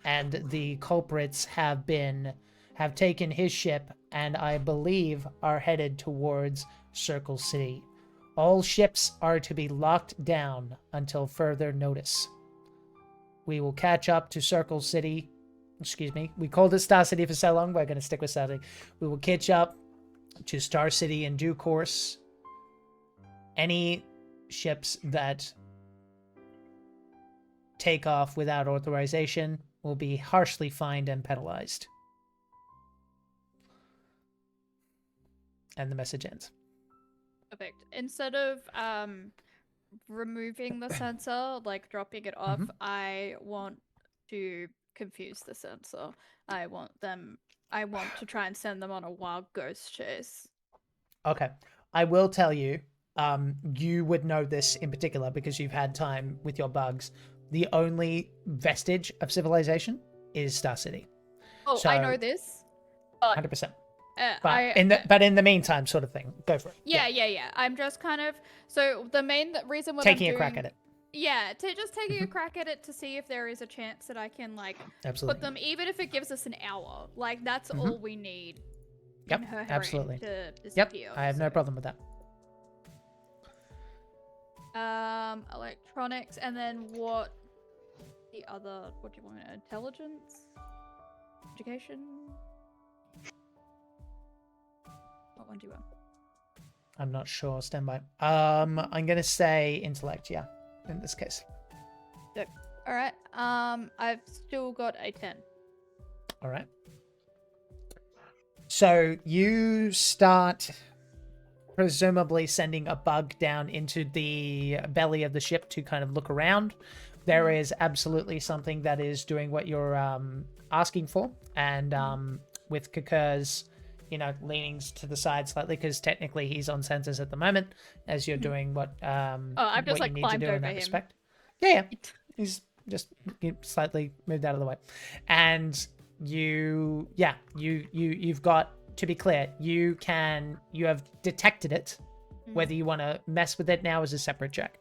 and the culprits have taken his ship and I believe are headed towards Circle City. All ships are to be locked down until further notice. We will catch up to Circle City. Excuse me. We called it Star City for so long, we're going to stick with Star City. We will catch up to Star City in due course. Any ships that take off without authorization will be harshly fined and penalized. And the message ends. Perfect. Instead of removing the sensor, like dropping it off, I want to confuse the sensor. I want to try and send them on a wild ghost chase. Okay. I will tell you, you would know this in particular because you've had time with your bugs. The only vestige of civilization is Star City. Oh, So, I know this. But 100%. I But in the meantime, sort of thing. Go for it. yeah. I'm just kind of the main reason what Taking I'm a crack at it. Yeah, just taking a crack at it to see if there is a chance that I can like Absolutely. put them, even if it gives us an hour. Like that's all we need. Yep, in her absolutely. To Yep, disappear, I have no so. problem with that. Electronics, and then what? The other, what do you want? Intelligence, education. What one do you want? I'm not sure. Stand by. I'm gonna say intellect. Yeah, in this case. All right. I've still got a 10. All right. So you start presumably sending a bug down into the belly of the ship to kind of look around. There is absolutely something that is doing what you're asking for, and with Kakur's, leanings to the side slightly because technically he's on sensors at the moment as you're doing what I've just what you like need to climbed do in over that him. respect. Yeah, he's just slightly moved out of the way, and you've got, to be clear, you have detected it. Whether you want to mess with it now is a separate check.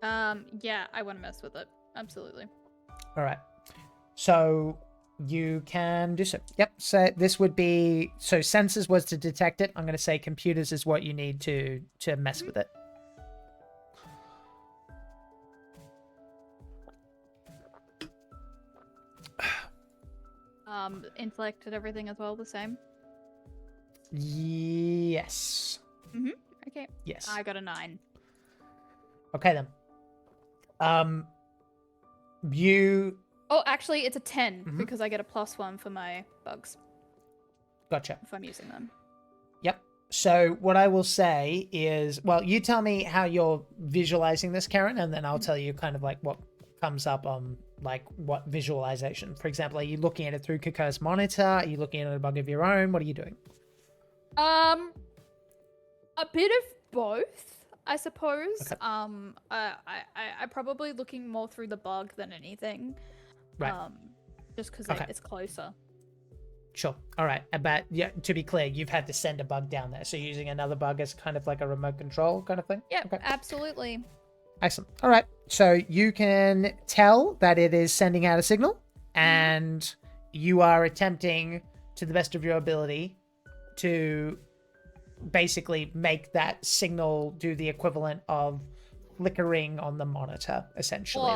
Yeah, I want to mess with it. Absolutely. All right. So you can do so. Yep. So this would be, so sensors was to detect it. I'm going to say computers is what you need to mess with it. Intellect and everything as well, the same. Yes. Okay. Yes. I got a 9. Okay then. You. Oh, actually, it's a 10 because I get a +1 for my bugs Gotcha. if I'm using them. Yep. So what I will say is, well, you tell me how you're visualizing this, Karen, and then I'll tell you kind of like what comes up on like what visualization. For example, are you looking at it through Kakur's monitor? Are you looking at a bug of your own? What are you doing? A bit of both, I suppose. Okay. I'm probably looking more through the bug than anything. Right. Just because Okay. it's closer. Sure. All right. But yeah, to be clear, you've had to send a bug down there. So you're using another bug as kind of like a remote control kind of thing? Yep, Okay. absolutely. Excellent. All right. So you can tell that it is sending out a signal, and you are attempting to the best of your ability to basically make that signal do the equivalent of flickering on the monitor, essentially.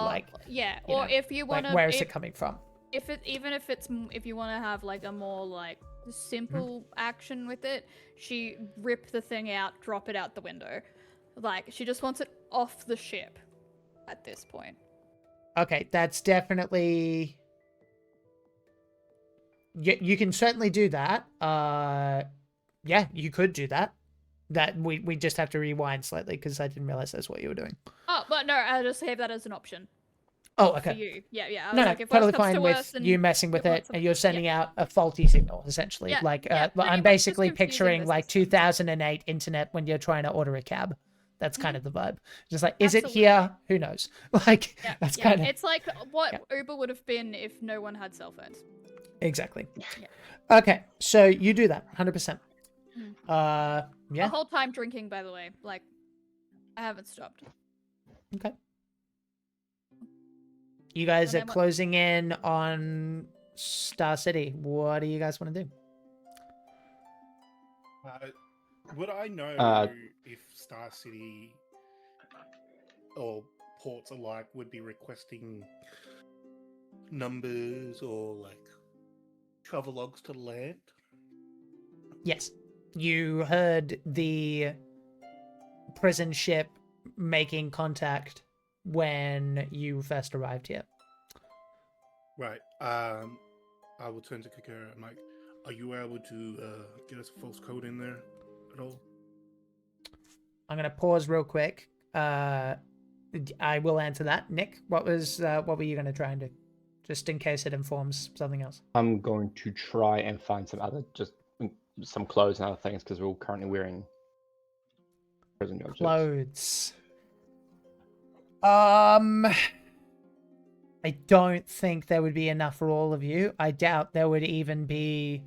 Or if you want to, where is it coming from? If you want to have like a more like simple action with it, she rip the thing out, drop it out the window. Like she just wants it off the ship at this point. Okay, that's definitely. You can certainly do that. Yeah, you could do that. That we just have to rewind slightly because I didn't realize that's what you were doing. Oh, but no, I'll just have that as an option. Oh, For okay. you. Yeah. No, like, if totally worst comes fine to with worst, then you messing with it it, wants and you're sending out a faulty signal, essentially. Yeah, Like, yeah, pretty I'm much just basically confusing picturing the like system. 2008 internet when you're trying to order a cab. That's kind of the vibe. Just like, is it here? Who knows? Like, that's kind of. It's like what Uber would have been if no one had cell phones. Exactly. Yeah. Okay, so you do that 100%. The Yeah. whole time drinking, by the way. Like, I haven't stopped. Okay. You guys And are then what- closing in on Star City. What do you guys want to do? Would I know if Star City or ports alike would be requesting numbers or like travel logs to land? Yes. You heard the prison ship making contact when you first arrived here. Right. I will turn to Kakur. I'm like, are you able to get us a false code in there at all? I'm gonna pause real quick. I will answer that. Nick, what were you gonna try and do? just in case it informs something else. I'm going to try and find some clothes and other things because we're all currently wearing prison jumpsuits. Clothes. I don't think there would be enough for all of you. I doubt there would even be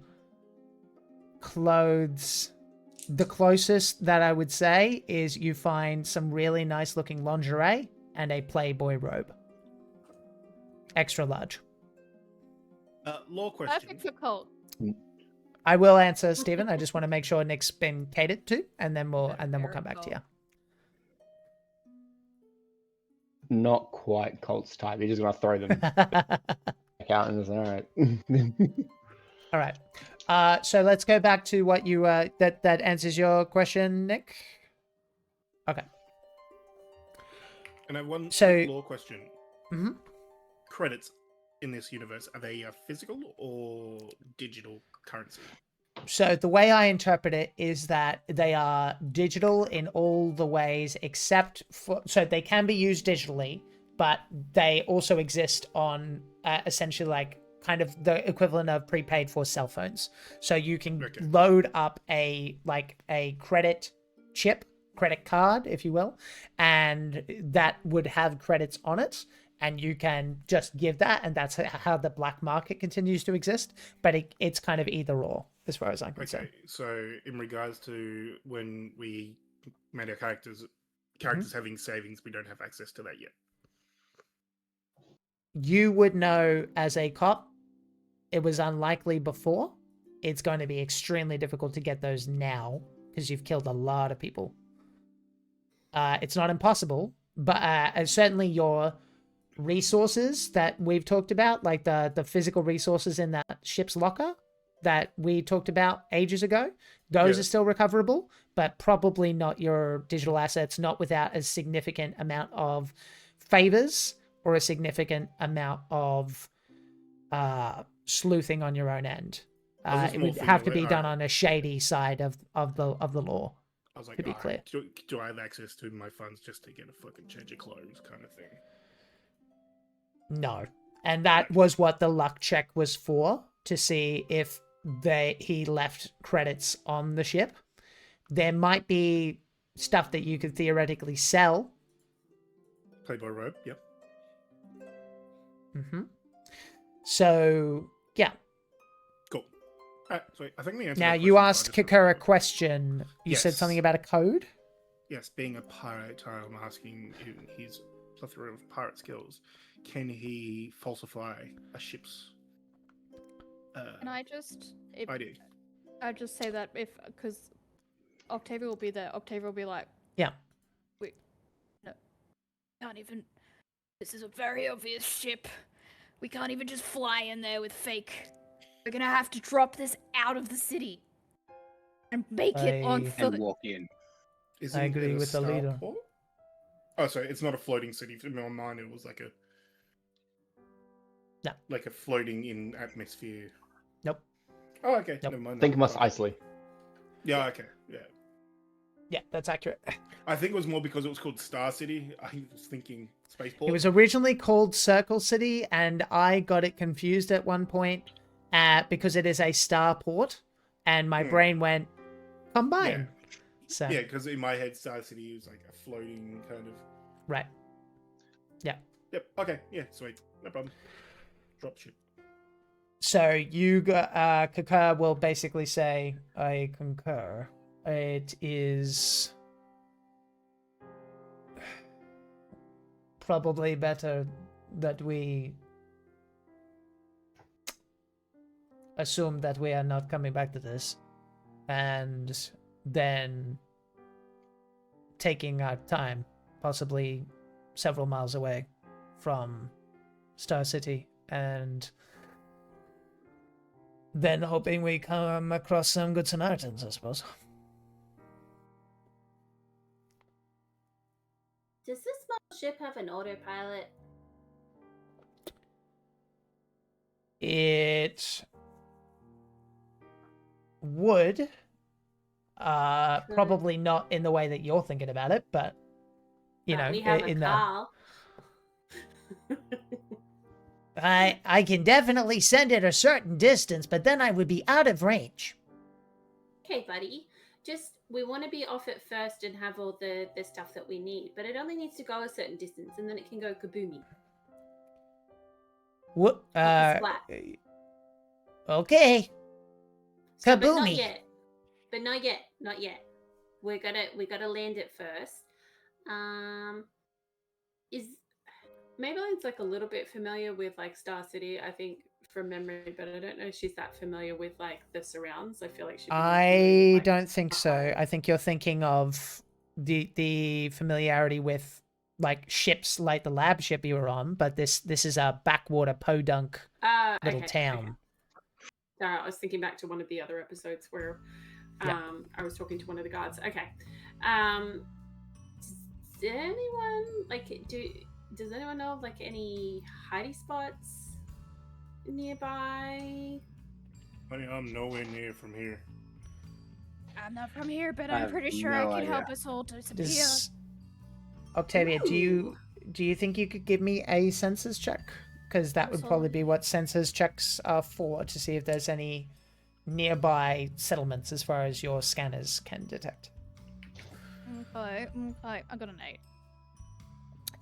clothes. The closest that I would say is you find some really nice looking lingerie and a Playboy robe. Extra large. Law question. Perfect for Colt. I will answer, Stephen. I just want to make sure Nick's been catered to, and then we'll come back to you. Not quite Colt's type. He's just gonna throw them back out and just, all right. All right. So let's go back to what you that answers your question, Nick. Okay. And I have one So- law question. Mhm. Credits in this universe, are they physical or digital currency? So the way I interpret it is that they are digital in all the ways except for, so they can be used digitally, but they also exist on essentially like kind of the equivalent of prepaid for cell phones. So you can Okay. load up a credit chip, credit card, if you will, and that would have credits on it. And you can just give that, and that's how the black market continues to exist. But it's kind of either or, as far as I'm concerned. Okay, so in regards to when we made our characters having savings, we don't have access to that yet. You would know as a cop, it was unlikely before. It's going to be extremely difficult to get those now because you've killed a lot of people. It's not impossible, but certainly your resources that we've talked about, like the physical resources in that ship's locker that we talked about ages ago, those Yeah. are still recoverable, but probably not your digital assets, not without a significant amount of favors or a significant amount of sleuthing on your own end. I was It more would have to thinking, be like, done alright. on a shady side of the law. I was like, To be alright, do I have access to my funds just to get a fucking change of clothes kind of thing? No. And that was what the luck check was for, to see if he left credits on the ship. There might be stuff that you could theoretically sell. Playboy robe, yep. Mm-hmm. So, yeah. Cool. Alright, so I think the answer Now, to that you question asked I just Kakura a remembered. question. You said Yes. something about a code? Yes, being a pirate, I'm asking his plethora of pirate skills. Can he falsify a ship's And I just ID? I just say that because Octavia will be there. Octavia will be like, Yeah. wait, no, can't even. This is a very obvious ship. We can't even just fly in there with fake. We're gonna have to drop this out of the city and make it on I- foot. And walk in. Isn't agree it a with the leader. starport? Oh, sorry, it's not a floating city. In my mind, it was like a No. like a floating in atmosphere. Nope. Oh, okay. Nope. Never mind. Think that. Mos Fine. Eisley. Yeah, okay. Yeah. Yeah, that's accurate. I think it was more because it was called Star City. I was thinking spaceport. It was originally called Circle City, and I got it confused at one point because it is a starport, and my brain went, combine. So, Yeah, because in my head, Star City was like a floating kind of. right. Yep. Okay. Yeah. Sweet. No problem. Drop ship. So you got Kakar will basically say, I concur. It is probably better that we assume that we are not coming back to this, and then taking our time, possibly several miles away from Star City, and then hoping we come across some good Samaritans, I suppose. Does this small ship have an autopilot? It would. Probably not in the way that you're thinking about it, but you know, we have in a car. I can definitely send it a certain distance, but then I would be out of range. Okay, buddy. Just we want to be off at first and have all the stuff that we need, but it only needs to go a certain distance, and then it can go kaboomy. What? Splat. Okay. So, but not Kaboomy. yet. But not yet. Not yet. We gotta land it first. Is Maybelline's like a little bit familiar with like Star City, I think, from memory, but I don't know if she's that familiar with like the surrounds. I feel like she'd be more familiar with, like, don't think so. I think you're thinking of the familiarity with like ships like the lab ship you were on, but this is a backwater podunk little okay, town. Okay. Sorry, I was thinking back to one of the other episodes where I was talking to one of the guards. Okay. Does anyone does anyone know of like any hiding spots nearby? Honey, I'm nowhere near from here. I'm not from here, but I I'm have pretty sure no I can help idea. us all disappear. Octavia, Ooh. do you think you could give me a census check? Because that would probably be what census checks are for, to see if there's any nearby settlements as far as your scanners can detect. Okay, I got an 8.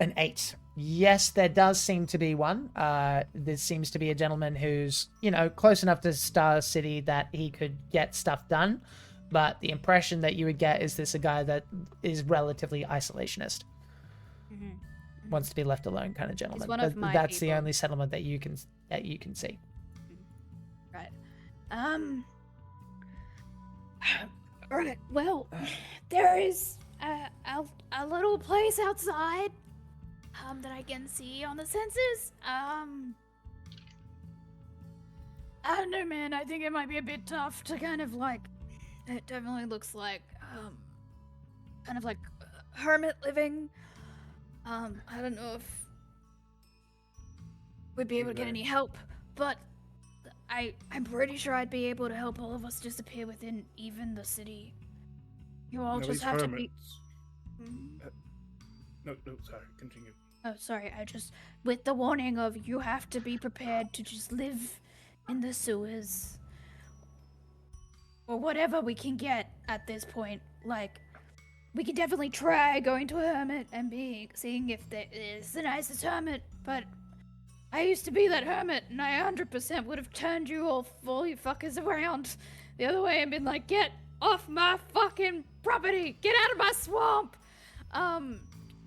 An 8. Yes, there does seem to be one. There seems to be a gentleman who's, close enough to Star City that he could get stuff done. But the impression that you would get is this a guy that is relatively isolationist. Mm-hmm. Wants to be left alone kind of gentleman. one of my That's the people. only settlement that you can see. Right. Alright, well, there is a little place outside that I can see on the census. I don't know, man. I think it might be a bit tough to kind of like. It definitely looks like kind of like hermit living. I don't know if we'd be able to get any help, but I'm pretty sure I'd be able to help all of us disappear within even the city. You all Now, just these have to be. hermits- No, sorry, continue. Oh, sorry. With the warning of you have to be prepared to just live in the sewers. Or whatever we can get at this point. Like, we can definitely try going to a hermit and seeing if there is the nicest hermit, but I used to be that hermit, and I 100% would have turned you all you fuckers around the other way and been like, get off my fucking property! Get out of my swamp!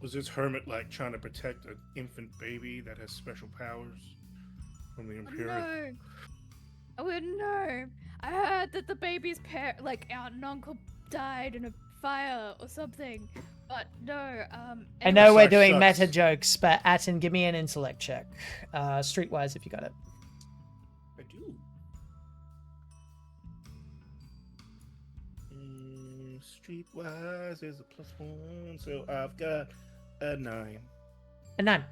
Was this hermit like trying to protect an infant baby that has special powers from the Imperium? No. I wouldn't know. I heard that the baby's aunt and uncle died in a fire or something, but no. I know we're Shucks, doing shucks. meta jokes, but Atten, give me an intellect check. Streetwise, if you got it. I do. Streetwise is a +1, so I've got a 9. A 9.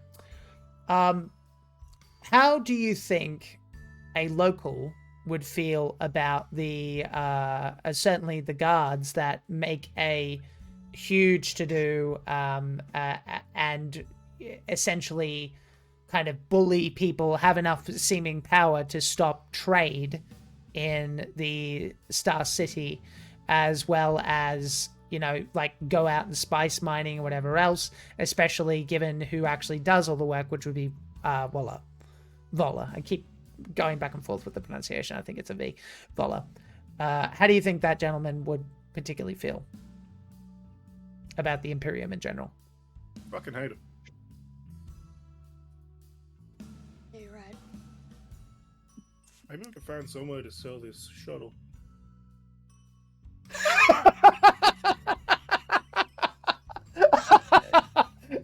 How do you think a local would feel about the certainly the guards that make a huge to-do and essentially kind of bully people, have enough seeming power to stop trade in the Star City, as well as, like go out and spice mining or whatever else, especially given who actually does all the work, which would be Vola. I keep going back and forth with the pronunciation. I think it's a V. Vola. How do you think that gentleman would particularly feel about the Imperium in general? Fucking hate him. Yeah, you're right. Maybe I can find somewhere to sell this shuttle.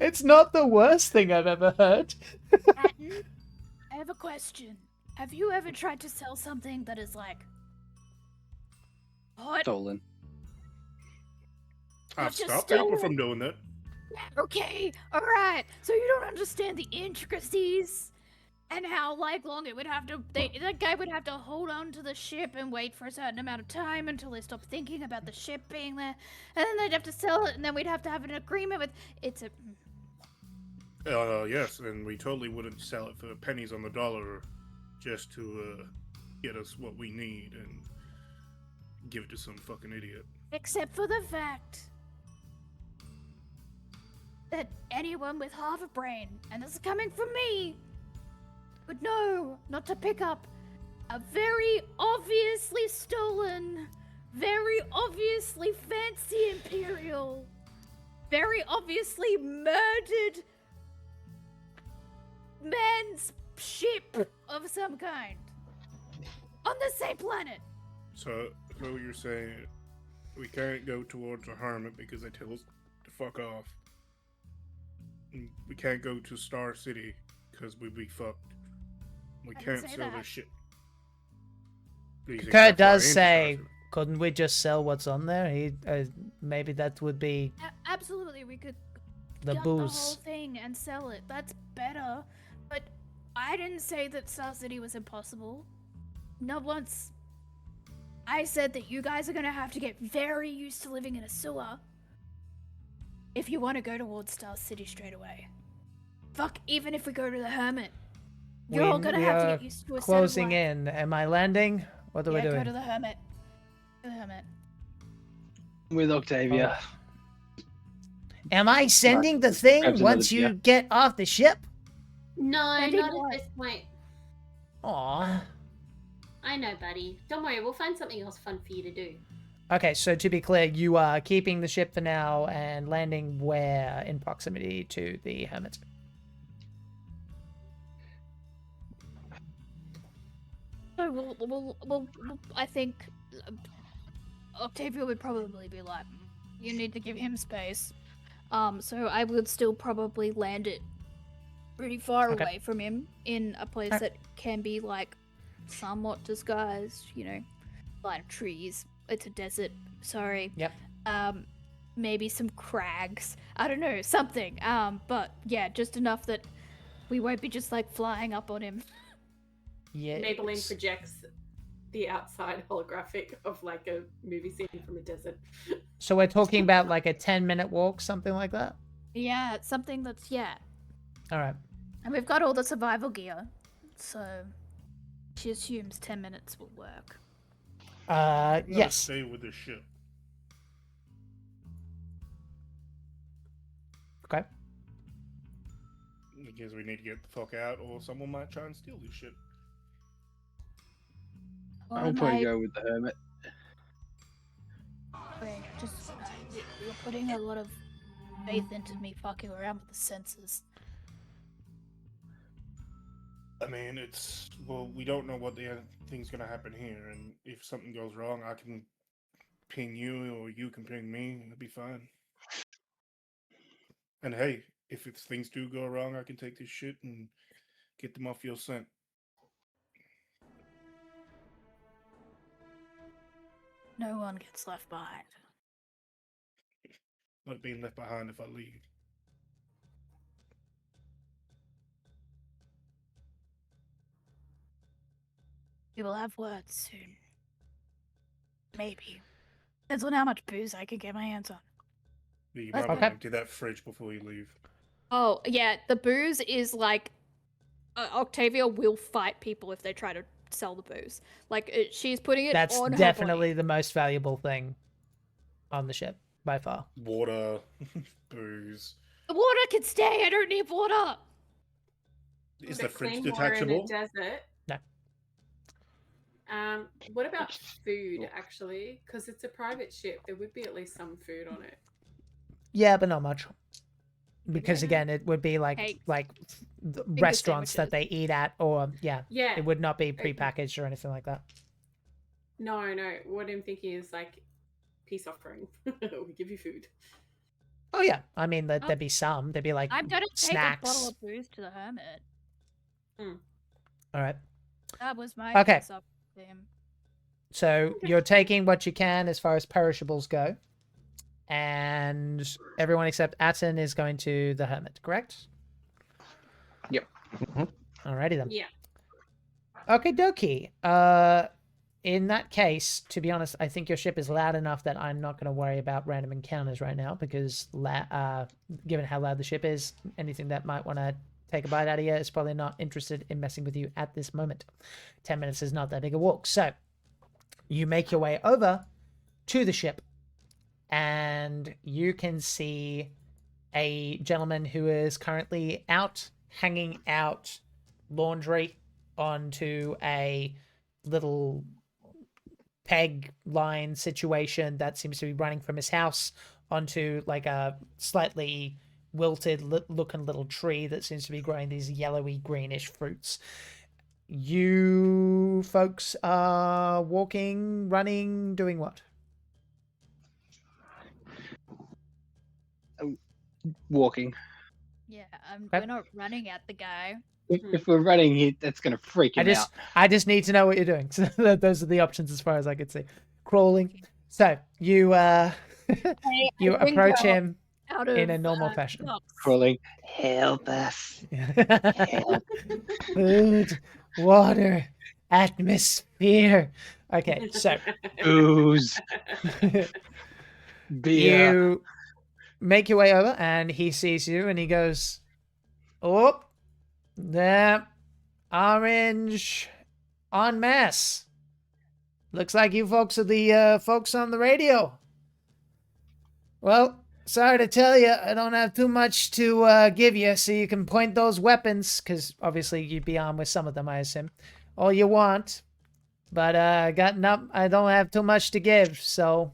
It's not the worst thing I've ever heard. Atten, I have a question. Have you ever tried to sell something that is like hot? Stolen. I've Not just stopped people stolen. from doing that. Okay, alright. So you don't understand the intricacies and how long it would have to that guy would have to hold on to the ship and wait for a certain amount of time until they stopped thinking about the ship being there, and then they'd have to sell it, and then we'd have to have an agreement with Yes, and we totally wouldn't sell it for pennies on the dollar just to get us what we need and give it to some fucking idiot. Except for the fact that anyone with half a brain, and this is coming from me, would know not to pick up a very obviously stolen, very obviously fancy Imperial, very obviously murdered man's ship of some kind on the same planet. So you're saying we can't go towards a hermit because they tell us to fuck off. And we can't go to Star City because we'd be fucked. We I didn't can't say sell that. this shit. These Kurt except for does our say, infrastructure. couldn't we just sell what's on there? Maybe that would be Absolutely, we could the gut the whole booze. thing and sell it. That's better. But I didn't say that Star City was impossible. Not once. I said that you guys are gonna have to get very used to living in a sewer if you want to go towards Star City straight away. Fuck, even if we go to the Hermit, you're all gonna have to get used to a closing set of life. in. Am I landing? What are we Yeah, doing? go to the Hermit. The Hermit. With Octavia. Am I sending the thing Grabs once another you get off the ship? No, Maybe not not. at this point. Aw. I know, buddy. Don't worry, we'll find something else fun for you to do. Okay, so to be clear, you are keeping the ship for now and landing where in proximity to the hermit? So we'll I think Octavia would probably be like, you need to give him space. So I would still probably land it pretty far Okay. away from him in a place that can be like somewhat disguised, you know, line of trees. It's a desert. Sorry. Yep. Maybe some crags. I don't know, something. But yeah, just enough that we won't be just like flying up on him. Yeah. Maybelline projects the outside holographic of like a movie scene from a desert. So we're talking about like a 10-minute walk, something like that? Yeah, it's something that's All right. And we've got all the survival gear, so she assumes 10 minutes will work. Let's Yes. stay with the ship. Okay. I guess we need to get the fuck out, or someone might try and steal this shit. I'll probably go with the hermit. Wait, just you're putting a lot of faith into me fucking around with the sensors. I mean, well, we don't know what the thing's gonna happen here, and if something goes wrong, I can ping you, or you can ping me, and it'll be fine. And hey, if things do go wrong, I can take this shit and get them off your scent. No one gets left behind. Not being left behind if I leave. We will have words soon. Maybe. Depends on how much booze I can get my hands on. You Let's might want go. to empty that fridge before you leave. Oh, yeah, the booze is like... Octavia will fight people if they try to sell the booze. Like, she's putting it That's on her definitely body. the most valuable thing on the ship, by far. Water, booze. The water can stay, I don't need water! Is The the fridge clean water in a detachable? desert. No. What about food, actually? Because it's a private ship. There would be at least some food on it. Yeah, but not much. Because Yeah. again, it would be like Cakes. the restaurants that sandwiches. they eat at, or Yeah. it would not be prepackaged or anything like that. No. What I'm thinking is like peace offering. We give you food. Oh yeah, I mean there'd be some. There'd be like I'm gonna take snacks. a bottle of booze to the hermit. All right. That was my Okay. piece up to him. So you're taking what you can as far as perishables go, and everyone except Atten is going to the hermit, correct? Yep. Alrighty then. Yeah. Okay, dokie. in that case, to be honest, I think your ship is loud enough that I'm not going to worry about random encounters right now because, given how loud the ship is, anything that might want to take a bite out of you is probably not interested in messing with you at this moment. 10 minutes is not that big a walk. So you make your way over to the ship and you can see a gentleman who is currently out hanging out laundry onto a little peg line situation that seems to be running from his house onto like a slightly wilted looking little tree that seems to be growing these yellowy greenish fruits. You folks are walking, running, doing what? Walking. Yeah, Okay. we're not running at the guy. If we're running, that's going to freak him out. I just need to know what you're doing. So those are the options as far as I could see. Crawling. So you you approach him in a normal fashion. Crawling. Help us. Help. Food, water, atmosphere. Okay, so Booze. Beer. you make your way over and he sees you and he goes, "Oh, there, orange en masse. Looks like you folks are the folks on the radio. Well, sorry to tell you, I don't have too much to give you, so you can point those weapons, because obviously you'd be armed with some of them, I assume, all you want. But I don't have too much to give, so."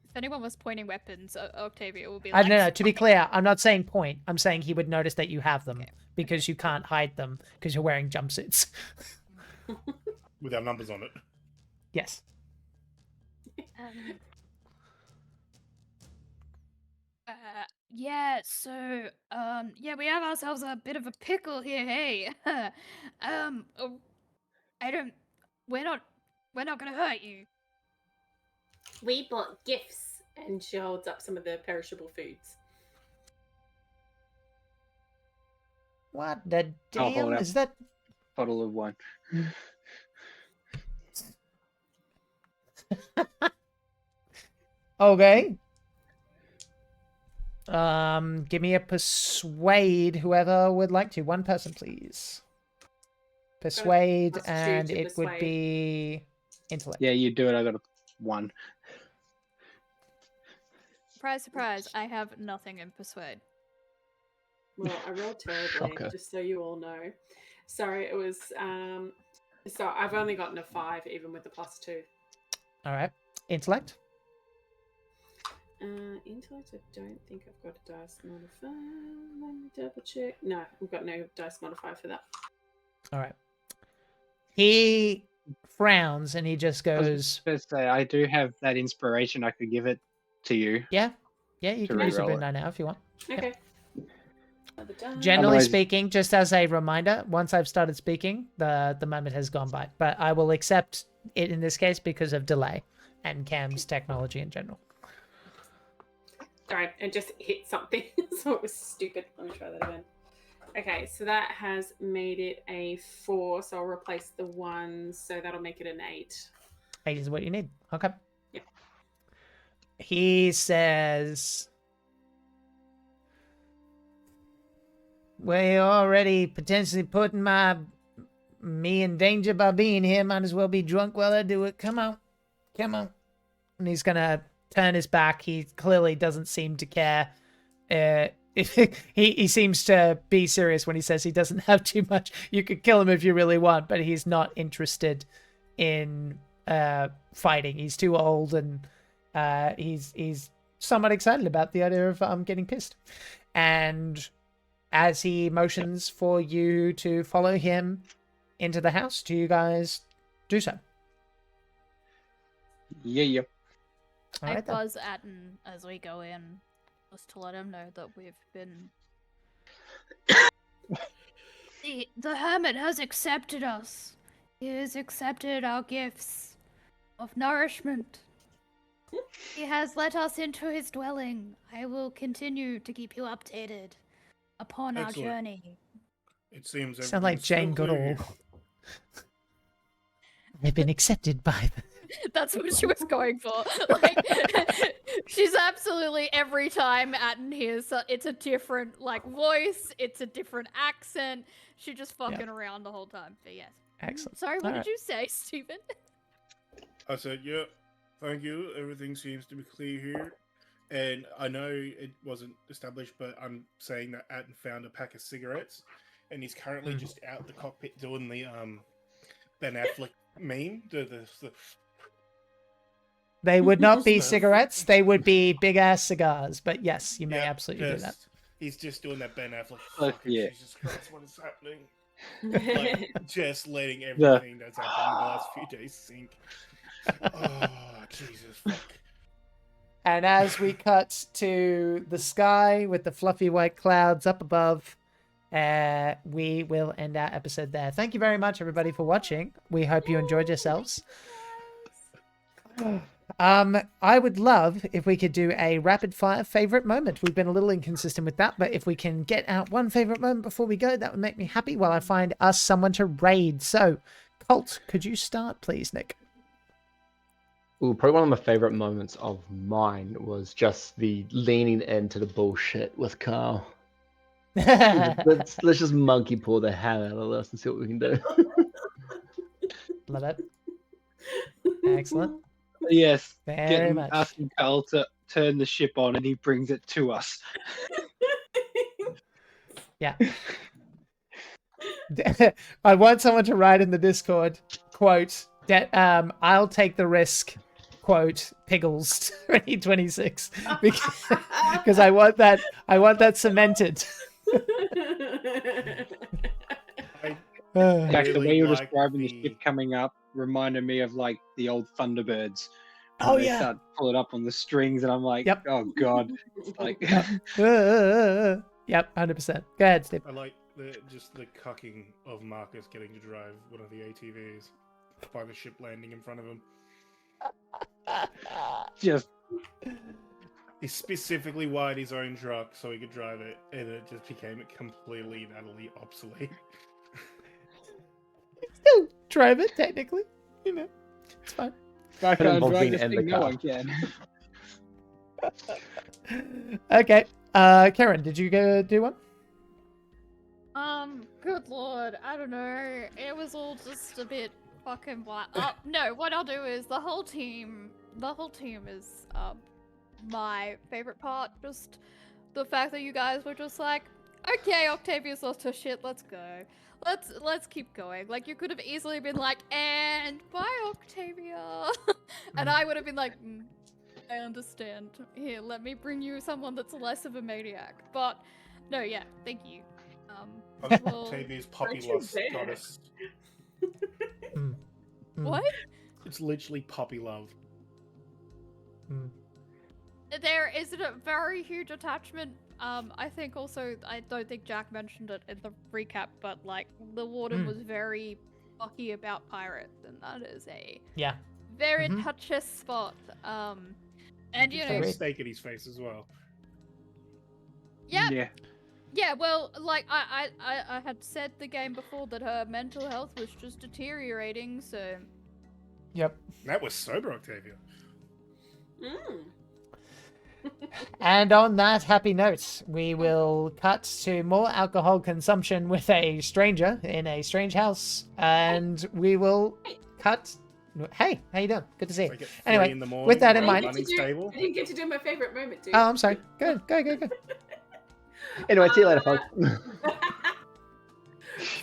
If anyone was pointing weapons, Octavia will be like... No, to be clear, I'm not saying point. I'm saying he would notice that you have them, because you can't hide them, because you're wearing jumpsuits. With our numbers on it. Yes. Yeah, so, yeah, we have ourselves a bit of a pickle here, hey. We're not gonna hurt you. We bought gifts, and she holds up some of the perishable foods. What the I'll hold damn up. is that? Bottle of wine. Okay. Give me a persuade, whoever would like to. One person, please. Persuade, +2 and to it would persuade. be intellect. Yeah, you do it. I got a 1. Surprise, surprise, I have nothing in persuade. Well, I rolled terribly, Shocker. just so you all know. Sorry, it was so I've only gotten a 5 even with the +2. All right. Intellect. Intellect, I don't think I've got a dice modifier. Let me double check. No, I've got no dice modifier for that. All right. He frowns and he just goes, First say, I do have that inspiration. I could give it to you. yeah, you To can use your reroll boon it. die now if you want. Okay. Another die. Generally Otherwise- speaking, just as a reminder, once I've started speaking, the moment has gone by. But I will accept it in this case because of delay and Cam's technology in general. Sorry, I just hit something, so it was stupid. Let me try that again. Okay, so that has made it a 4, so I'll replace the 1, so that'll make it an 8. 8 is what you need. Okay. Yep. He says, "We're already potentially putting me in danger by being here. Might as well be drunk while I do it. Come on. Come on." And he's gonna turn his back. He clearly doesn't seem to care. He seems to be serious when he says he doesn't have too much. You could kill him if you really want, but he's not interested in fighting. He's too old, and he's somewhat excited about the idea of getting pissed. And as he motions for you to follow him into the house, do you guys do so? Yeah. All I right, then. buzz Atten as we go in, just to let him know that we've been... the hermit has accepted us. He has accepted our gifts of nourishment. He has let us into his dwelling. I will continue to keep you updated upon our Excellent. journey. It seems Sound like Jane everything's Goodall. still I've been accepted by the... That's what she was going for. Like, she's absolutely every time Atten hears, it's a different like voice, it's a different accent. She just fucking around the whole time. But yes. Excellent. Sorry, what All did you say, Stephen? I said, yeah, thank you. Everything seems to be clear here. And I know it wasn't established, but I'm saying that Atten found a pack of cigarettes, and he's currently just out the cockpit doing the Ben Affleck meme. The They would not be Stuff. cigarettes. They would be big-ass cigars. But yes, you may absolutely do that. He's just doing that Ben Affleck. Oh, Fucking yeah. Jesus Christ, what is happening? Like, just letting everything that's happened in the last few days sink. Oh, Jesus, fuck. And as we cut to the sky with the fluffy white clouds up above, we will end our episode there. Thank you very much, everybody, for watching. We hope you enjoyed yourselves. I would love if we could do a rapid fire favorite moment. We've been a little inconsistent with that, but if we can get out one favorite moment before we go, that would make me happy while I find us someone to raid. So, Colt, could you start, please, Nick? Ooh, probably one of my favorite moments of mine was just the leaning into the bullshit with Carl. let's just monkey pull the hell out of this and see what we can do. Love it. Excellent. Yes, Very getting much. asking Carl to turn the ship on, and he brings it to us. Yeah. I want someone to write in the Discord, quote, that I'll take the risk, quote, Piggles 2026. Because I want that cemented. Jack, the way you're like describing the ship coming up reminded me of like the old Thunderbirds. Oh, They yeah. start to pull it up on the strings, and I'm like, Yep. oh god, it's like Yep, 100%. Go ahead, Steve. I like just the cucking of Marcus getting to drive one of the ATVs by the ship landing in front of him. just He specifically wired his own truck so he could drive it, and it just became completely and utterly obsolete. Still drive it, technically. You know, it's fine. if I can't involves drive being this in the thing, no car. one can. Okay. Karen, did you go do one? Good lord, I don't know. It was all just a bit fucking black. Oh, no, what I'll do is the whole team is my favorite part. Just the fact that you guys were just like, okay, Octavia's lost her shit, let's go. Let's keep going. Like, you could have easily been like, and bye, Octavia. And I would have been like, I understand. Here, let me bring you someone that's less of a maniac. But no, yeah, thank you. Well, Octavia's puppy Don't you love dare. goddess. what? It's literally puppy love. There is a very huge attachment. I think also, I don't think Jack mentioned it in the recap, but like the warden was very fucky about pirates, and that is a very touchy spot. And you know, Throw a steak at his face as well. yeah. Yeah, well, like I had said the game before that her mental health was just deteriorating, so Yep. That was sober Octavia. And on that happy note, we will cut to more alcohol consumption with a stranger in a strange house, and we will cut. Hey, how you doing? Good to see you. Like at 3 Anyway, in the morning, with that in while mind- I Bunny's table. didn't get to do my favorite moment, dude. Oh, I'm sorry. Go. Anyway, see you later, folks.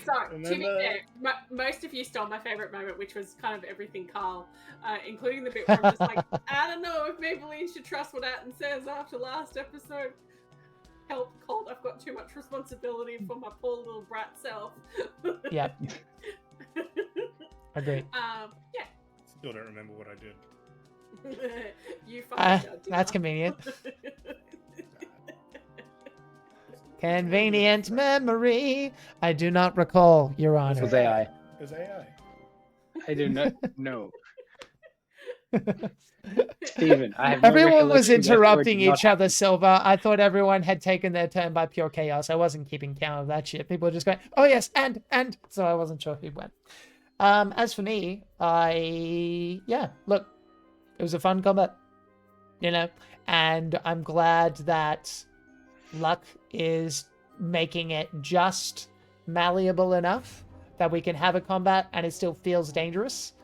So, And to then, be fair, most of you stole my favorite moment, which was kind of everything Carl, including the bit where I'm just like, I don't know if Maybelline should trust what Atten says after last episode. Help, Colt, I've got too much responsibility for my poor little brat self. Yep. Agreed. Yeah. Still don't remember what I did. You fucking That's convenient. Convenient memory. I do not recall, Your This was Honor. AI. It was AI. I do not know. Stephen, I have no Everyone was recollection as to where it interrupting did not each other, happen. Silver. I thought everyone had taken their turn by pure chaos. I wasn't keeping count of that shit. People were just going, oh yes, and. So I wasn't sure who went. As for me, look, it was a fun combat, and I'm glad that luck is making it just malleable enough that we can have a combat and it still feels dangerous,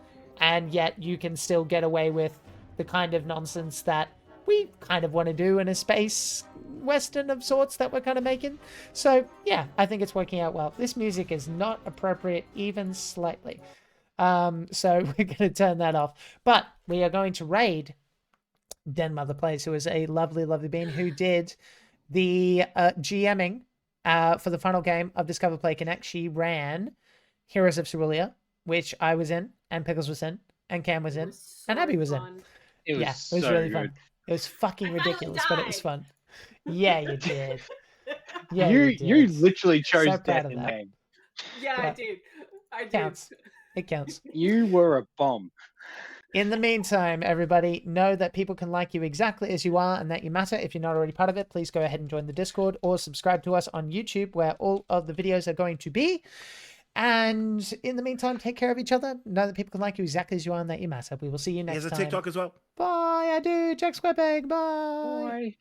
and yet you can still get away with the kind of nonsense that we kind of want to do in a space western of sorts that we're kind of making. So yeah, I think it's working out well. This music is not appropriate even slightly. So we're going to turn that off. But we are going to raid Den Mother Plays, who is a lovely, lovely being who did the GMing for the final game of Discover Play Connect. She ran Heroes of Cerulean, which I was in, and Pickles was in, and Cam was in, and Abby was in. It was It was so really good. fun. It was fucking I finally ridiculous, but it was died. fun. Yeah, you did. Yeah, you did. literally chose So proud death of in the that. game. Yeah, I Yeah. did. I did. Counts. It counts. You were a bomb. In the meantime, everybody, know that people can like you exactly as you are and that you matter. If you're not already part of it, please go ahead and join the Discord or subscribe to us on YouTube, where all of the videos are going to be. And in the meantime, take care of each other. Know that people can like you exactly as you are and that you matter. We will see you next Here's a time. TikTok as well. Bye, I do. Jack Squarepeg. Bye. Bye.